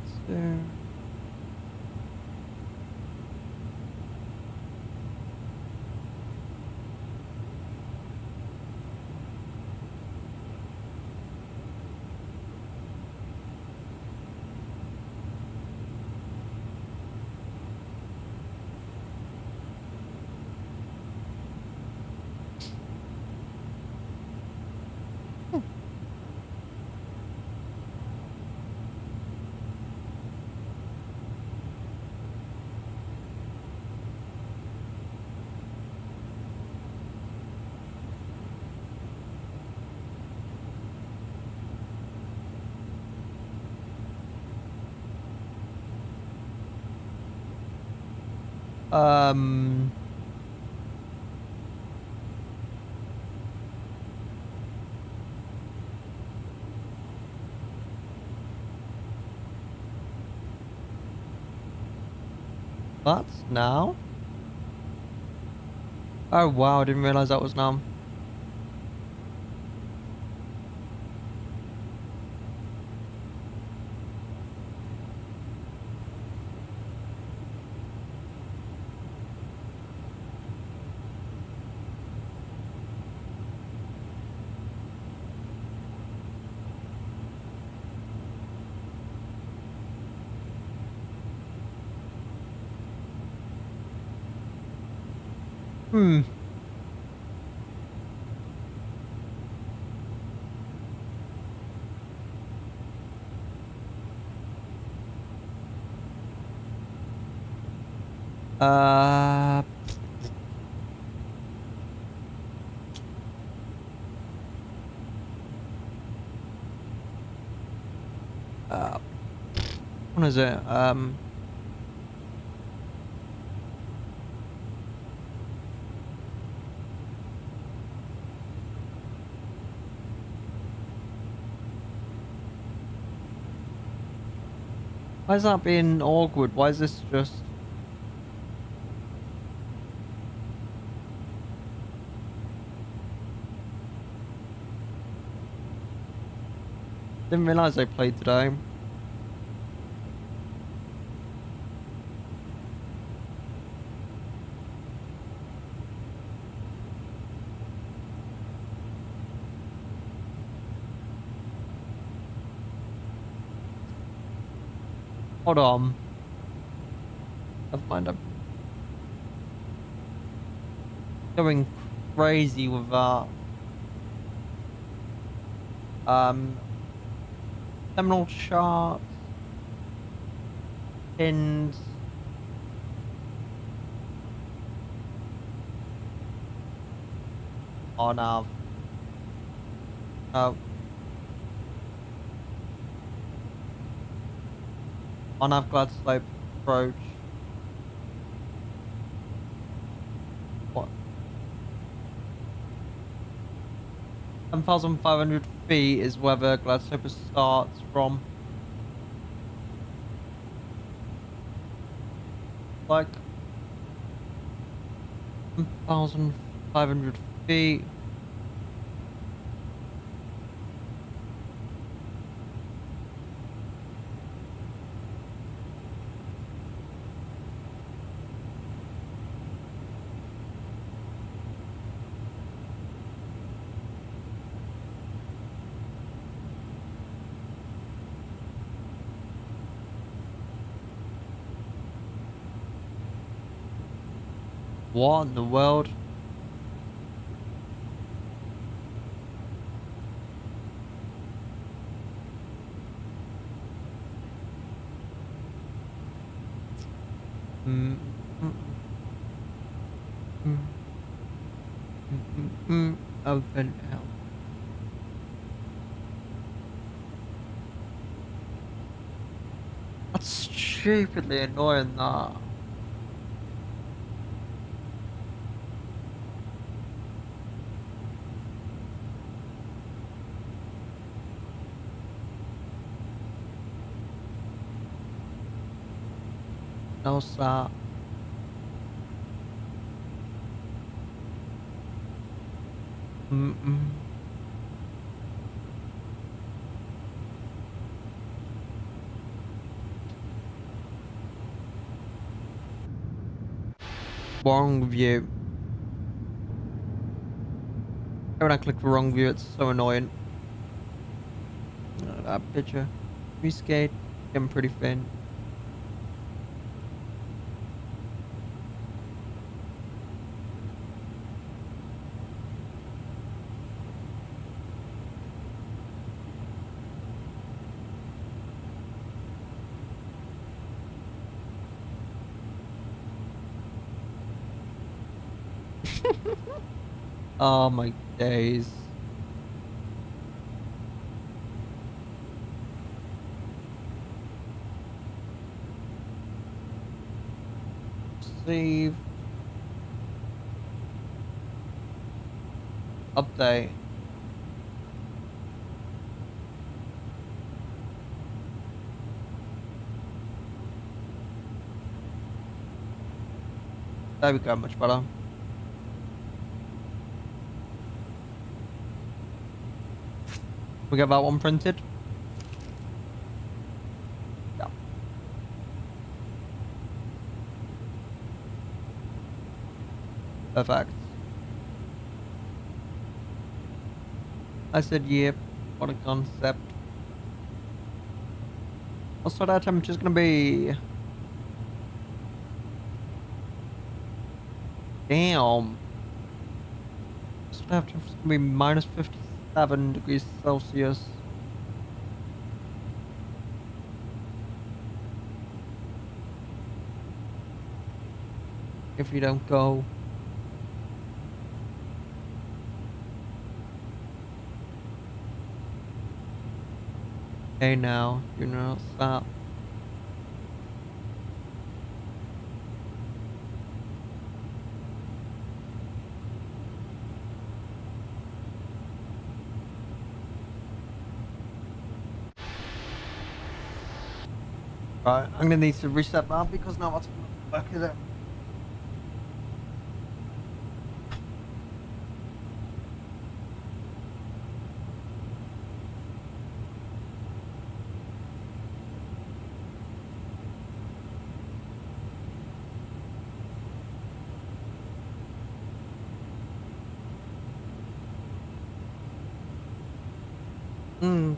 Speaker 1: Um. That's now? Oh wow, I didn't realize that was now. Hmm. Uh. Uh. What is it? Why is that being awkward? Why is this just... Didn't realise they played today. Hold on. Never mind, I'm going crazy with that. Terminal charts. Pins. On our... Oh. On our glad slope approach. What? 10,500 feet is where the glad slope starts from. Like 10,500 feet. What in the world? Mm, mm, mm, Open hell. That's stupidly annoying, that. No, sir. Mm-mm. Wrong view. When I click the wrong view, it's so annoying. That picture. Reskate. Getting pretty thin. Oh my days. Save. Update. There we go, much better. We get that one printed? Yeah. Perfect. I said, yep. What a concept. Also, that temperature's gonna be... Damn. So that temperature's gonna be minus 57 degrees Celsius. If you don't go. Hey now, you know, stop. Right, I'm gonna need to reset that because now it's gonna work, is it?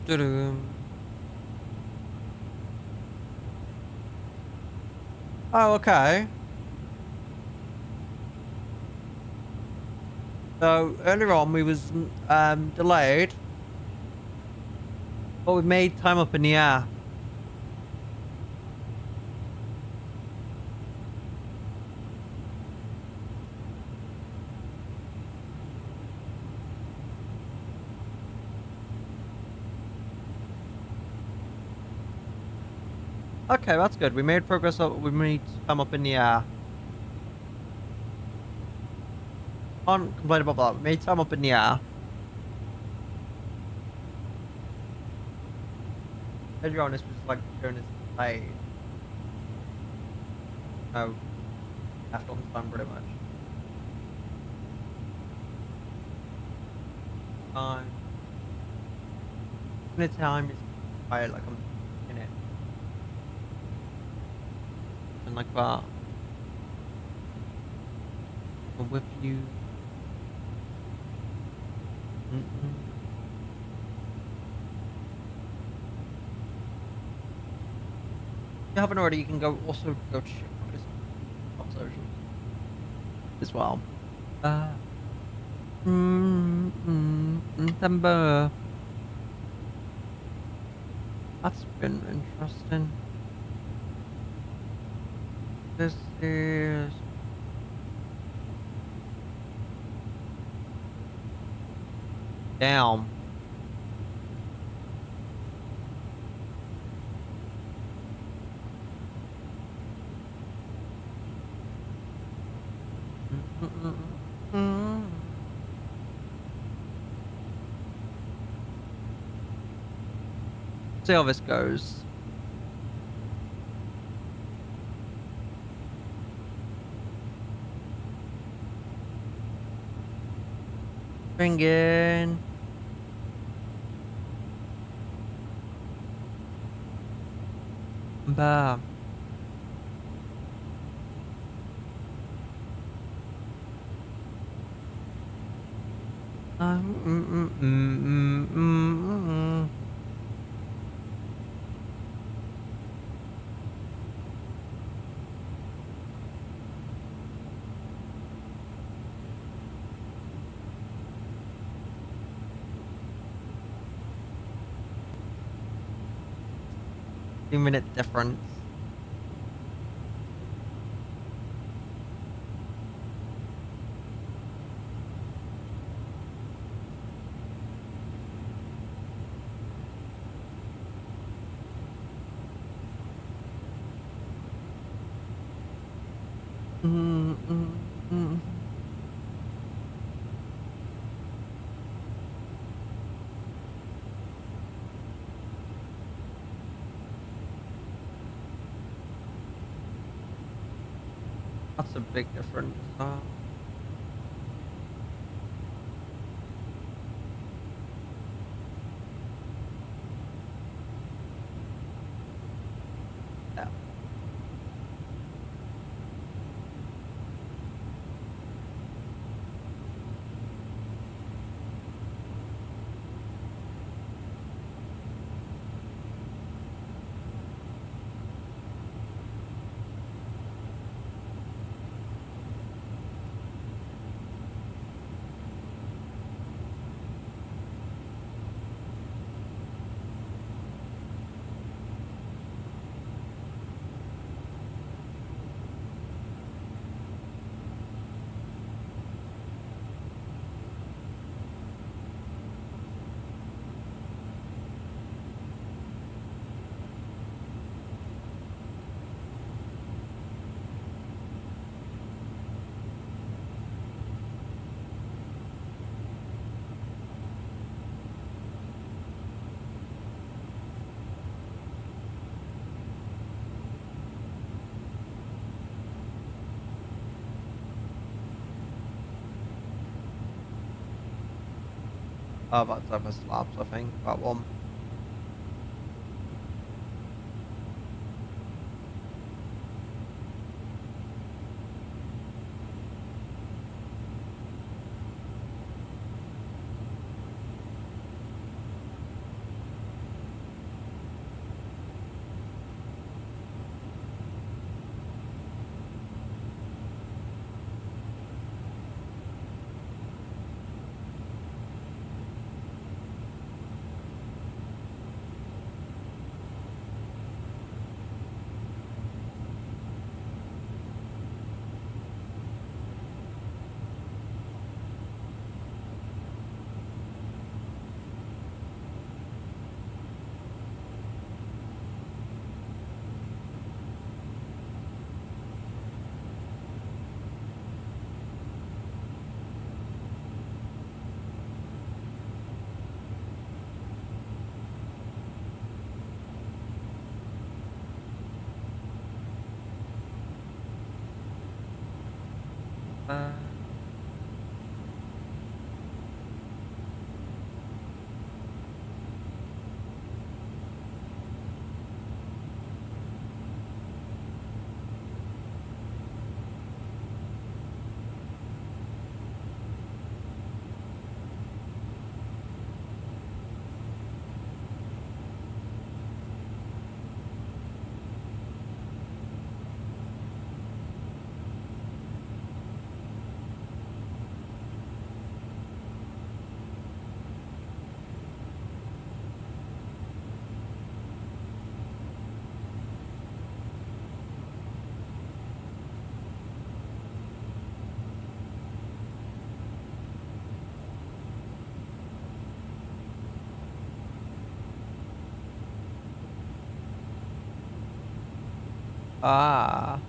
Speaker 1: Doo-doo. Oh, okay. So earlier on we was delayed, but we made time up in the air. Okay, that's good. We made progress up. We made time up in the air. Can't complain about that. We made time up in the air. Earlier on, this was like showing us delayed. No, left on time pretty much. Time. The time is quiet, like I'm in it. Something like that. I'm with you. If you haven't already, you can also go check out this social as well. December. That's been interesting. This is damn. See how this goes. Bring in. Bam. Minute difference. That's a big difference. Yeah. Oh, that's over slabs, I think, that one. Uh, ah.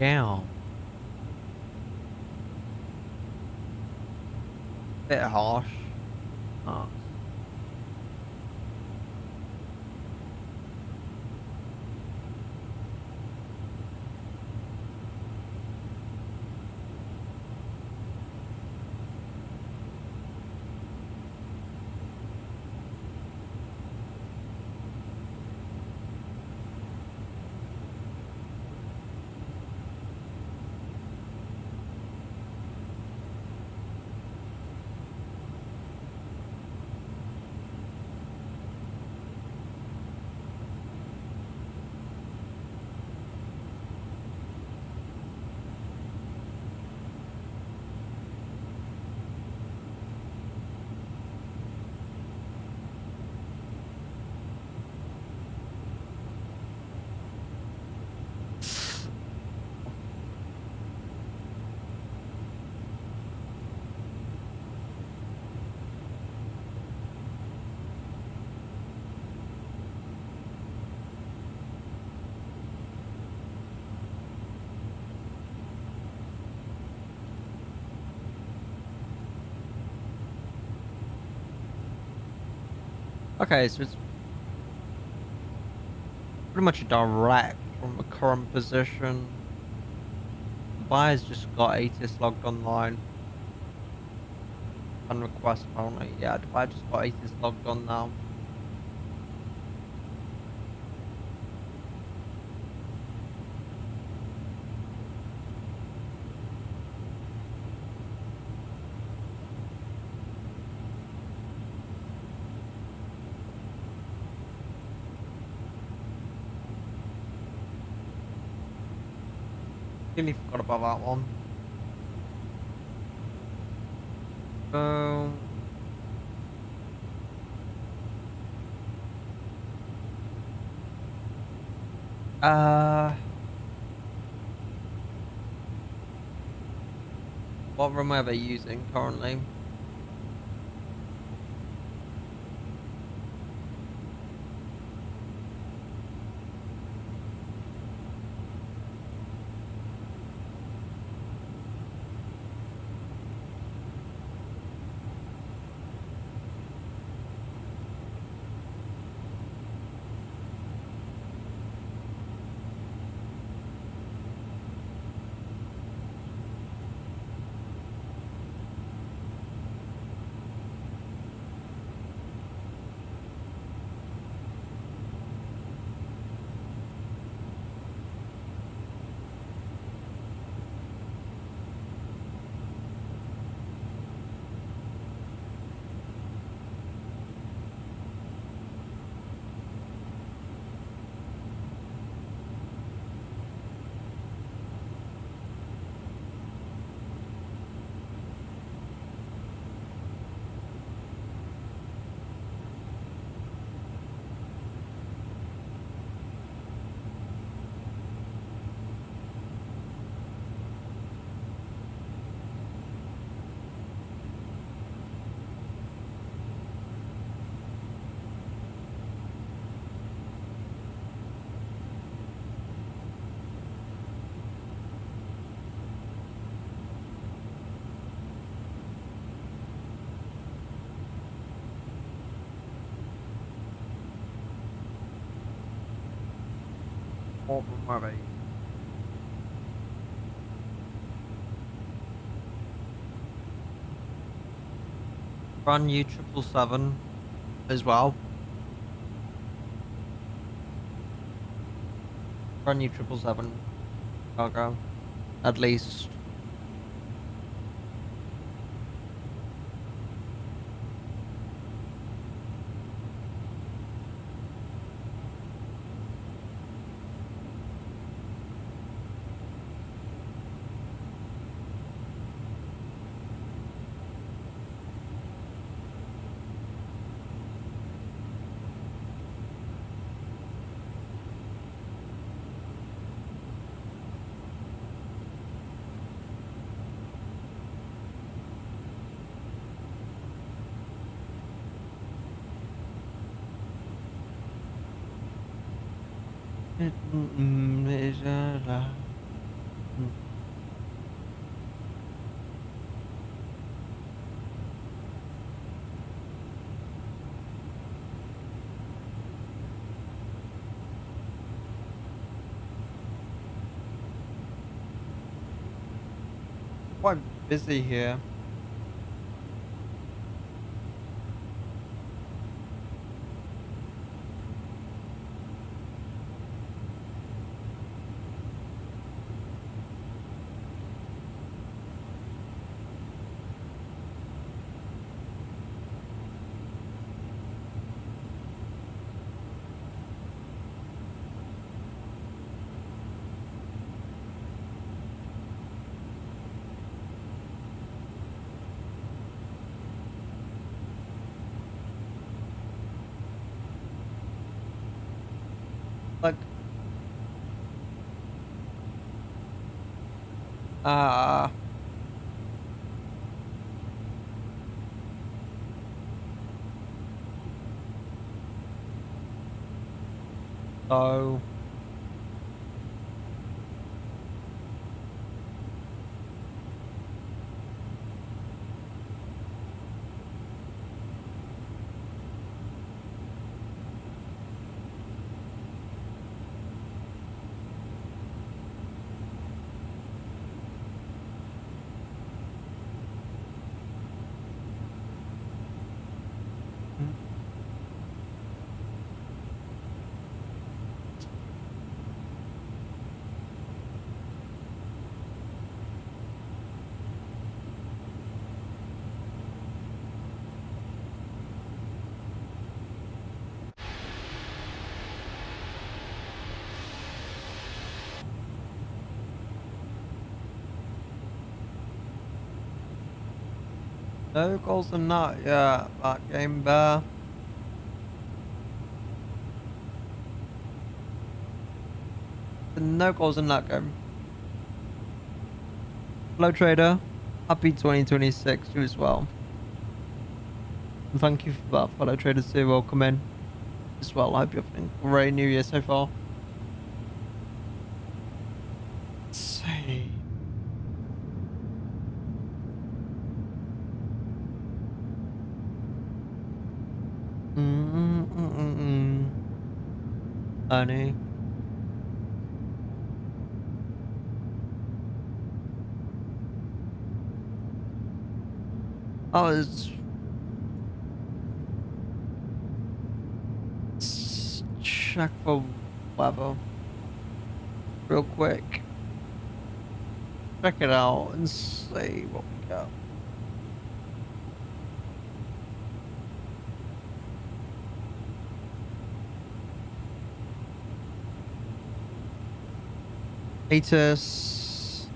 Speaker 1: Damn. Bit harsh. Oh. Okay, so it's pretty much direct from the current position. The buyer's just got ATIS logged online. And request apparently. Yeah, the buyer just got ATIS logged on now. Really forgot about that one. Um, uh, what runway are they using currently? What runway are they using? Brand new 777 as well. Brand new 777 cargo, at least. Quite busy here. Like, uh, so No goals in that, yeah. That game bear. No goals in that game. Hello Trader. Happy 2026 to you as well. And thank you for that, fellow traders too. Welcome in as well. I hope you're having a great new year so far. Let's see. Honey. Oh, it's... Let's check for weather real quick. Check it out and see what we got. Status.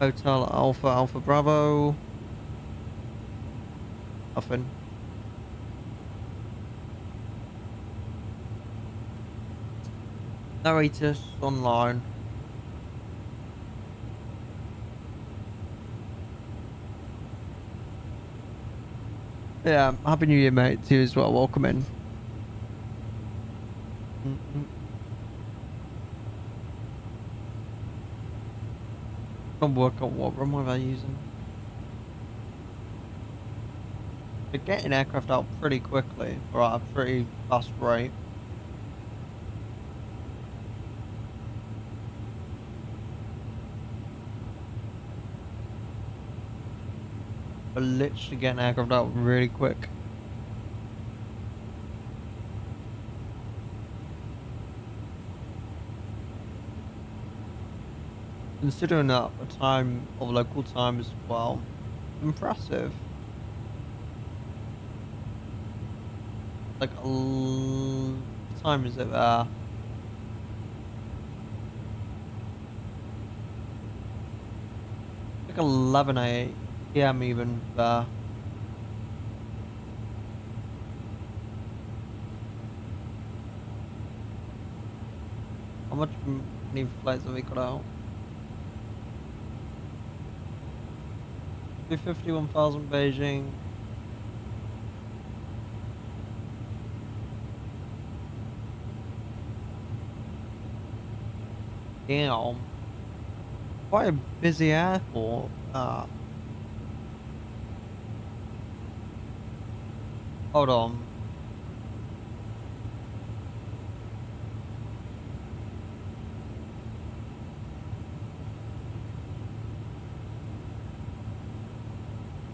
Speaker 1: Hotel Alpha Alpha Bravo. Nothing. Narratus online. Yeah, happy new year mate to you as well. Welcome in. Can't work out what run was I using. They're getting aircraft out pretty quickly, or at a pretty fast rate. They're literally getting aircraft out really quick. Considering that the time of local time as well, impressive. Like, what time is it there? Like 11 PM even there. How much many flights have we got out? 51,000 Beijing. Damn. Quite a busy airport. Hold on.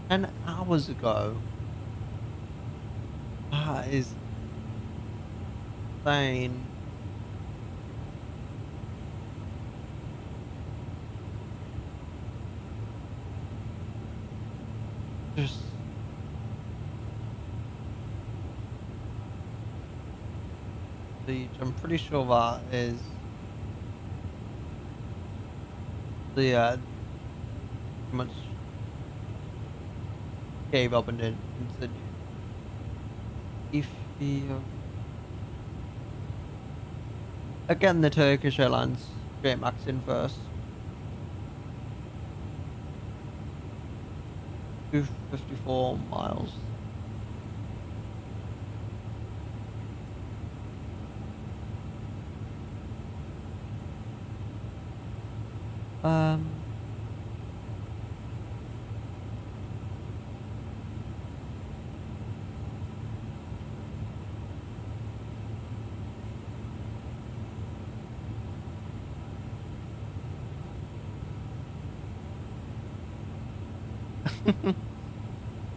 Speaker 1: Ten hours ago. That is insane. Just I'm pretty sure that is the much gave up and did continue. Ethiopia. Again, the Turkish Airlines straight max in first. 254 miles.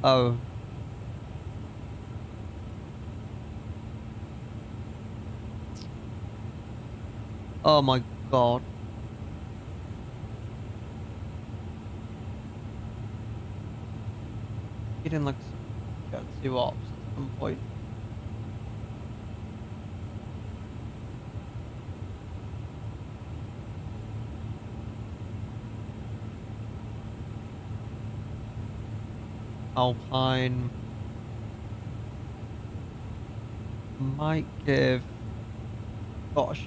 Speaker 1: Oh. Oh my god. Getting like got 2 ops at some point. Alpine. Might give. Gosh.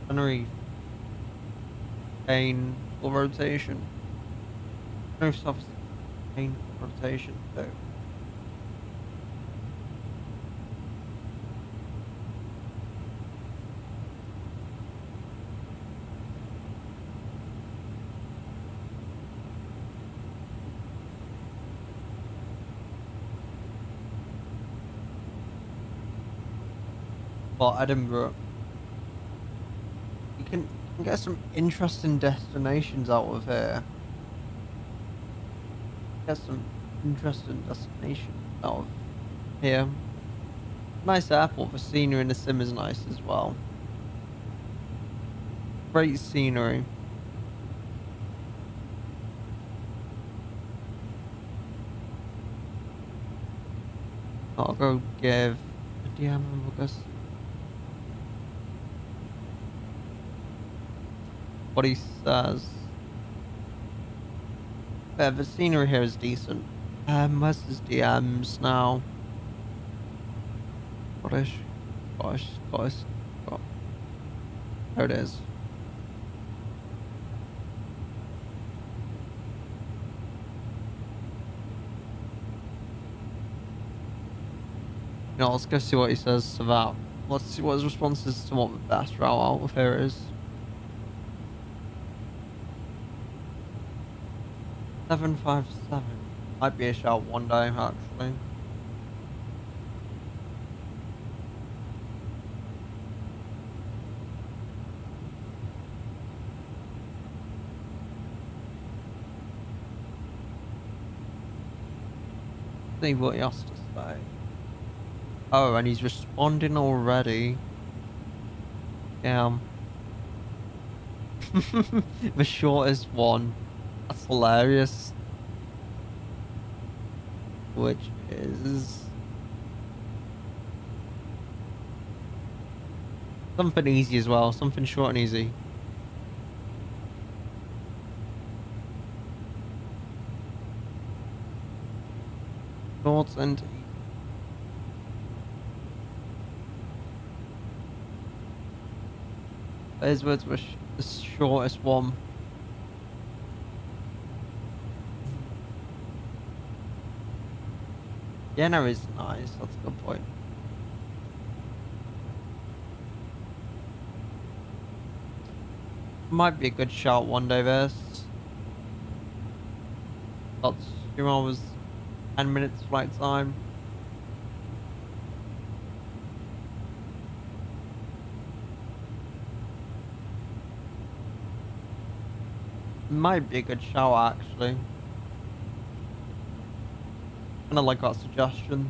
Speaker 1: Tenerife. Gain for rotation. Tenerife suffers gain for rotation too. Well, Edinburgh. You can get some interesting destinations out of here. Get some interesting destinations out of here. Nice airport. The scenery in the sim is nice as well. Great scenery. I'll go give a DM because what he says. Yeah, the scenery here is decent. Where's his DMs now? Scottish. There it is. You know, let's go see what he says to that. Let's see what his response is to what the best route out of here is. 757. Might be a shout one day, actually. See what he has to say. Oh, and he's responding already. Yeah. The shortest one. That's hilarious. Which is something easy as well. Something short and easy. Short and those words were the shortest one. Vienna is nice, that's a good point. Might be a good shout one day, this. Got 2 hours, 10 minutes flight time. Might be a good shout, actually. Kinda like that suggestion.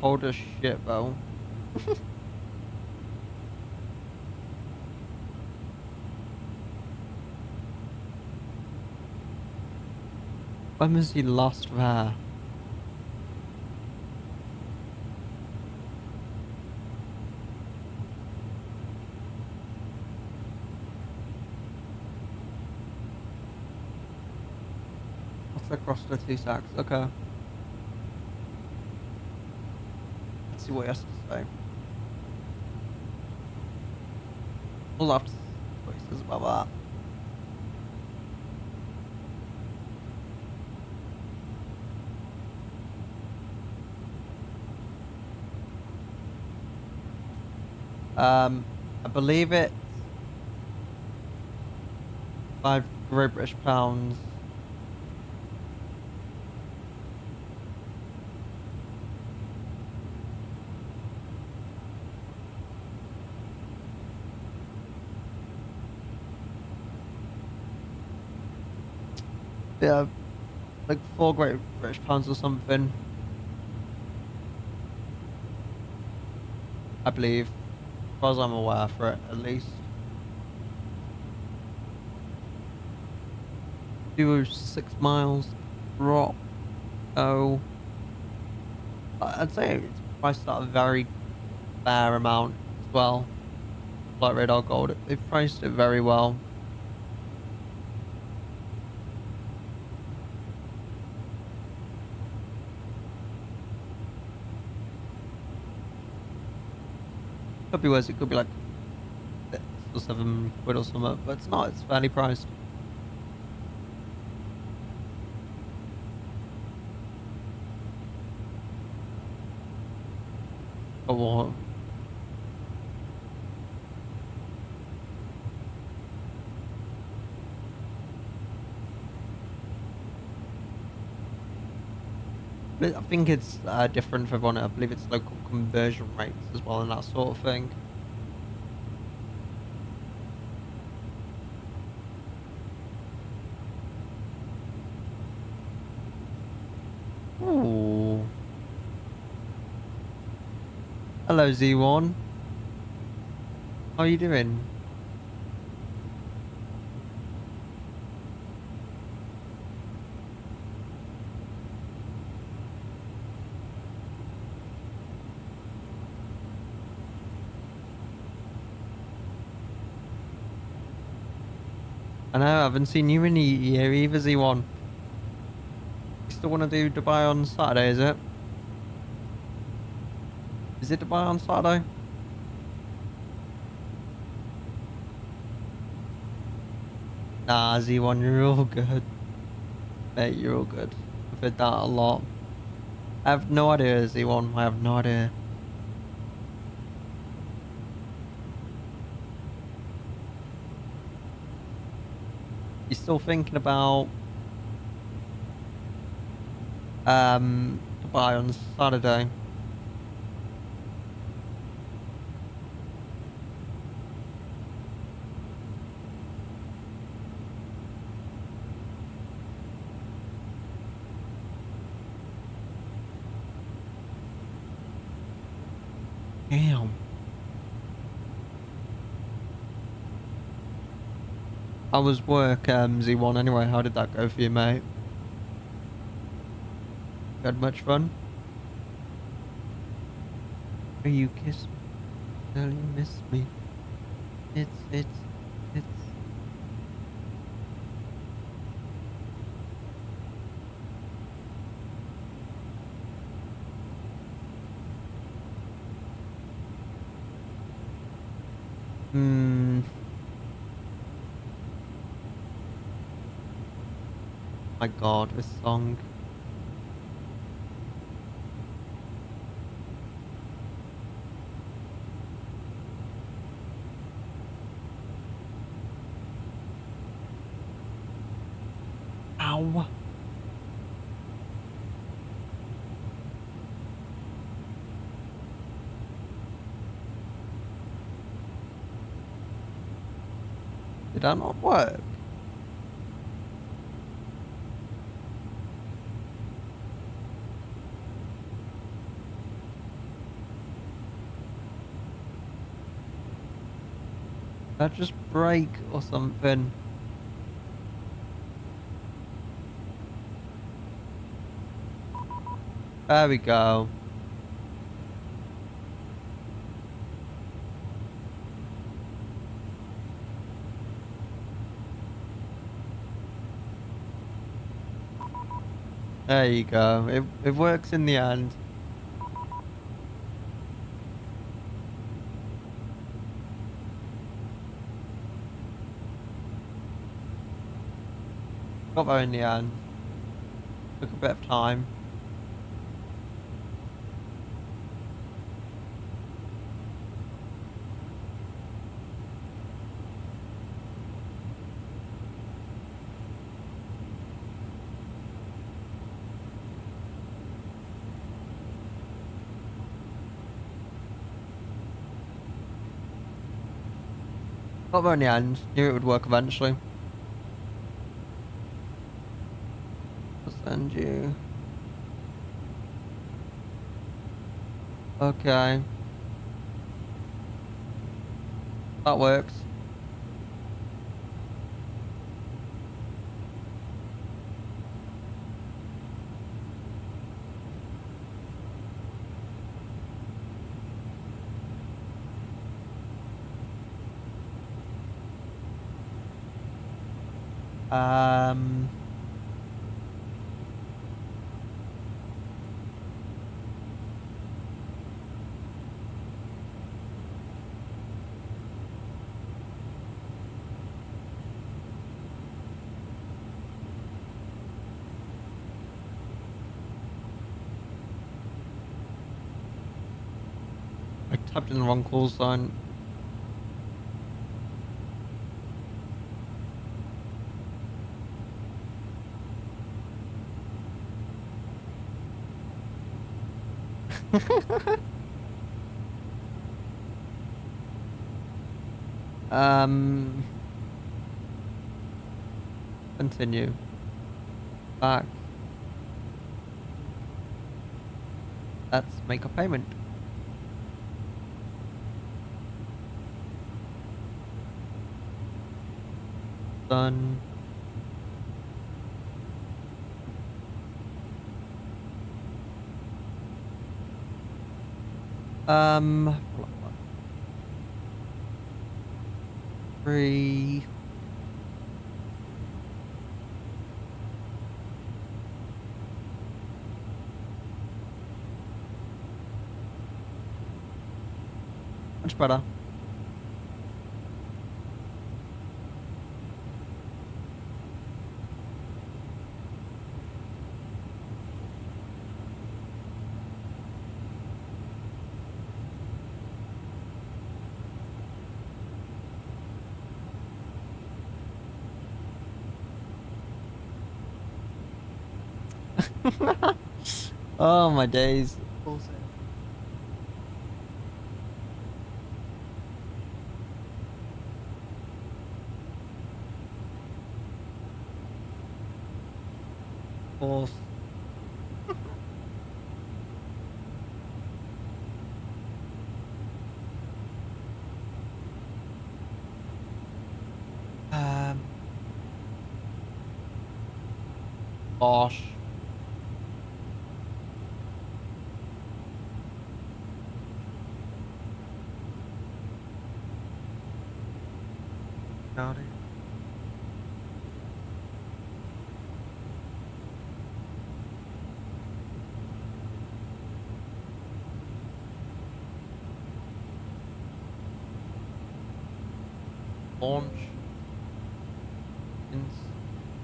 Speaker 1: Cold as shit, though. When was he last there? Across the 2 sacks, okay. Let's see what he has to say. We'll have to see what he says about that. I believe it's 5 Great British pounds. Yeah, like 4 Great British pounds or something. I believe, as far as I'm aware for it, at least. 206 miles drop. So I'd say it's priced at a very fair amount as well. Like radar gold, they've priced it very well. Could be worse. It could be like 6 or 7 quid or something, but it's not. It's fairly priced. But what? I think it's different for everyone. I believe it's local conversion rates as well and that sort of thing. Ooh. Hello, Z1. How are you doing? I know, I haven't seen you in a year either, Z1. You still want to do Dubai on Saturday, is it? Is it Dubai on Saturday? Nah, Z1, you're all good. Mate, you're all good. I've heard that a lot. I have no idea, Z1. I have no idea. You still thinking about Dubai on Saturday? Damn. How was work, Z1 anyway? How did that go for you, mate? You had much fun? Will you kiss me? Will you miss me? It's... My God, this song. Ow. Did that not work? Did that just break or something? There we go. There you go. It works in the end. Got there in the end. Took a bit of time. Got there in the end. Knew it would work eventually. I'll send you. Okay. That works. Um, I typed in the wrong call sign. um, continue. Back. Let's make a payment. Done. Um, 3. Much better. Oh my days. Course. Gosh. Got it. Launch.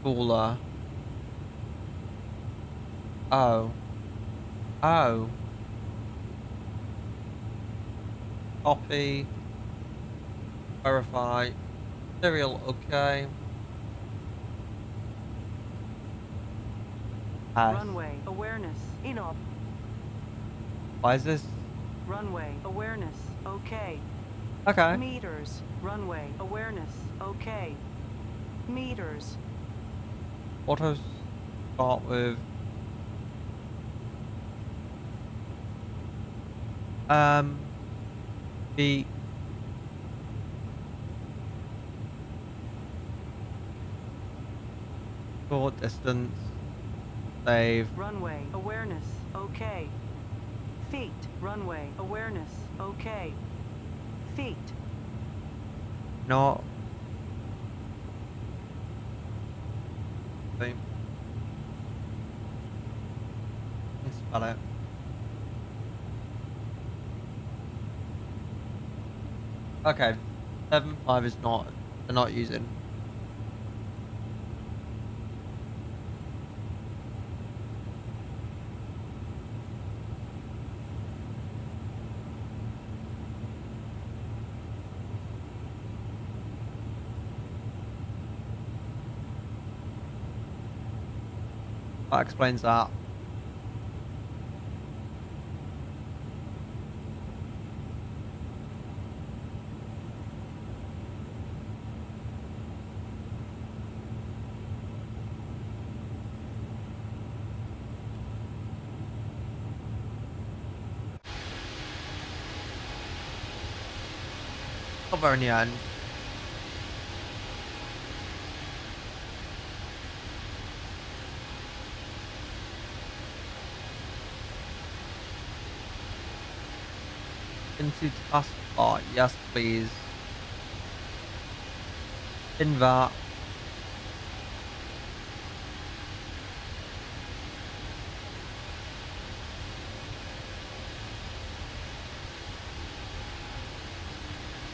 Speaker 1: Installer. Oh. Oh. Copy. Verify. Serial, okay.
Speaker 10: Runway awareness. Inop.
Speaker 1: Why is this?
Speaker 10: Runway awareness. Okay.
Speaker 1: Okay.
Speaker 10: Meters. Runway awareness. Okay. Meters.
Speaker 1: Auto start with beat short distance save
Speaker 10: Runway awareness. Okay. Feet. Runway awareness. Okay. Feet.
Speaker 1: not spell it. Okay, 7.5 is not, they're not using. That explains that. Got there in the end. Into taskbar, yes please. In that.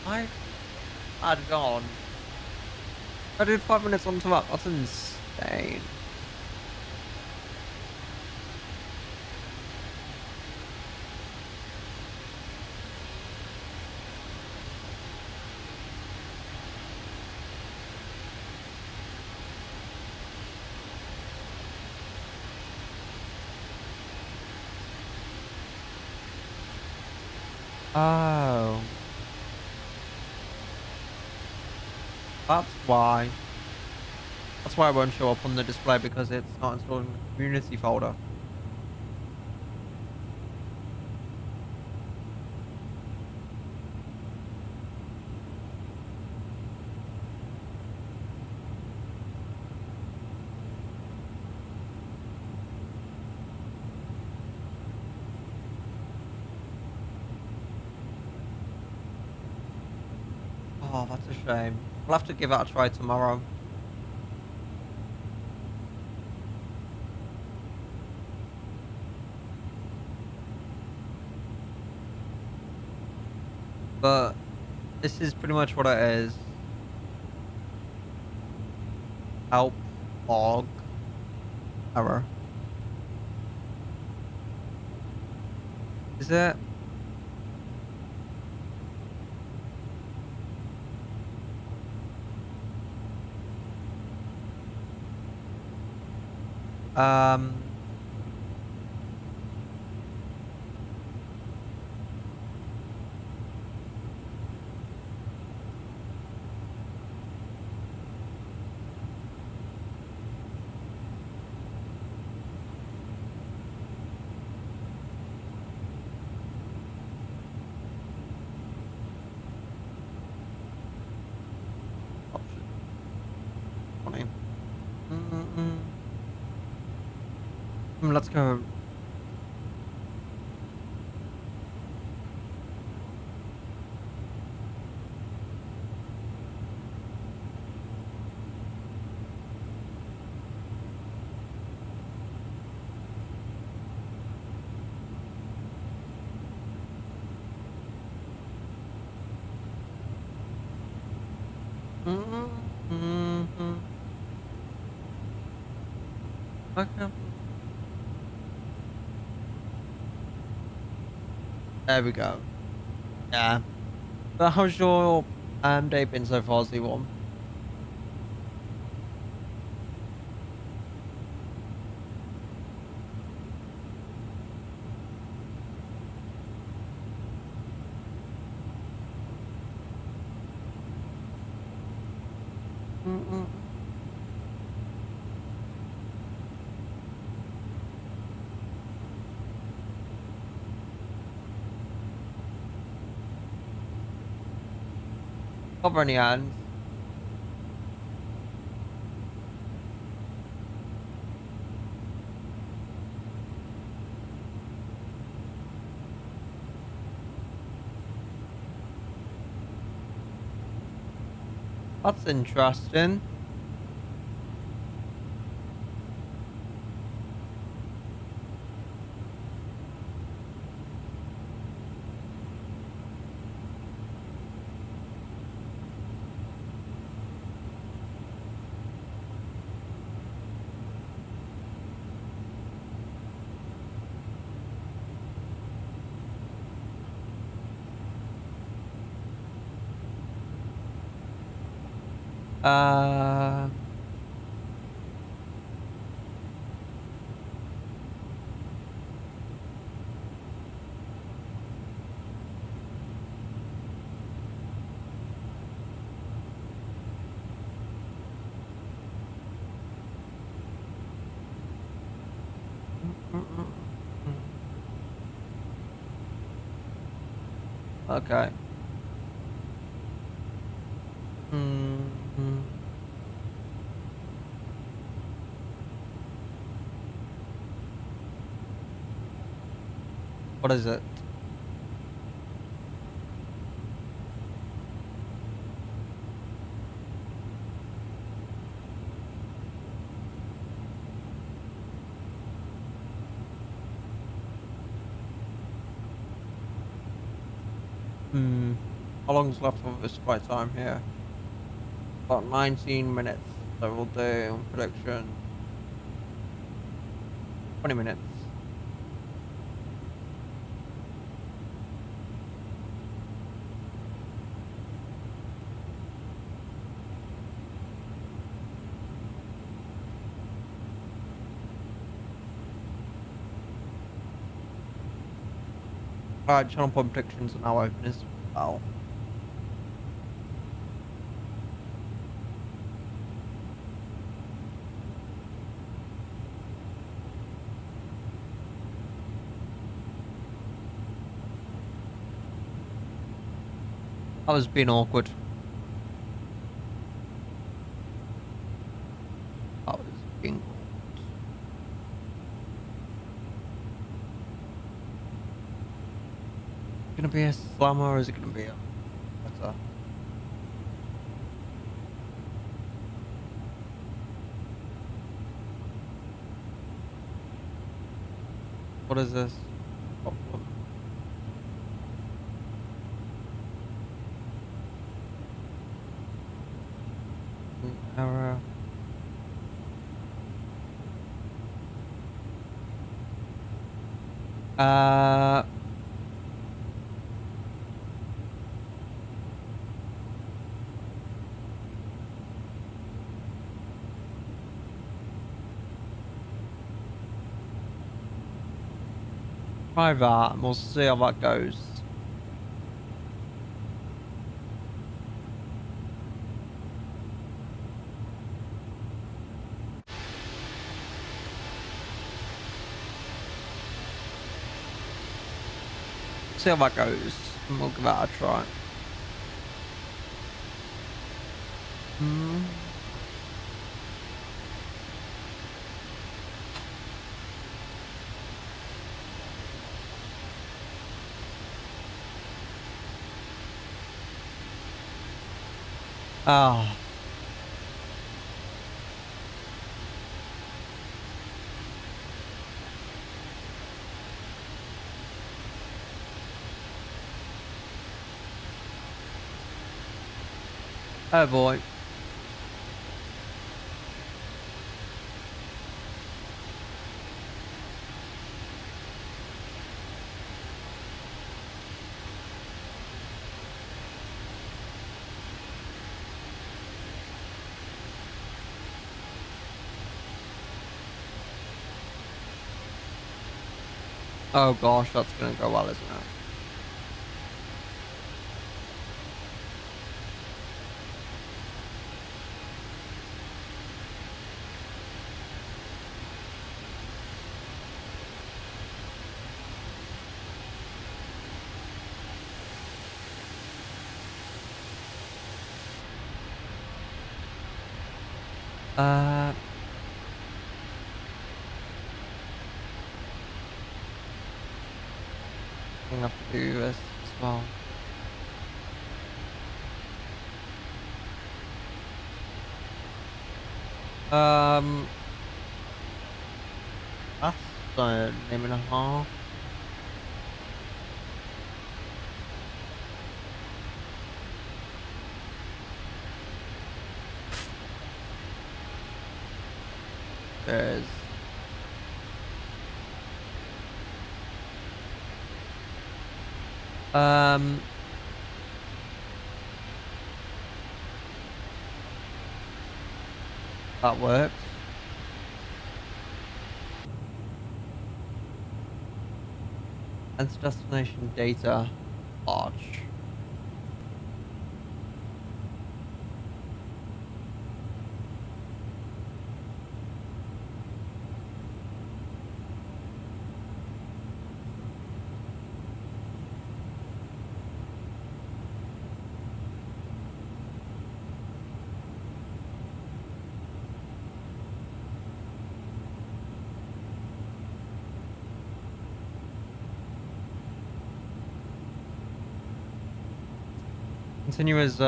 Speaker 1: I had gone. I did 5 minutes onto that. That's insane. Oh. That's why. That's why it won't show up on the display because it's not installed in the community folder. Oh, that's a shame. I'll have to give that a try tomorrow. But this is pretty much what it is. Help log error. Is it? Um. Option 20. Let's go. Okay. There we go. Yeah. But how's your day been so far, Z1? Cover any hands? That's interesting. Uh, okay. What is it? How long's left of this flight time here? About 19 minutes. So we'll do prediction 20 minutes. Alright, channel point predictions are now open as well. That was being awkward. That was being awkward. Gonna be a slammer or is it gonna be a better? What is this? Problem. Error. Try that and we'll see how that goes. See how that goes and we'll give that a try. Ah. Oh boy. Oh gosh, that's gonna go well, isn't it? I'm gonna have to do this as well. That's a name and a half. There's that works. Enter destination data large. Continue as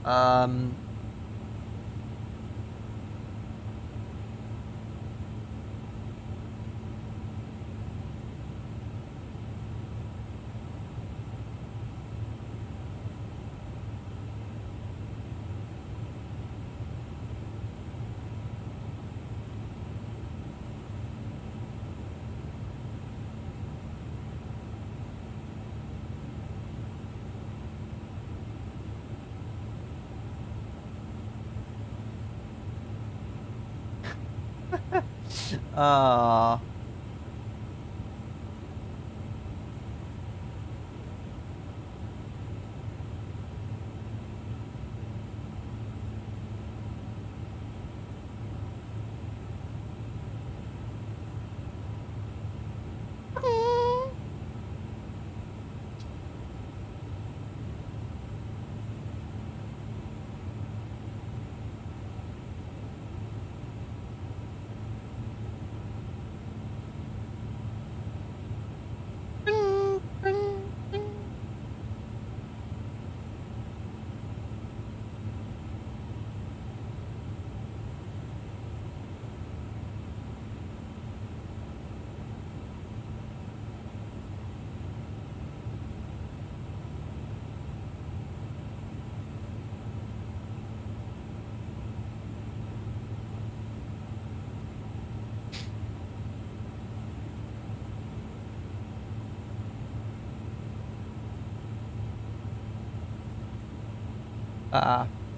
Speaker 1: Um, ah.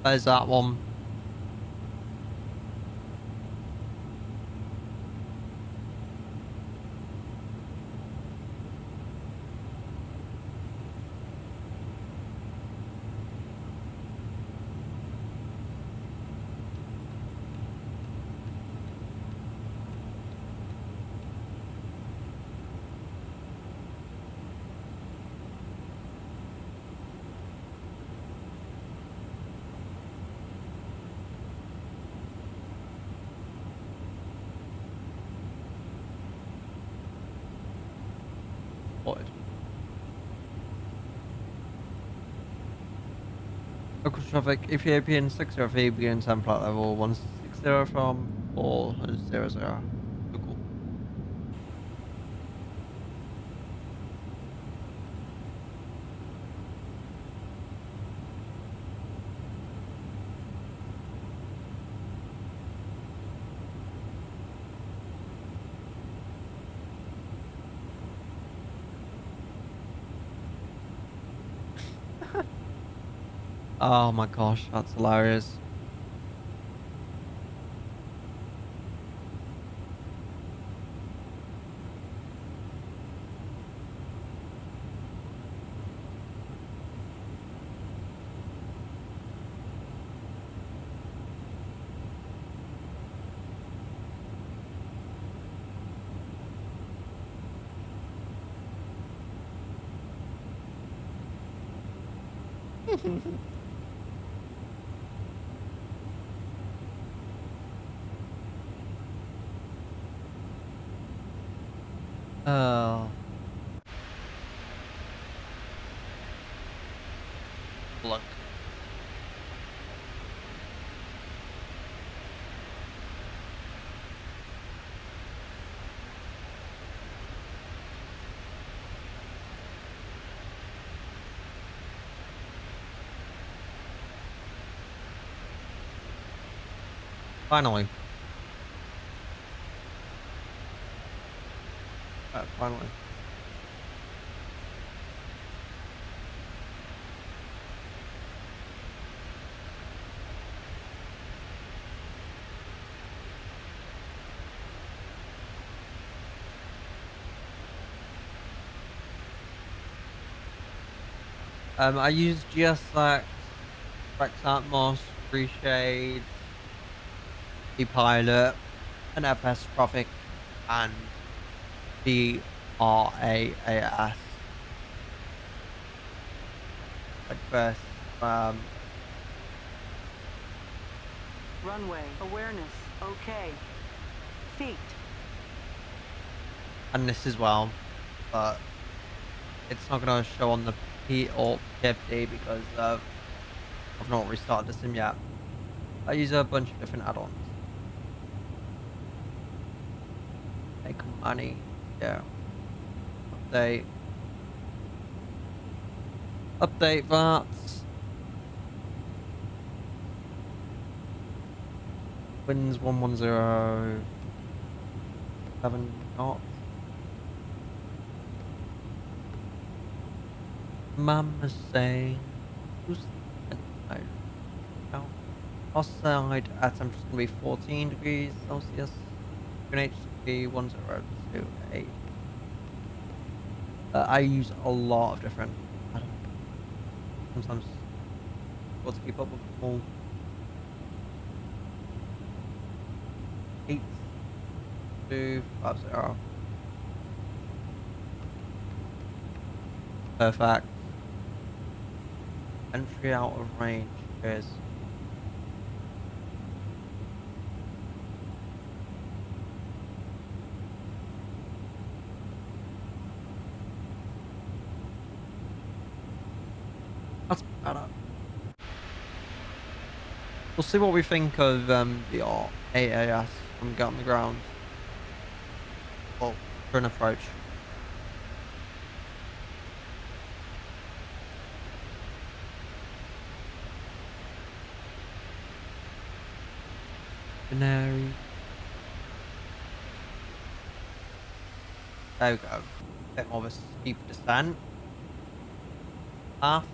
Speaker 1: There's that one. Spotted. Local traffic, Ethiopian 603 begin template level 160 from 400. Local. Oh my gosh, that's hilarious. Oh. Look. Finally. Finally. I use GSX, Rex Atmos, Reshade, ePilot, an FS Traffic, and BRAAS. Like first,
Speaker 10: Runway. Awareness. Okay. Feet.
Speaker 1: and this as well, but it's not gonna show on the P or PFD because of I've not restarted the sim yet. I use a bunch of different add-ons. Make money. Yeah. Update. Update that. Wins 110. 7 knots. Mama's saying. Who's now? Outside at temperature is going to be 14 degrees Celsius. UNH to be 1028. I use a lot of different. I don't know. Sometimes got to keep up with them all. 8250. Perfect. Entry out of range. Cheers. That's better. We'll see what we think of the AAS from Get on the Ground. Well, for an approach. Canary. There we go. Bit more of a steep descent. Half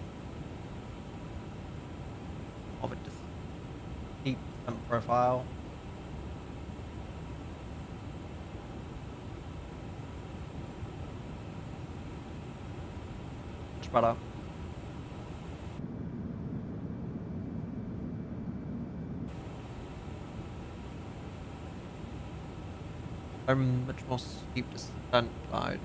Speaker 1: of a steep descent profile. Much better. Much more steep descent side.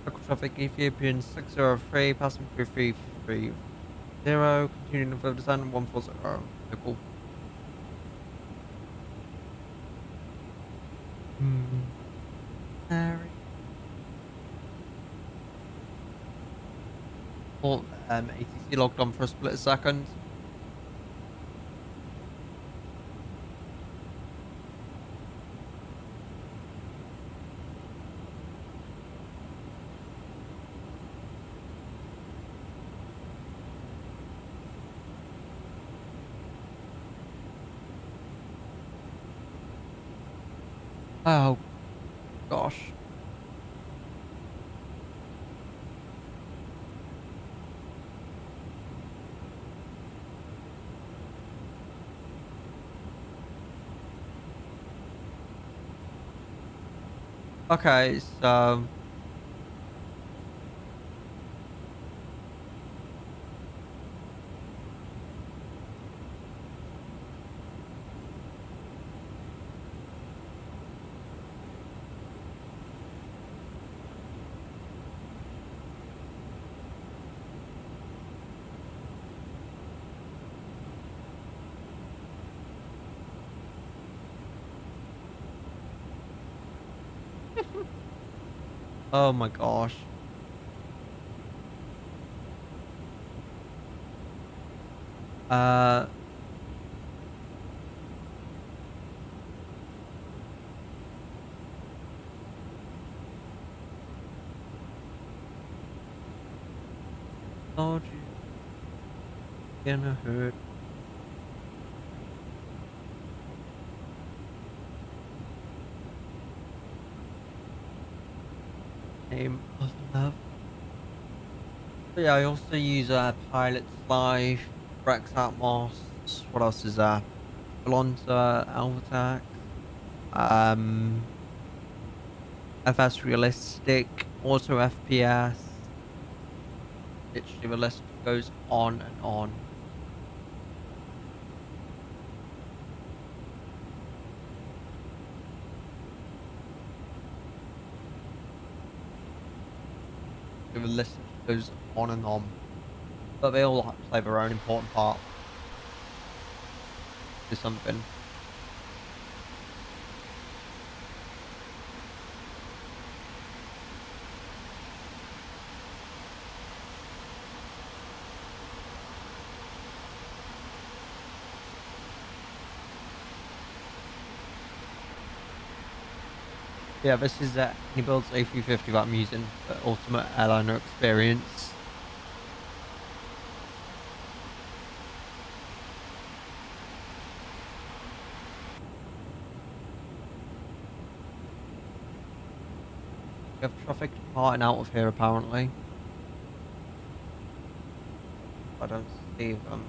Speaker 1: Local traffic Ethiopian 603, passing through 330, continuing further descent 140. Local. Harry. Oh, ATC logged on for a split second. Oh, gosh. Okay, so oh my gosh. Uh, told you. Gonna hurt. Name of love. But yeah, I also use Pilot's Life, Rex Atmos. What else is there? Alonza, Alvatac, FS Realistic, Auto FPS. Literally the list goes on and on. The list goes on and on. But they all play their own important part. Do something. Yeah, this is he builds A350 that I'm using for ultimate airliner experience. We have traffic departing out of here apparently. I don't see them.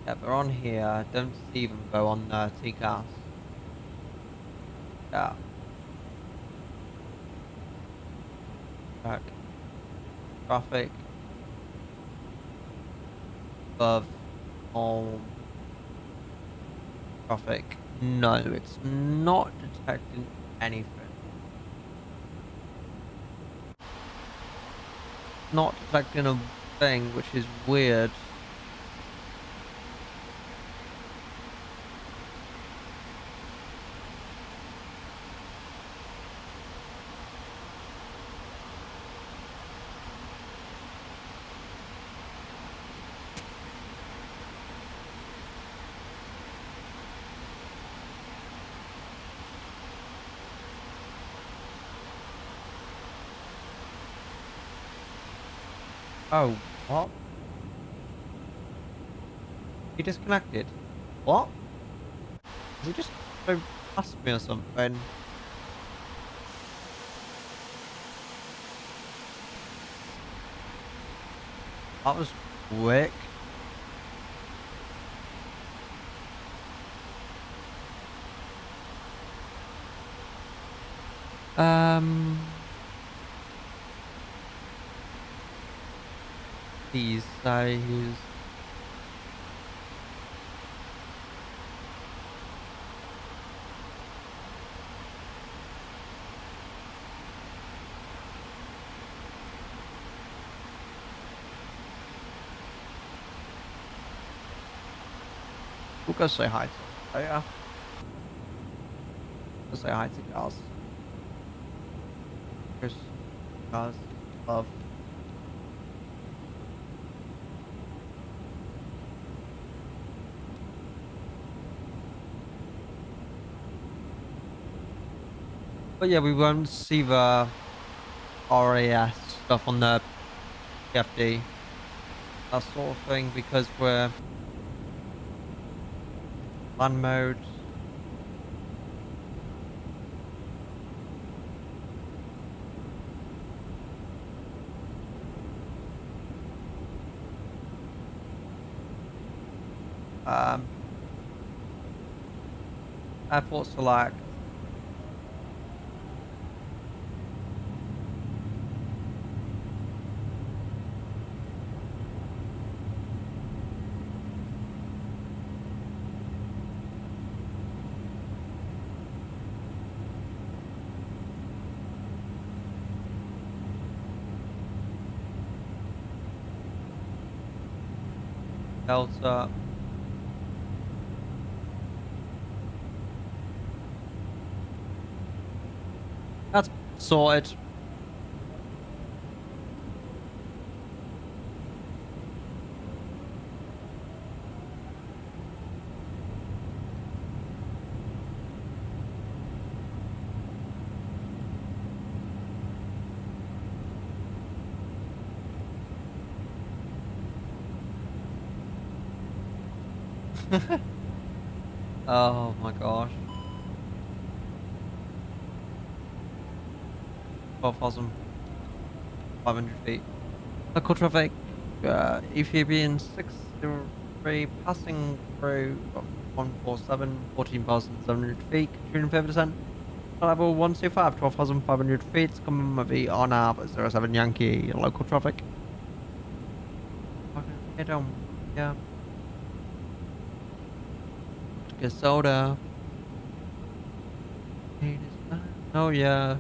Speaker 1: Yeah, they're on here. I don't see them though on TCAS. Yeah. Check. Traffic. Above. Home. Traffic. No, it's not detecting anything. Not detecting a thing, which is weird. Oh, what? He disconnected. What? Did he just go past me or something? That was quick. These size. We'll go say hi to him. Oh yeah. Go say hi to Gaz. Chris. Gaz. Love. But yeah, we won't see the RAS stuff on the PFD. That sort of thing because we're land mode. Airport select. Delta. That's sorted. Oh my gosh. 12,500 feet. Local traffic, Ethiopian 603 passing through 147, 14,700 feet, continuing further descent. Level 125, 12,500 feet, coming with the on app 07 Yankee, local traffic. Fucking head on, yeah. Get soda. Oh yeah.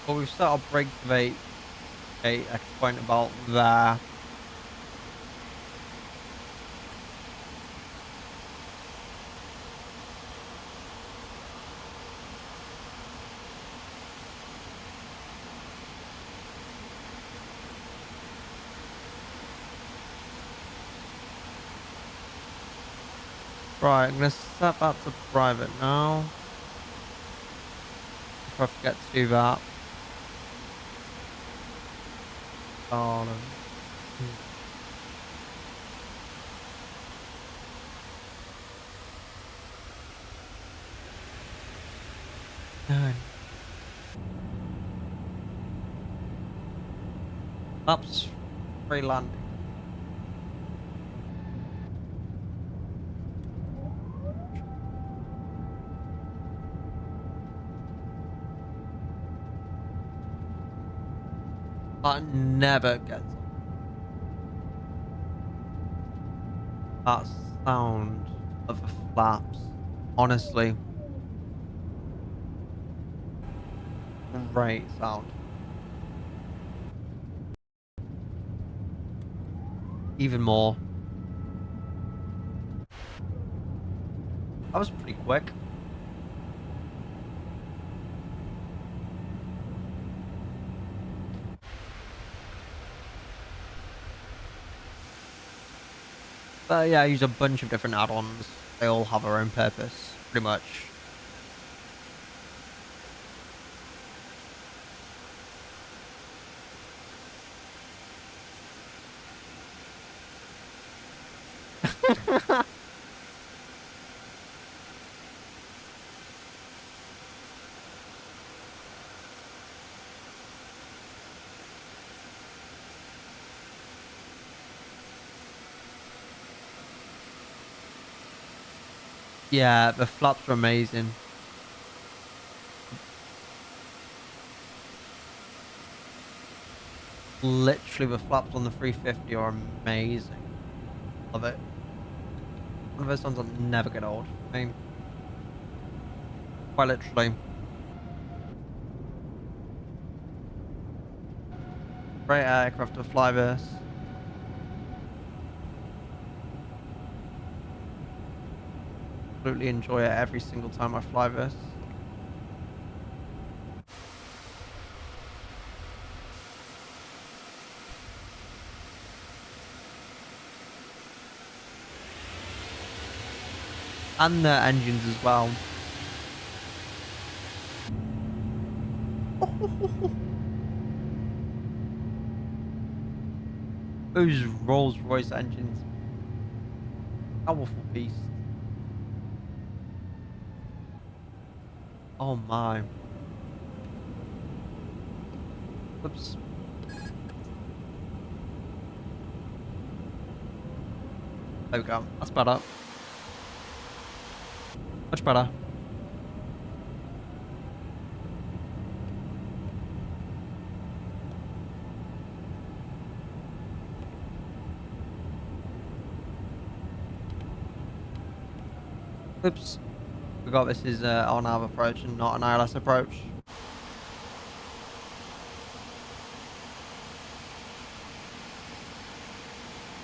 Speaker 1: Well, we've set our brake debate. Okay, X point about there. Right, I'm gonna set that to private now. If I forget to do that. Oh, no. No. That's free landing. That never gets that sound of the flaps. Honestly, great sound. Even more. That was pretty quick. But yeah, I use a bunch of different add-ons. They all have their own purpose, pretty much. Yeah, the flaps are amazing. Literally, the flaps on the 350 are amazing. Love it. One of those ones that never get old. I mean, quite literally. Great aircraft to fly this. Absolutely enjoy it every single time I fly this. And the engines as well. Those Rolls-Royce engines. Powerful beast. Oh my. Oops. There we go. That's better. Much better. Oops. Forgot this is on-nav approach and not an ILS approach.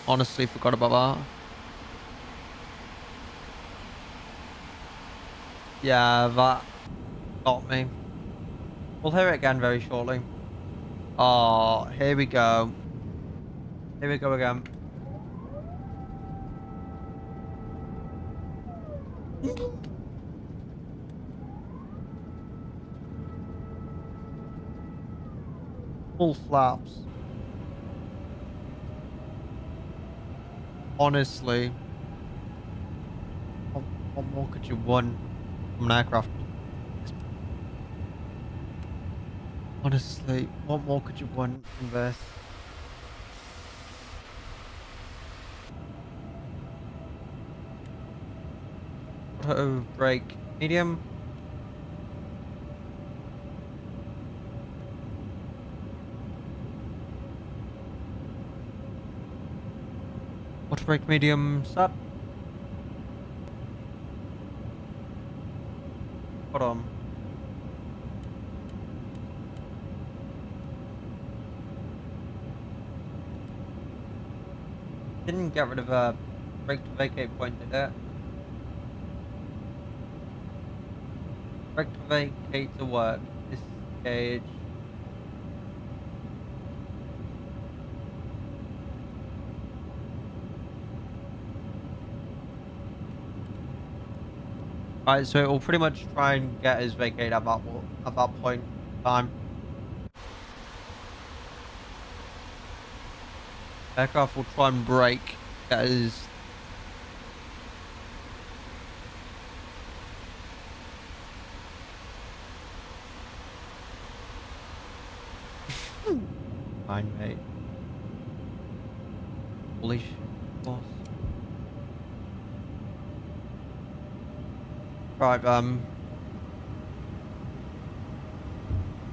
Speaker 1: Honestly, forgot about that. Yeah, that got me. We'll hear it again very shortly. Oh, here we go. Here we go again. Full flaps. Honestly. What more could you want from an aircraft? Honestly, what more could you want from this? Auto brake medium. Auto brake medium set. Hold on. Didn't get rid of a brake to vacate point, did it? Brake to vacate to work. Disengage. Alright, so it will pretty much try and get us vacated at that point in time. Aircraft will try and brake, get us. Fine, mate. Holy shit, boss. Right,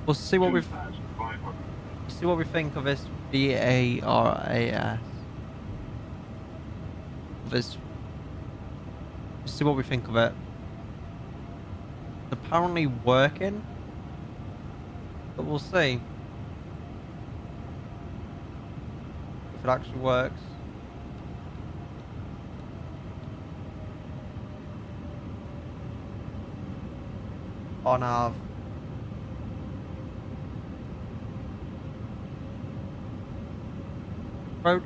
Speaker 1: we'll see what we think of this VARAS. This. We'll see what we think of it. It's apparently working, but we'll see if it actually works. On our approach.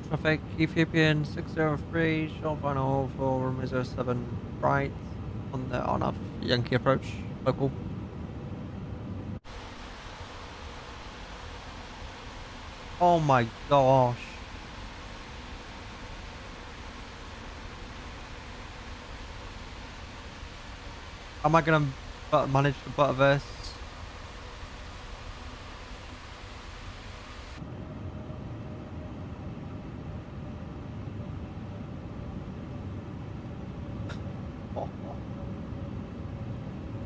Speaker 1: Traffic, Ethiopian 603, short final for runway 07 right on our Yankee approach, local. Oh my gosh. Am I gonna manage to butter this?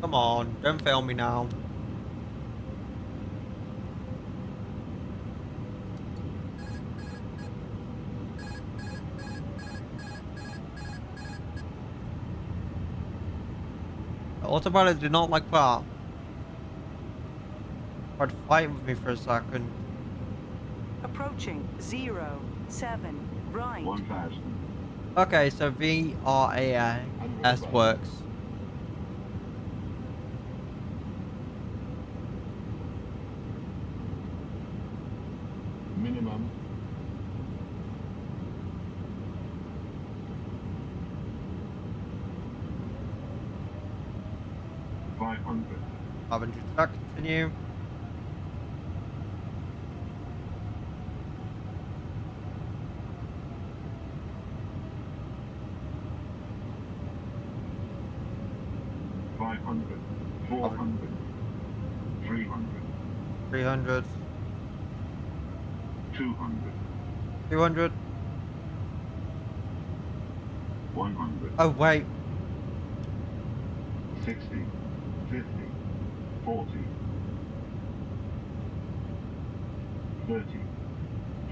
Speaker 1: Come on, don't fail me now. The autopilot did not like that. Tried fighting with me for a second.
Speaker 10: Approaching 07 right.
Speaker 9: 1000.
Speaker 1: Okay, so VRAS works.
Speaker 9: Minimum. $500.
Speaker 1: 500 track, continue.
Speaker 9: $500. 400. 300.
Speaker 1: 300.
Speaker 9: 200.
Speaker 1: 200.
Speaker 9: 100.
Speaker 1: Oh, wait.
Speaker 9: 60. 50. 40. 30.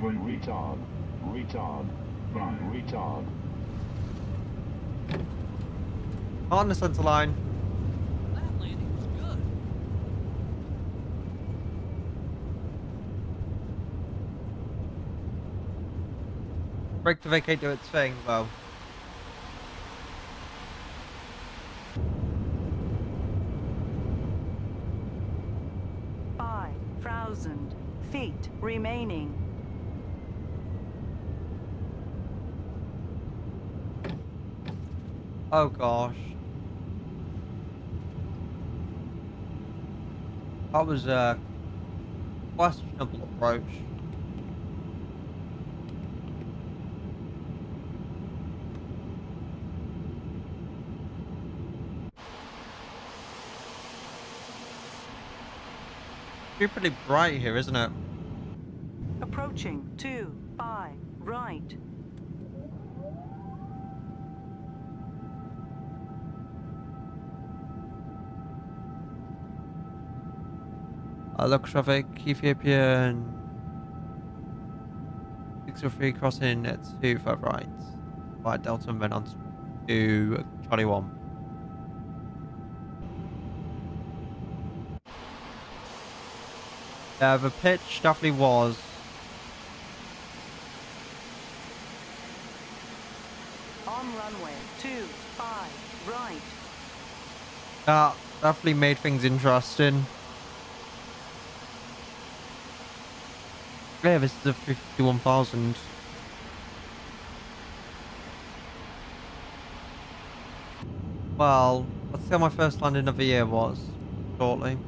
Speaker 9: 20. Retard. Retard. 5. Retard.
Speaker 1: On the center line.
Speaker 11: That landing was good.
Speaker 1: Brake to vacate do its thing, well.
Speaker 10: Feet remaining.
Speaker 1: Oh gosh. That was a questionable approach. It's pretty bright here, isn't it?
Speaker 10: Approaching 25 right.
Speaker 1: Local traffic, Ethiopian 603 crossing at 25 right. By Delta and then on to Charlie 1. Yeah, the pitch definitely was.
Speaker 10: On runway 25, right.
Speaker 1: That definitely made things interesting. Yeah, this is a 51,000. Well, let's see how my first landing of the year was shortly.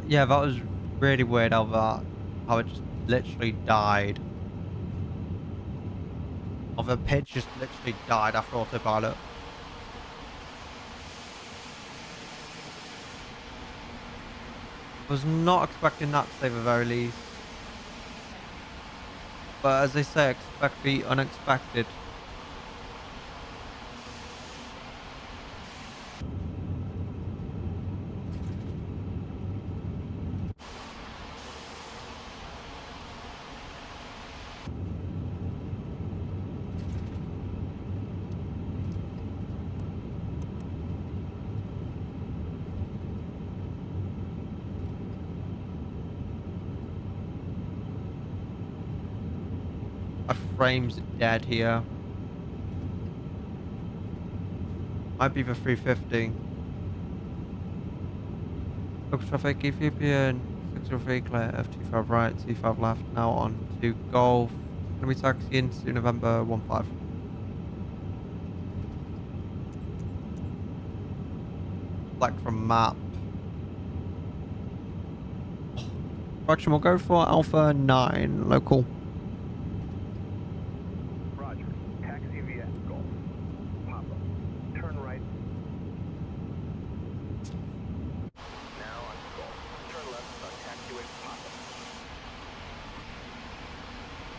Speaker 1: Yeah, that was really weird how it just literally died. How the pitch just literally died after autopilot. Was not expecting that to say the very least. But as they say, expect the unexpected. My frame's dead here. Might be the 350. Focus traffic, Ethiopian, 603 clear, F25 right, T5 left, now on to Golf. Gonna be taxiing to November 15. Select from map. Direction, we'll go for Alpha 9, local.
Speaker 12: Roger. Taxi via Golf. Papa. Turn right. Now on Golf. Turn left on taxiway Papa.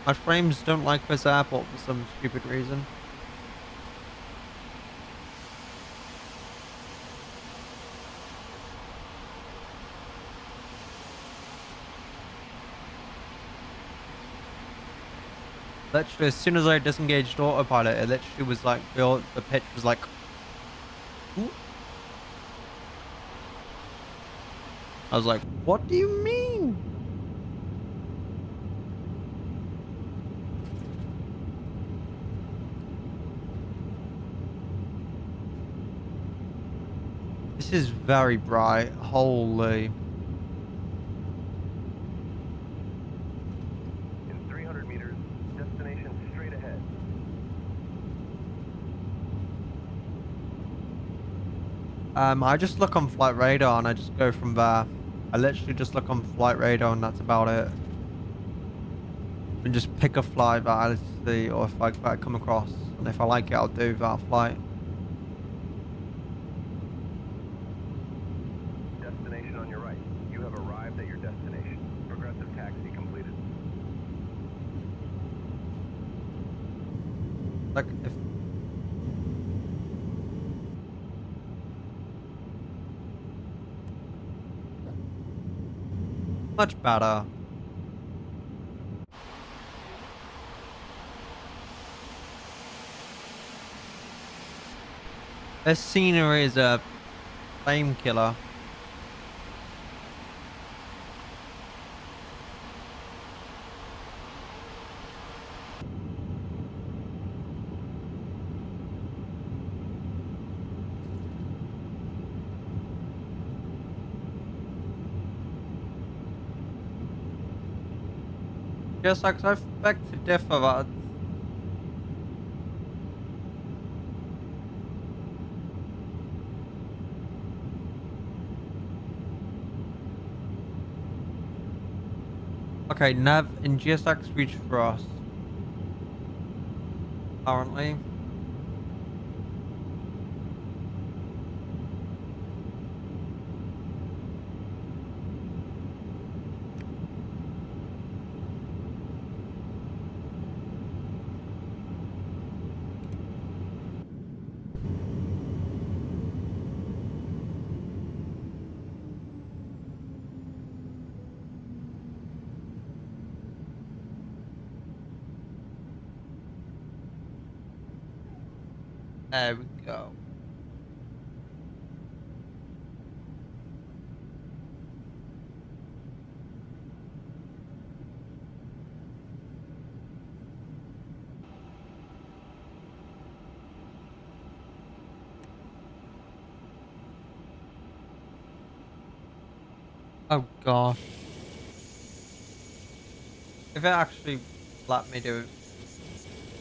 Speaker 1: My frames don't like this airport for some stupid reason. Literally, as soon as I disengaged autopilot, it literally was like, the pitch was like... Ooh. I was like, what do you mean? This is very bright. Holy.
Speaker 12: In 300 meters, destination straight ahead.
Speaker 1: I just look on flight radar and I just go from there. I literally just look on flight radar and that's about it. And just pick a flight that I see or if I come across. And if I like it, I'll do that flight.
Speaker 12: Destination on your right. You have arrived at your destination. Progressive taxi completed.
Speaker 1: Like, if... Much better. This scenery is a flame killer. Just like I beg to differ that. Okay, nav in GSX reach for us. Currently. There we go. Oh gosh. If it actually let me do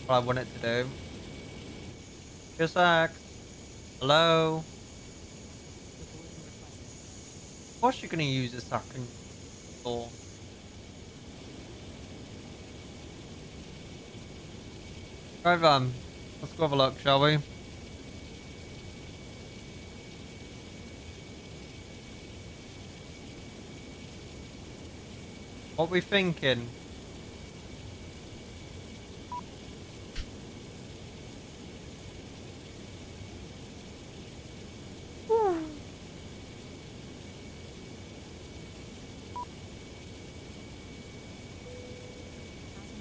Speaker 1: what I want it to do. Just a sec. Hello? Of course you're gonna use a second door. Right then. Let's go have a look, shall we? What we thinking?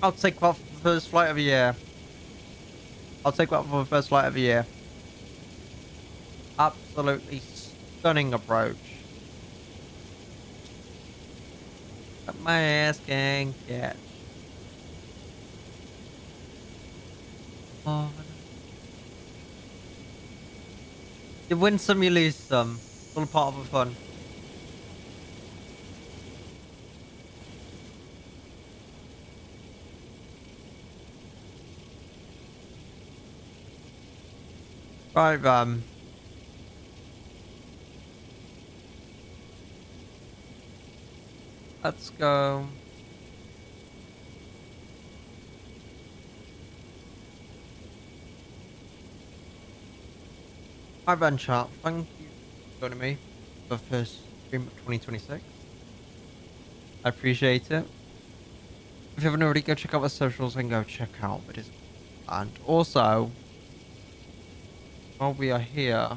Speaker 1: I'll take that for the first flight of the year. I'll take that for the first flight of the year. Absolutely stunning approach. Got my ass gang catch. Oh, you win some, you lose some. It's all part of the fun. Right, let's go. Hi, Ben Chat. Thank you for joining me for the first stream of 2026. I appreciate it. If you haven't already, go check out the socials and go check out the Discord. And also, while we are here,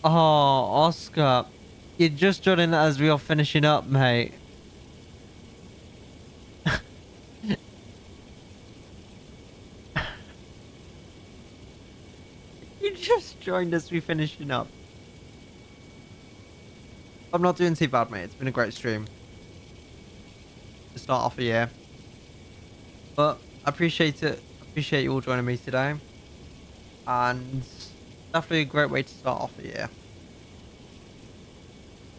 Speaker 1: oh, Oscar, you're just joining as we are finishing up, mate. You just joined as we finishing up. I'm not doing too bad, mate. It's been a great stream to start off the year. But I appreciate it. I appreciate you all joining me today. And definitely a great way to start off the year.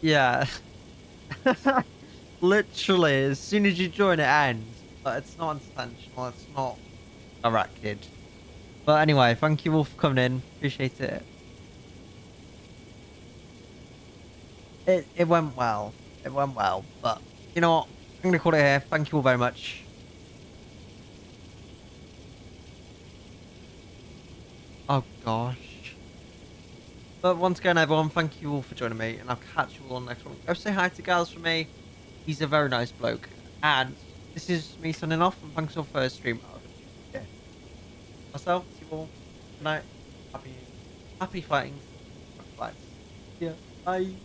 Speaker 1: Yeah. Literally, as soon as you join, it ends. But it's not intentional. It's not directed. But anyway, thank you all for coming in. Appreciate it. It went well. It went well. But you know what? I'm going to call it here. Thank you all very much. Oh, gosh. But once again, everyone, thank you all for joining me. And I'll catch you all on the next one. Go say hi to Gals for me. He's a very nice bloke. And this is me signing off. And thanks for the first stream. Yeah. Myself, you all. Good night. Happy fighting. Yeah. Bye.